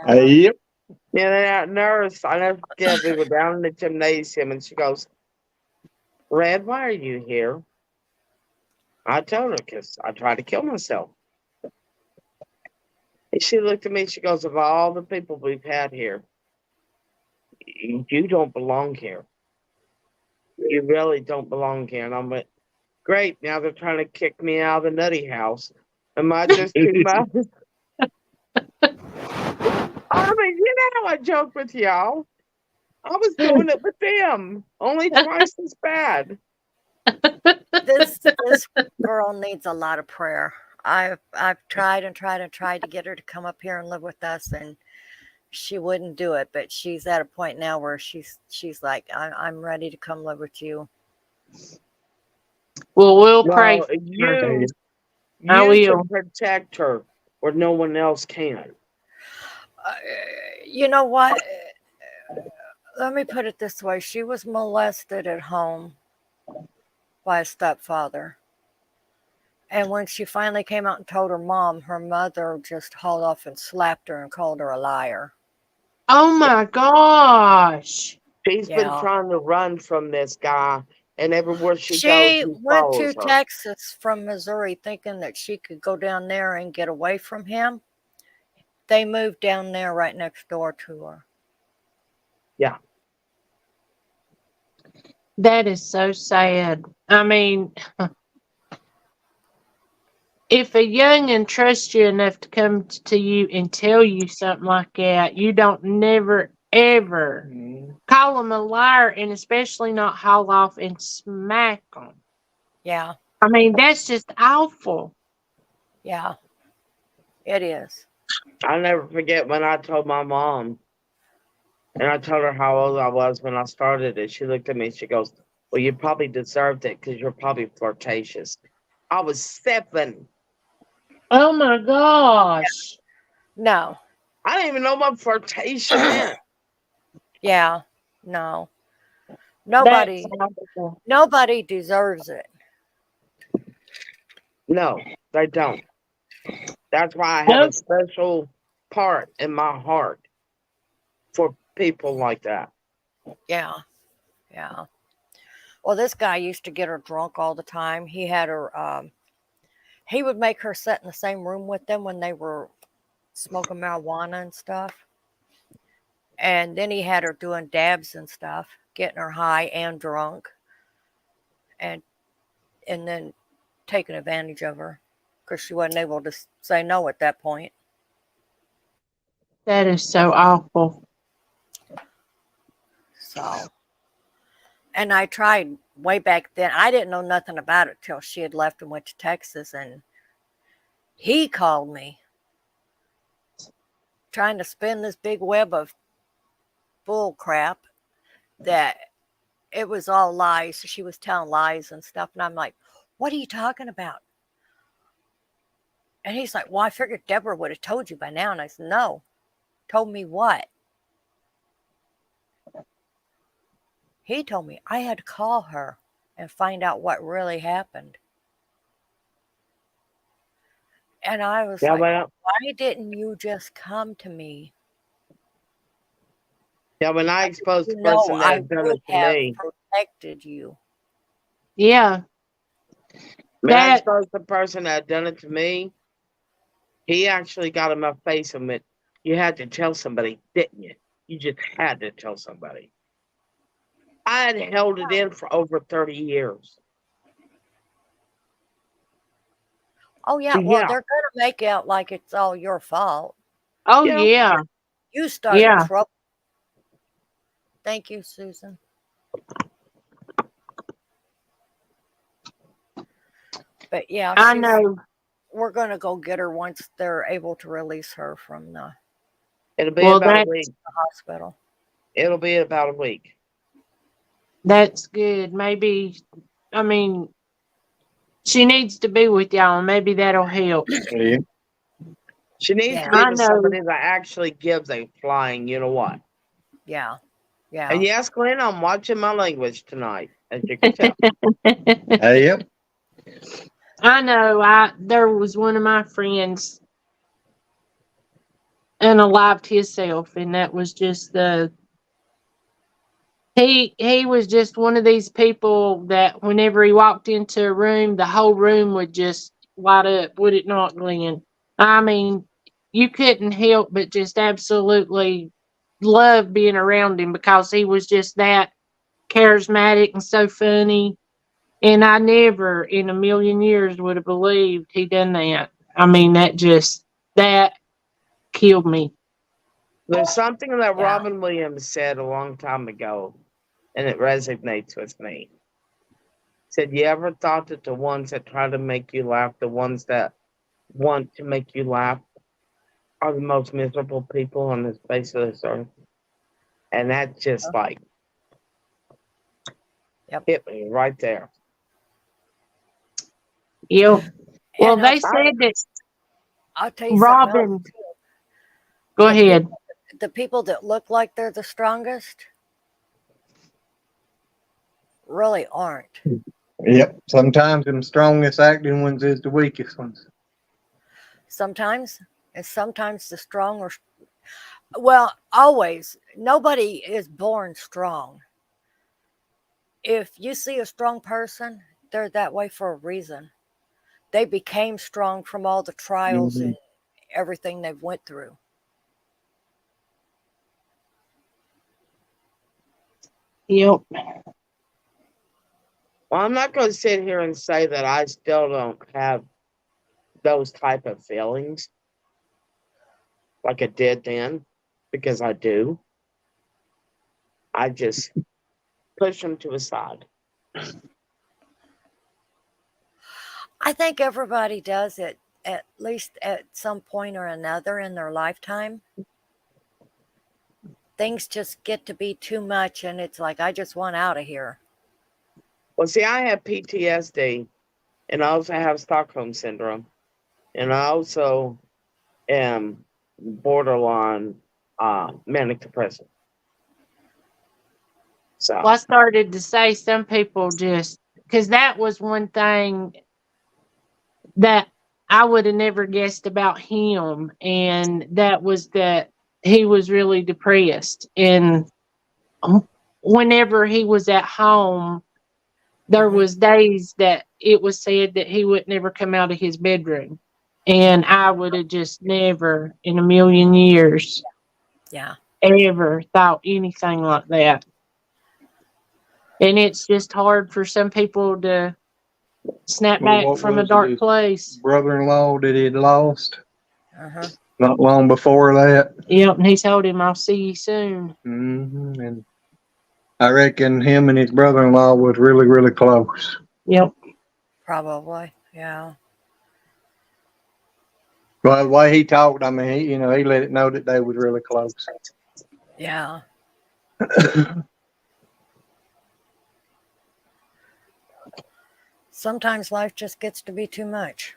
Yep. Yeah, that nurse, I never forget, we were down in the gymnasium and she goes, Red, why are you here? I told her, because I tried to kill myself. And she looked at me, she goes, of all the people we've had here, you don't belong here. You really don't belong here. And I went, great, now they're trying to kick me out of the nutty house. Am I just too much? I mean, I joke with y'all. I was doing it with them, only twice as bad. This girl needs a lot of prayer. I've tried and tried and tried to get her to come up here and live with us, and she wouldn't do it. But she's at a point now where she's like, I'm ready to come live with you. Well, we'll pray. Well, For her. you I will. can protect her where no one else can. You know what? Let me put it this way. She was molested at home by a stepfather. And when she finally came out and told her mom, her mother just hauled off and slapped her and called her a liar. Oh my gosh. She's been trying to run from this guy, and everywhere she goes, he went to follows her. Texas from Missouri thinking that she could go down there and get away from him. They moved down there right next door to her. Yeah. That is so sad. I mean, if a youngin trusts you enough to come to you and tell you something like that, you don't never, ever call them a liar, and especially not haul off and smack them. Yeah. I mean, that's just awful. Yeah, it is. I'll never forget when I told my mom, and I told her how old I was when I started it. She looked at me and she goes, well, you probably deserved it because you're probably flirtatious. I was 7. Oh my gosh. No. I didn't even know what flirtation meant. Yeah, no. Nobody deserves it. No, they don't. That's why I have a special part in my heart for people like that. Yeah. Yeah. Well, this guy used to get her drunk all the time. He had her, he would make her sit in the same room with them when they were smoking marijuana and stuff. And then he had her doing dabs and stuff, getting her high and drunk. And then taking advantage of her because she wasn't able to say no at that point. That is so awful. So, and I tried way back then. I didn't know nothing about it till she had left and went to Texas, and he called me trying to spin this big web of bull crap that it was all lies. She was telling lies and stuff. And I'm like, what are you talking about? And he's like, well, I figured Deborah would have told you by now. And I said, no. Told me what? He told me I had to call her and find out what really happened. And I was Yeah, like, well, why didn't you just come to me? yeah, when I exposed the You person know, that I had done would it to have me, protected you. Yeah. when I That exposed the person that had done it to me, he actually got in my face and went, "You had to tell somebody, didn't you? You just had to tell somebody." I had held it in for over 30 years. Oh yeah, well Yeah, they're gonna make out like it's all your fault. oh yeah. yeah. You started Yeah. trouble. Thank you, Susan. But yeah, I she's know. we're gonna go get her once they're able to release her from the It'll be Well, about a that week. hospital. It'll be about a week. that's good. Maybe I mean she needs to be with y'all. Maybe that'll help. Yeah. She needs to Yeah, be I with know. somebody that actually gives a flying, you know what? yeah, And yeah. yes, Glenn, I'm watching my language tonight, as you can tell. Yep. I know. There was one of my friends unalived himself, and that was just he was just one of these people that whenever he walked into a room, the whole room would just light up, would it not, Glenn? I mean, you couldn't help but just absolutely love being around him because he was just that charismatic and so funny. And I never in a million years would have believed he done that. I mean, that killed me. There's something that Yeah. Robin Williams said a long time ago, and it resonates with me. Said, "You ever thought that the ones that try to make you laugh, the ones that want to make you laugh, are the most miserable people on this face of this earth?" And that just like Yep. hit me right there. Yep. Well, And they said that I'll tell you something else. Robin. Go The ahead. The people that look like they're the strongest really aren't. Yep. Sometimes them strongest acting ones is the weakest ones. Sometimes, and sometimes the strong or well, always. Nobody is born strong. If you see a strong person, they're that way for a reason. They became strong from all the trials Mhm. and everything they've went through. Yep. Well, I'm not going to sit here and say that I still don't have those type of feelings like I did then, because I do. I just push them to the side. I think everybody does it at least at some point or another in their lifetime. Things just get to be too much, and it's like, I just want out of here. Well, see, I have PTSD, and I also have Stockholm syndrome, and I also am borderline manic depressive. So Well, I started to say some people just because that was one thing that I would have never guessed about him, and that was that he was really depressed. And whenever he was at home, there Mhm. was days that it was said that he would never come out of his bedroom, and I would have just never in a million years Yeah. ever thought anything like that. And it's just hard for some people to snap Well, back what from a was it, dark his place. brother-in-law that he'd lost Uh-huh. not long before that? Yep, and he told him, I'll see you soon. And I reckon him and his brother-in-law was really, really close. Yep. Probably. Yeah. Well, the way he talked, I mean, he let it know that they was really close. Yeah. Sometimes life just gets to be too much.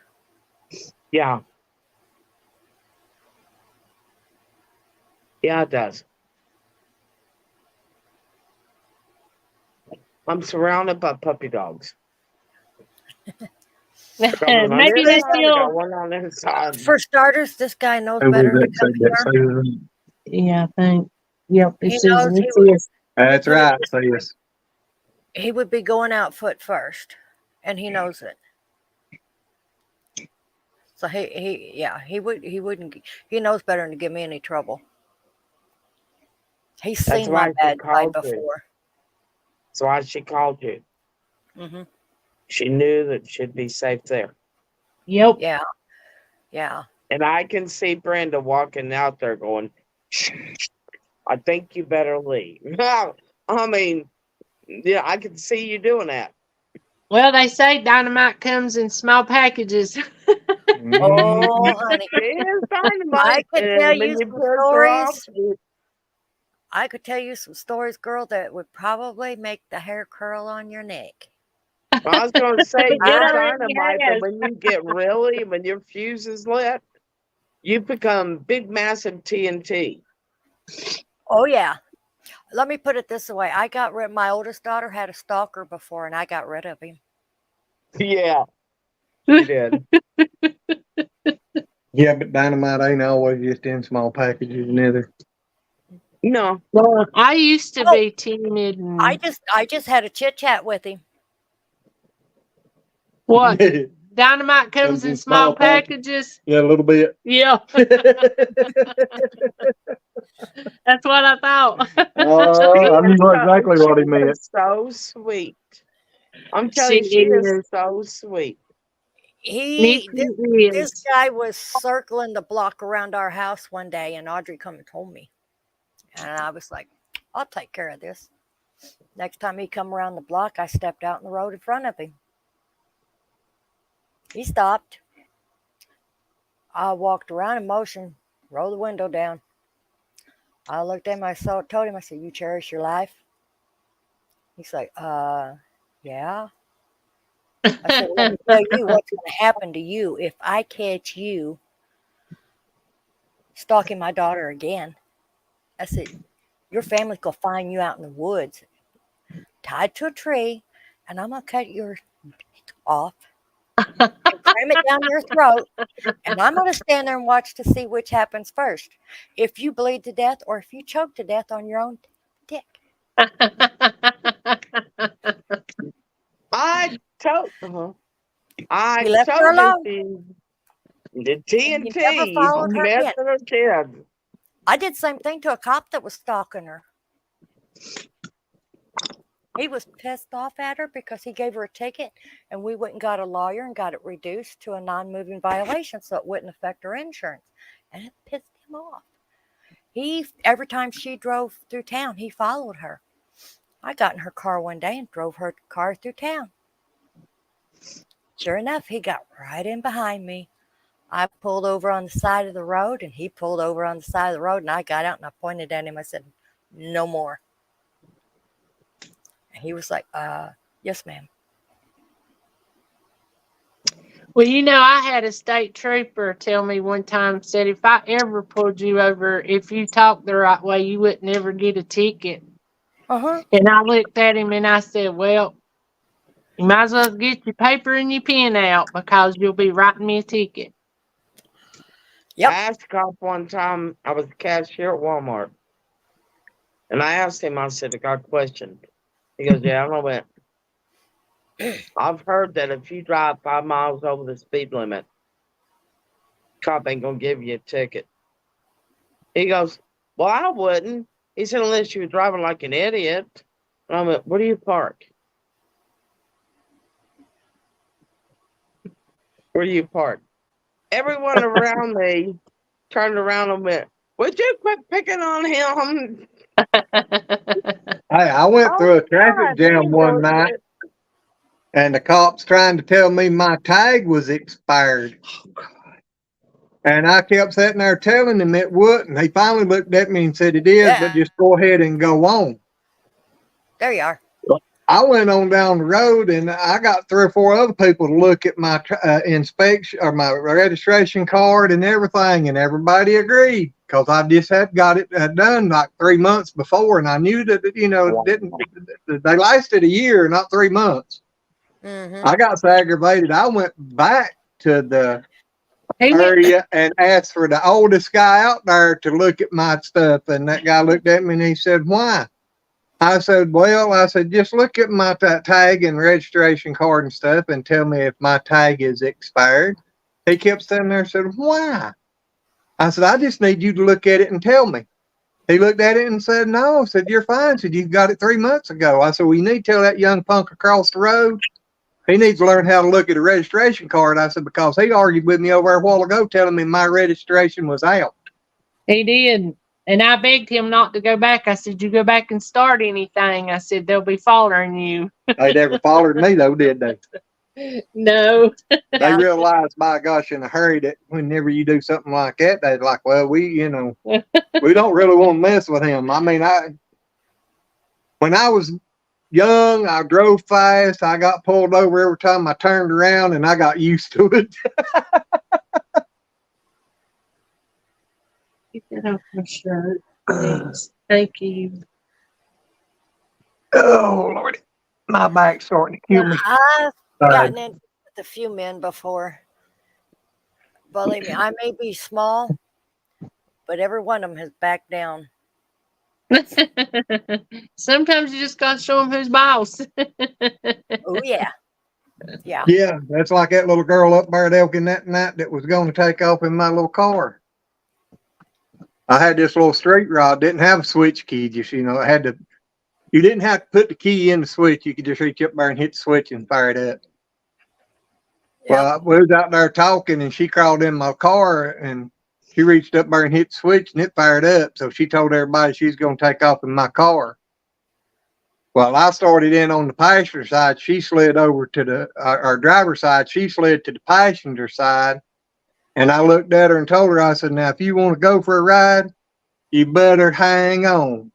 yeah, it does. I'm surrounded by puppy dogs. Going on Maybe this they side, still. going on this side. For starters, this guy knows Who was better than that to come said that, here. Susan? Yeah, I think. Yep, He it's knows Susan. he It's would, his. That's put it right, this way. sis. He would be going out foot first, and he knows it. So he wouldn't. He knows better than to give me any trouble. He's That's seen why my she bad side called you. before. That's why she called you. Hmm. She knew that she'd be safe there. Yep. Yeah, yeah. And I can see Brenda walking out there going, I think you better leave. I mean, yeah, I can see you doing that. Well, they say dynamite comes in small packages. Oh, honey, It is dynamite. I could tell And when you you some piss her off, stories. I could tell you some stories, girl, that would probably make the hair curl on your neck. I was going to say, Get you're her in the dynamite, ass. but when you get really, when your fuse is lit, you become big, massive TNT. Oh yeah. Let me put it this way. I got rid. My oldest daughter had a stalker before, and I got rid of him. Yeah, you did. Yeah, but dynamite ain't always just in small packages neither. No, Well, I used to Oh. be timid. And I just had a chit chat with him. what? Yeah, Dynamite comes in small packages. a little bit. Yeah, that's what I thought. I knew exactly what he She meant. is so sweet. I'm telling you, She she is is. so sweet. This guy was circling the block around our house one day, and Audrey come and told me, and I was like, "I'll take care of this." Next time he come around the block, I stepped out in the road in front of him. He stopped. I walked around in motion, rolled the window down. I looked at him. Told him, I said, "You cherish your life?" He's like, yeah. I said, "Let me tell you what's going to happen to you if I catch you stalking my daughter again." I said, "Your family's going to find you out in the woods, tied to a tree, and I'm going to cut your off and cram it down your throat, and I'm going to stand there and watch to see which happens first. If you bleed to death or if you choke to death on your own dick." I told her. I He left her told alone. you the And he never TNT followed her again. messing her kid. I did the same thing to a cop that was stalking her. He was pissed off at her because he gave her a ticket, and we went and got a lawyer and got it reduced to a non-moving violation so it wouldn't affect her insurance. And it pissed him off. Every time she drove through town, he followed her. I got in her car one day and drove her car through town. Sure enough, he got right in behind me. I pulled over on the side of the road, and he pulled over on the side of the road, and I got out and I pointed at him. I said, "No more." And he was like, "Yes, ma'am." Well, I had a state trooper tell me one time, said if I ever pulled you over, if you talked the right way, you wouldn't ever get a ticket. Uh-huh. And I looked at him and I said, well, you might as well get your paper and your pen out because you'll be writing me a ticket. Yep. I asked a cop one time, I was a cashier at Walmart. And I asked him, I said, I got a question. He goes, yeah, I know it. I've heard that if you drive 5 miles over the speed limit, cop ain't gonna give you a ticket. He goes, well, I wouldn't. He said, unless you were driving like an idiot. And I went, where do you park? Where do you park? Everyone around me turned around and went, would you quit picking on him? Hey, I went through a traffic jam one night, and the cops trying to tell me my tag was expired. And I kept sitting there telling him it wouldn't. He finally looked at me and said it is, Yeah. but just go ahead and go on. There you are. I went on down the road, and I got 3 or 4 other people to look at my inspection or my registration card and everything, and everybody agreed because I just had got it done like 3 months before, and I knew that it didn't. They lasted a year, not 3 months. Mm-hmm. I got so aggravated. I went back to the He went, area and asked for the oldest guy out there to look at my stuff. And that guy looked at me and he said, "Why?" I said, "Well," I said, "just look at my tag and registration card and stuff and tell me if my tag is expired." He kept standing there and said, "Why?" I said, "I just need you to look at it and tell me." He looked at it and said, "No." I said, "You're fine." He said, "You got it 3 months ago." I said, "Well, you need to tell that young punk across the road. He needs to learn how to look at a registration card." I said, "Because he argued with me over there a while ago telling me my registration was out." he did. And I begged him not to go back. I said, "You go back and start anything." I said, "They'll be following you." They never followed me though, did they? No. They Yeah. realized, by gosh, in a hurry that whenever you do something like that, they're like, "Well, we don't really want to mess with him." I mean, when I was young, I drove fast. I got pulled over every time I turned around, and I got used to it. Get that off my shirt. Thanks. Thank you. Oh Lordy, my back's starting to kill me. I've Sorry. gotten in with a few men before. Believe me, I may be small, but every one of them has backed down. Sometimes you just gotta show them who's boss. Oh yeah, yeah. Yeah, that's like that little girl up there at Elkin that night that was going to take off in my little car. I had this little straight rod, didn't have a switch key, just, I had to, you didn't have to put the key in the switch. You could just reach up there and hit the switch and fire it up. Well, we was out there talking and she crawled in my car and she reached up there and hit the switch and it fired up. So she told everybody she's going to take off in my car. Well, I started in on the passenger side. She slid over to our driver's side. She slid to the passenger side. And I looked at her and told her, I said, "Now, if you want to go for a ride, you better hang on."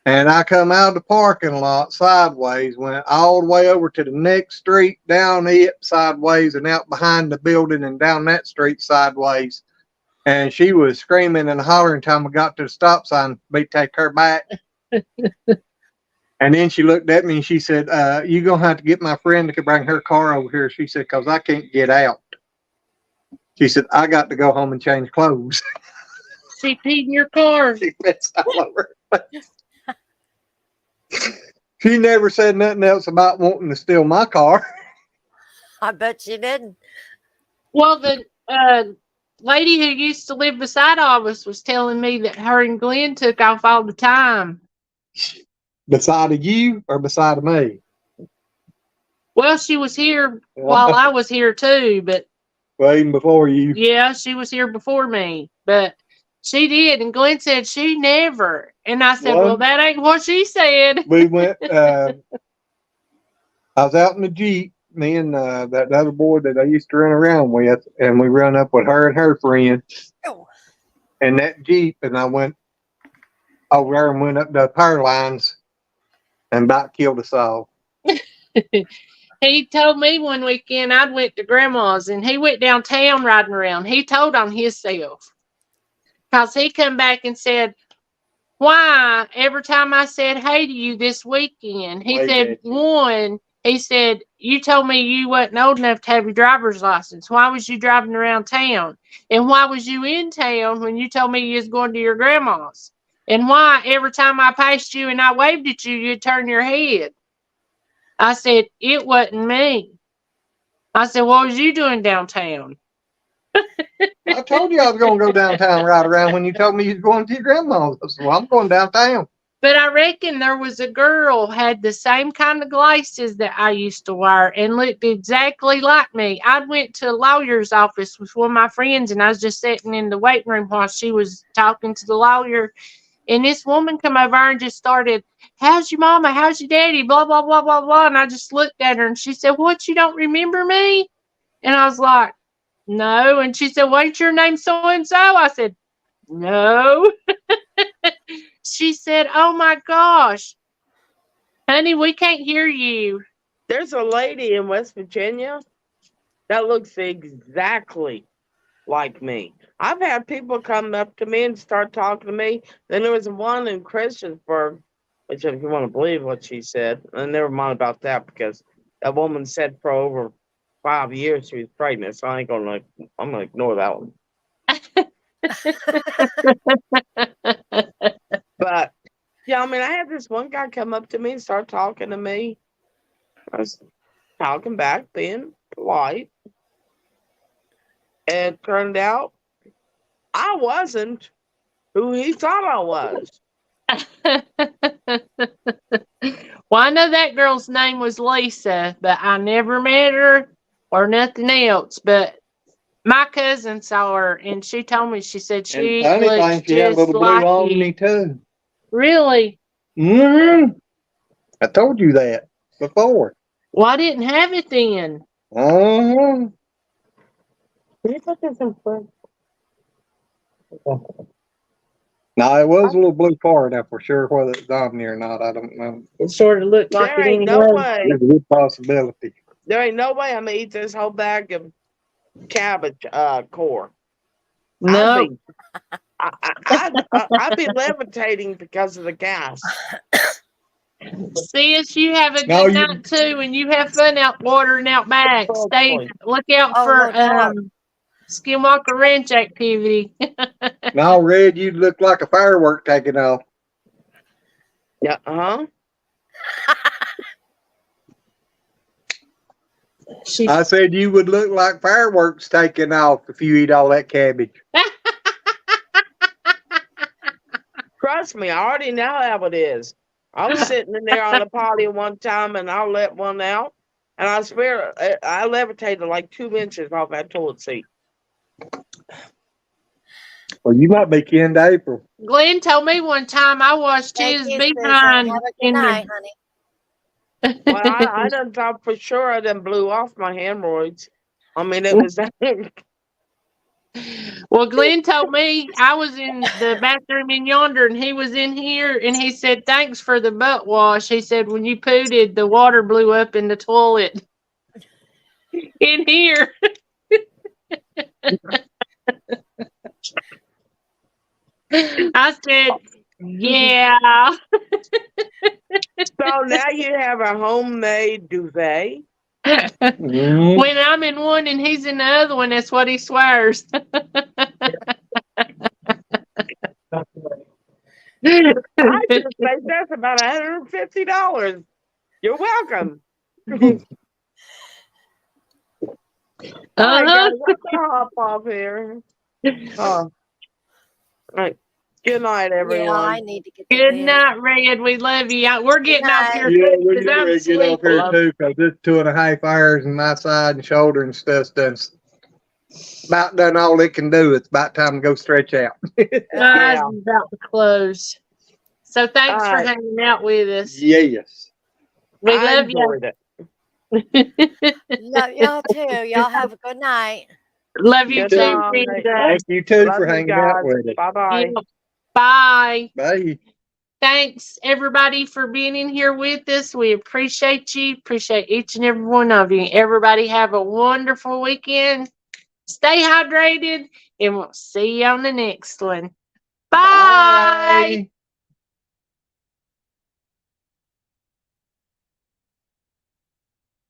And I come out of the parking lot sideways, went all the way over to the next street, down it sideways, and out behind the building and down that street sideways. And she was screaming and hollering until I got to the stop sign for me to take her back. And then she looked at me and she said, "You're going to have to get my friend to bring her car over here." She said, "Because I can't get out." She said, "I got to go home and change clothes." She peed in your car. She pissed all over her face. She never said nothing else about wanting to steal my car. I bet you didn't. Well, the lady who used to live beside all of us was telling me that her and Glenn took off all the time. Beside of you or beside of me? Well, she was here while I was here too, but Well, even before you. yeah, she was here before me, but she did. And Glenn said she never. And I said, well, that ain't what she said. We went, I was out in the Jeep, me and that other boy that I used to run around with, and we run up with her and her friend and that Jeep, and I went over there and went up the power lines and about killed us all. He told me one weekend I'd went to grandma's and he went downtown riding around. He told on himself because he come back and said, "Why every time I said hey to you this weekend?" He said, "One, he said, you told me you wasn't old enough to have your driver's license. Why was you driving around town? And why was you in town when you told me you was going to your grandma's? And why every time I passed you and I waved at you, you'd turn your head?" I said, "It wasn't me." I said, "What was you doing downtown?" I told you I was going to go downtown right around when you told me you was going to your grandma's. I said, "Well, I'm going downtown." But I reckon there was a girl had the same kind of glasses that I used to wear and looked exactly like me. I went to a lawyer's office with one of my friends and I was just sitting in the waiting room while she was talking to the lawyer. And this woman come over and just started, "How's your mama? How's your daddy? Blah, blah, blah, blah, blah." And I just looked at her and she said, "What, you don't remember me?" And I was like, "No." And she said, "Well, ain't your name so-and-so?" I said, "No." She said, "Oh my gosh, honey, we can't hear you." There's a lady in West Virginia that looks exactly like me. I've had people come up to me and start talking to me. Then there was one in Christiansburg, which if you want to believe what she said, and never mind about that because That woman said for over 5 years she was pregnant, so I'm gonna ignore that one. But yeah, I mean, I had this one guy come up to me and start talking to me. I was talking back, being polite. And it turned out I wasn't who he thought I was. Well, I know that girl's name was Lisa, but I never met her or nothing else. But my cousin saw her, and she told me, she said she And funny thing, looks she had a just little blue like Omni you. too. Really? I told you that before. Well, I didn't have it then. Uh-huh. No, it was a little blue car now for sure. Whether it's Omni or not, I don't know. It sort of looked like There it ain't no anyway. way. There's a good possibility. There ain't no way I'm gonna eat this whole bag of cabbage core. No. I'd be levitating because of the gas. Sis, you have a good No, you- night too, and you have fun out watering out back. Stay, look out Oh, for no doubt. Skinwalker Ranch activity. No, Red, you look like a firework taking off. Yeah, uh-huh. I said you would look like fireworks taking off if you eat all that cabbage. Trust me, I already know how it is. I was sitting in there on the potty one time and I let one out, and I swear I levitated like 2 inches off that toilet seat. Well, you might be kin to April. Glenn told me one time I watched Thank his you, Susan. behind Have a good in night, the. honey. Well, I done thought for sure I done blew off my hemorrhoids. I mean, it was Well, Glenn told me I was in the bathroom in yonder, and he was in here, and he said, "Thanks for the butt wash." He said, "When you pooted, the water blew up in the toilet in here." I said, "Yeah." So now you have a homemade duvet. When I'm in one and he's in the other one, that's what he swears. I just think that's about $150. You're welcome. All right, guys, I'm gonna hop off here. All right. Good night, everyone. Yeah, I need to get to Good bed. night, Red. We love you. We're getting off night. here Yeah, quick we're 'cause getting I'm ready to get off sleepy. here too, because this 2.5 hours and my side and shoulder and stuff's done about done all it can do. It's about time to go stretch out. Eyes Yeah. about to close. So thanks All for right. hanging out with us. Yes. We I love you. enjoyed it. Love y'all too. Y'all have a good night. Love you Good too, night. Brenda. Thank you too Love for you hanging guys. out with us. Bye-bye. Yeah. Bye. Bye. Thanks everybody for being in here with us. We appreciate you. Appreciate each and every one of you. Everybody have a wonderful weekend. Stay hydrated, and we'll see you on the next one. Bye. Bye.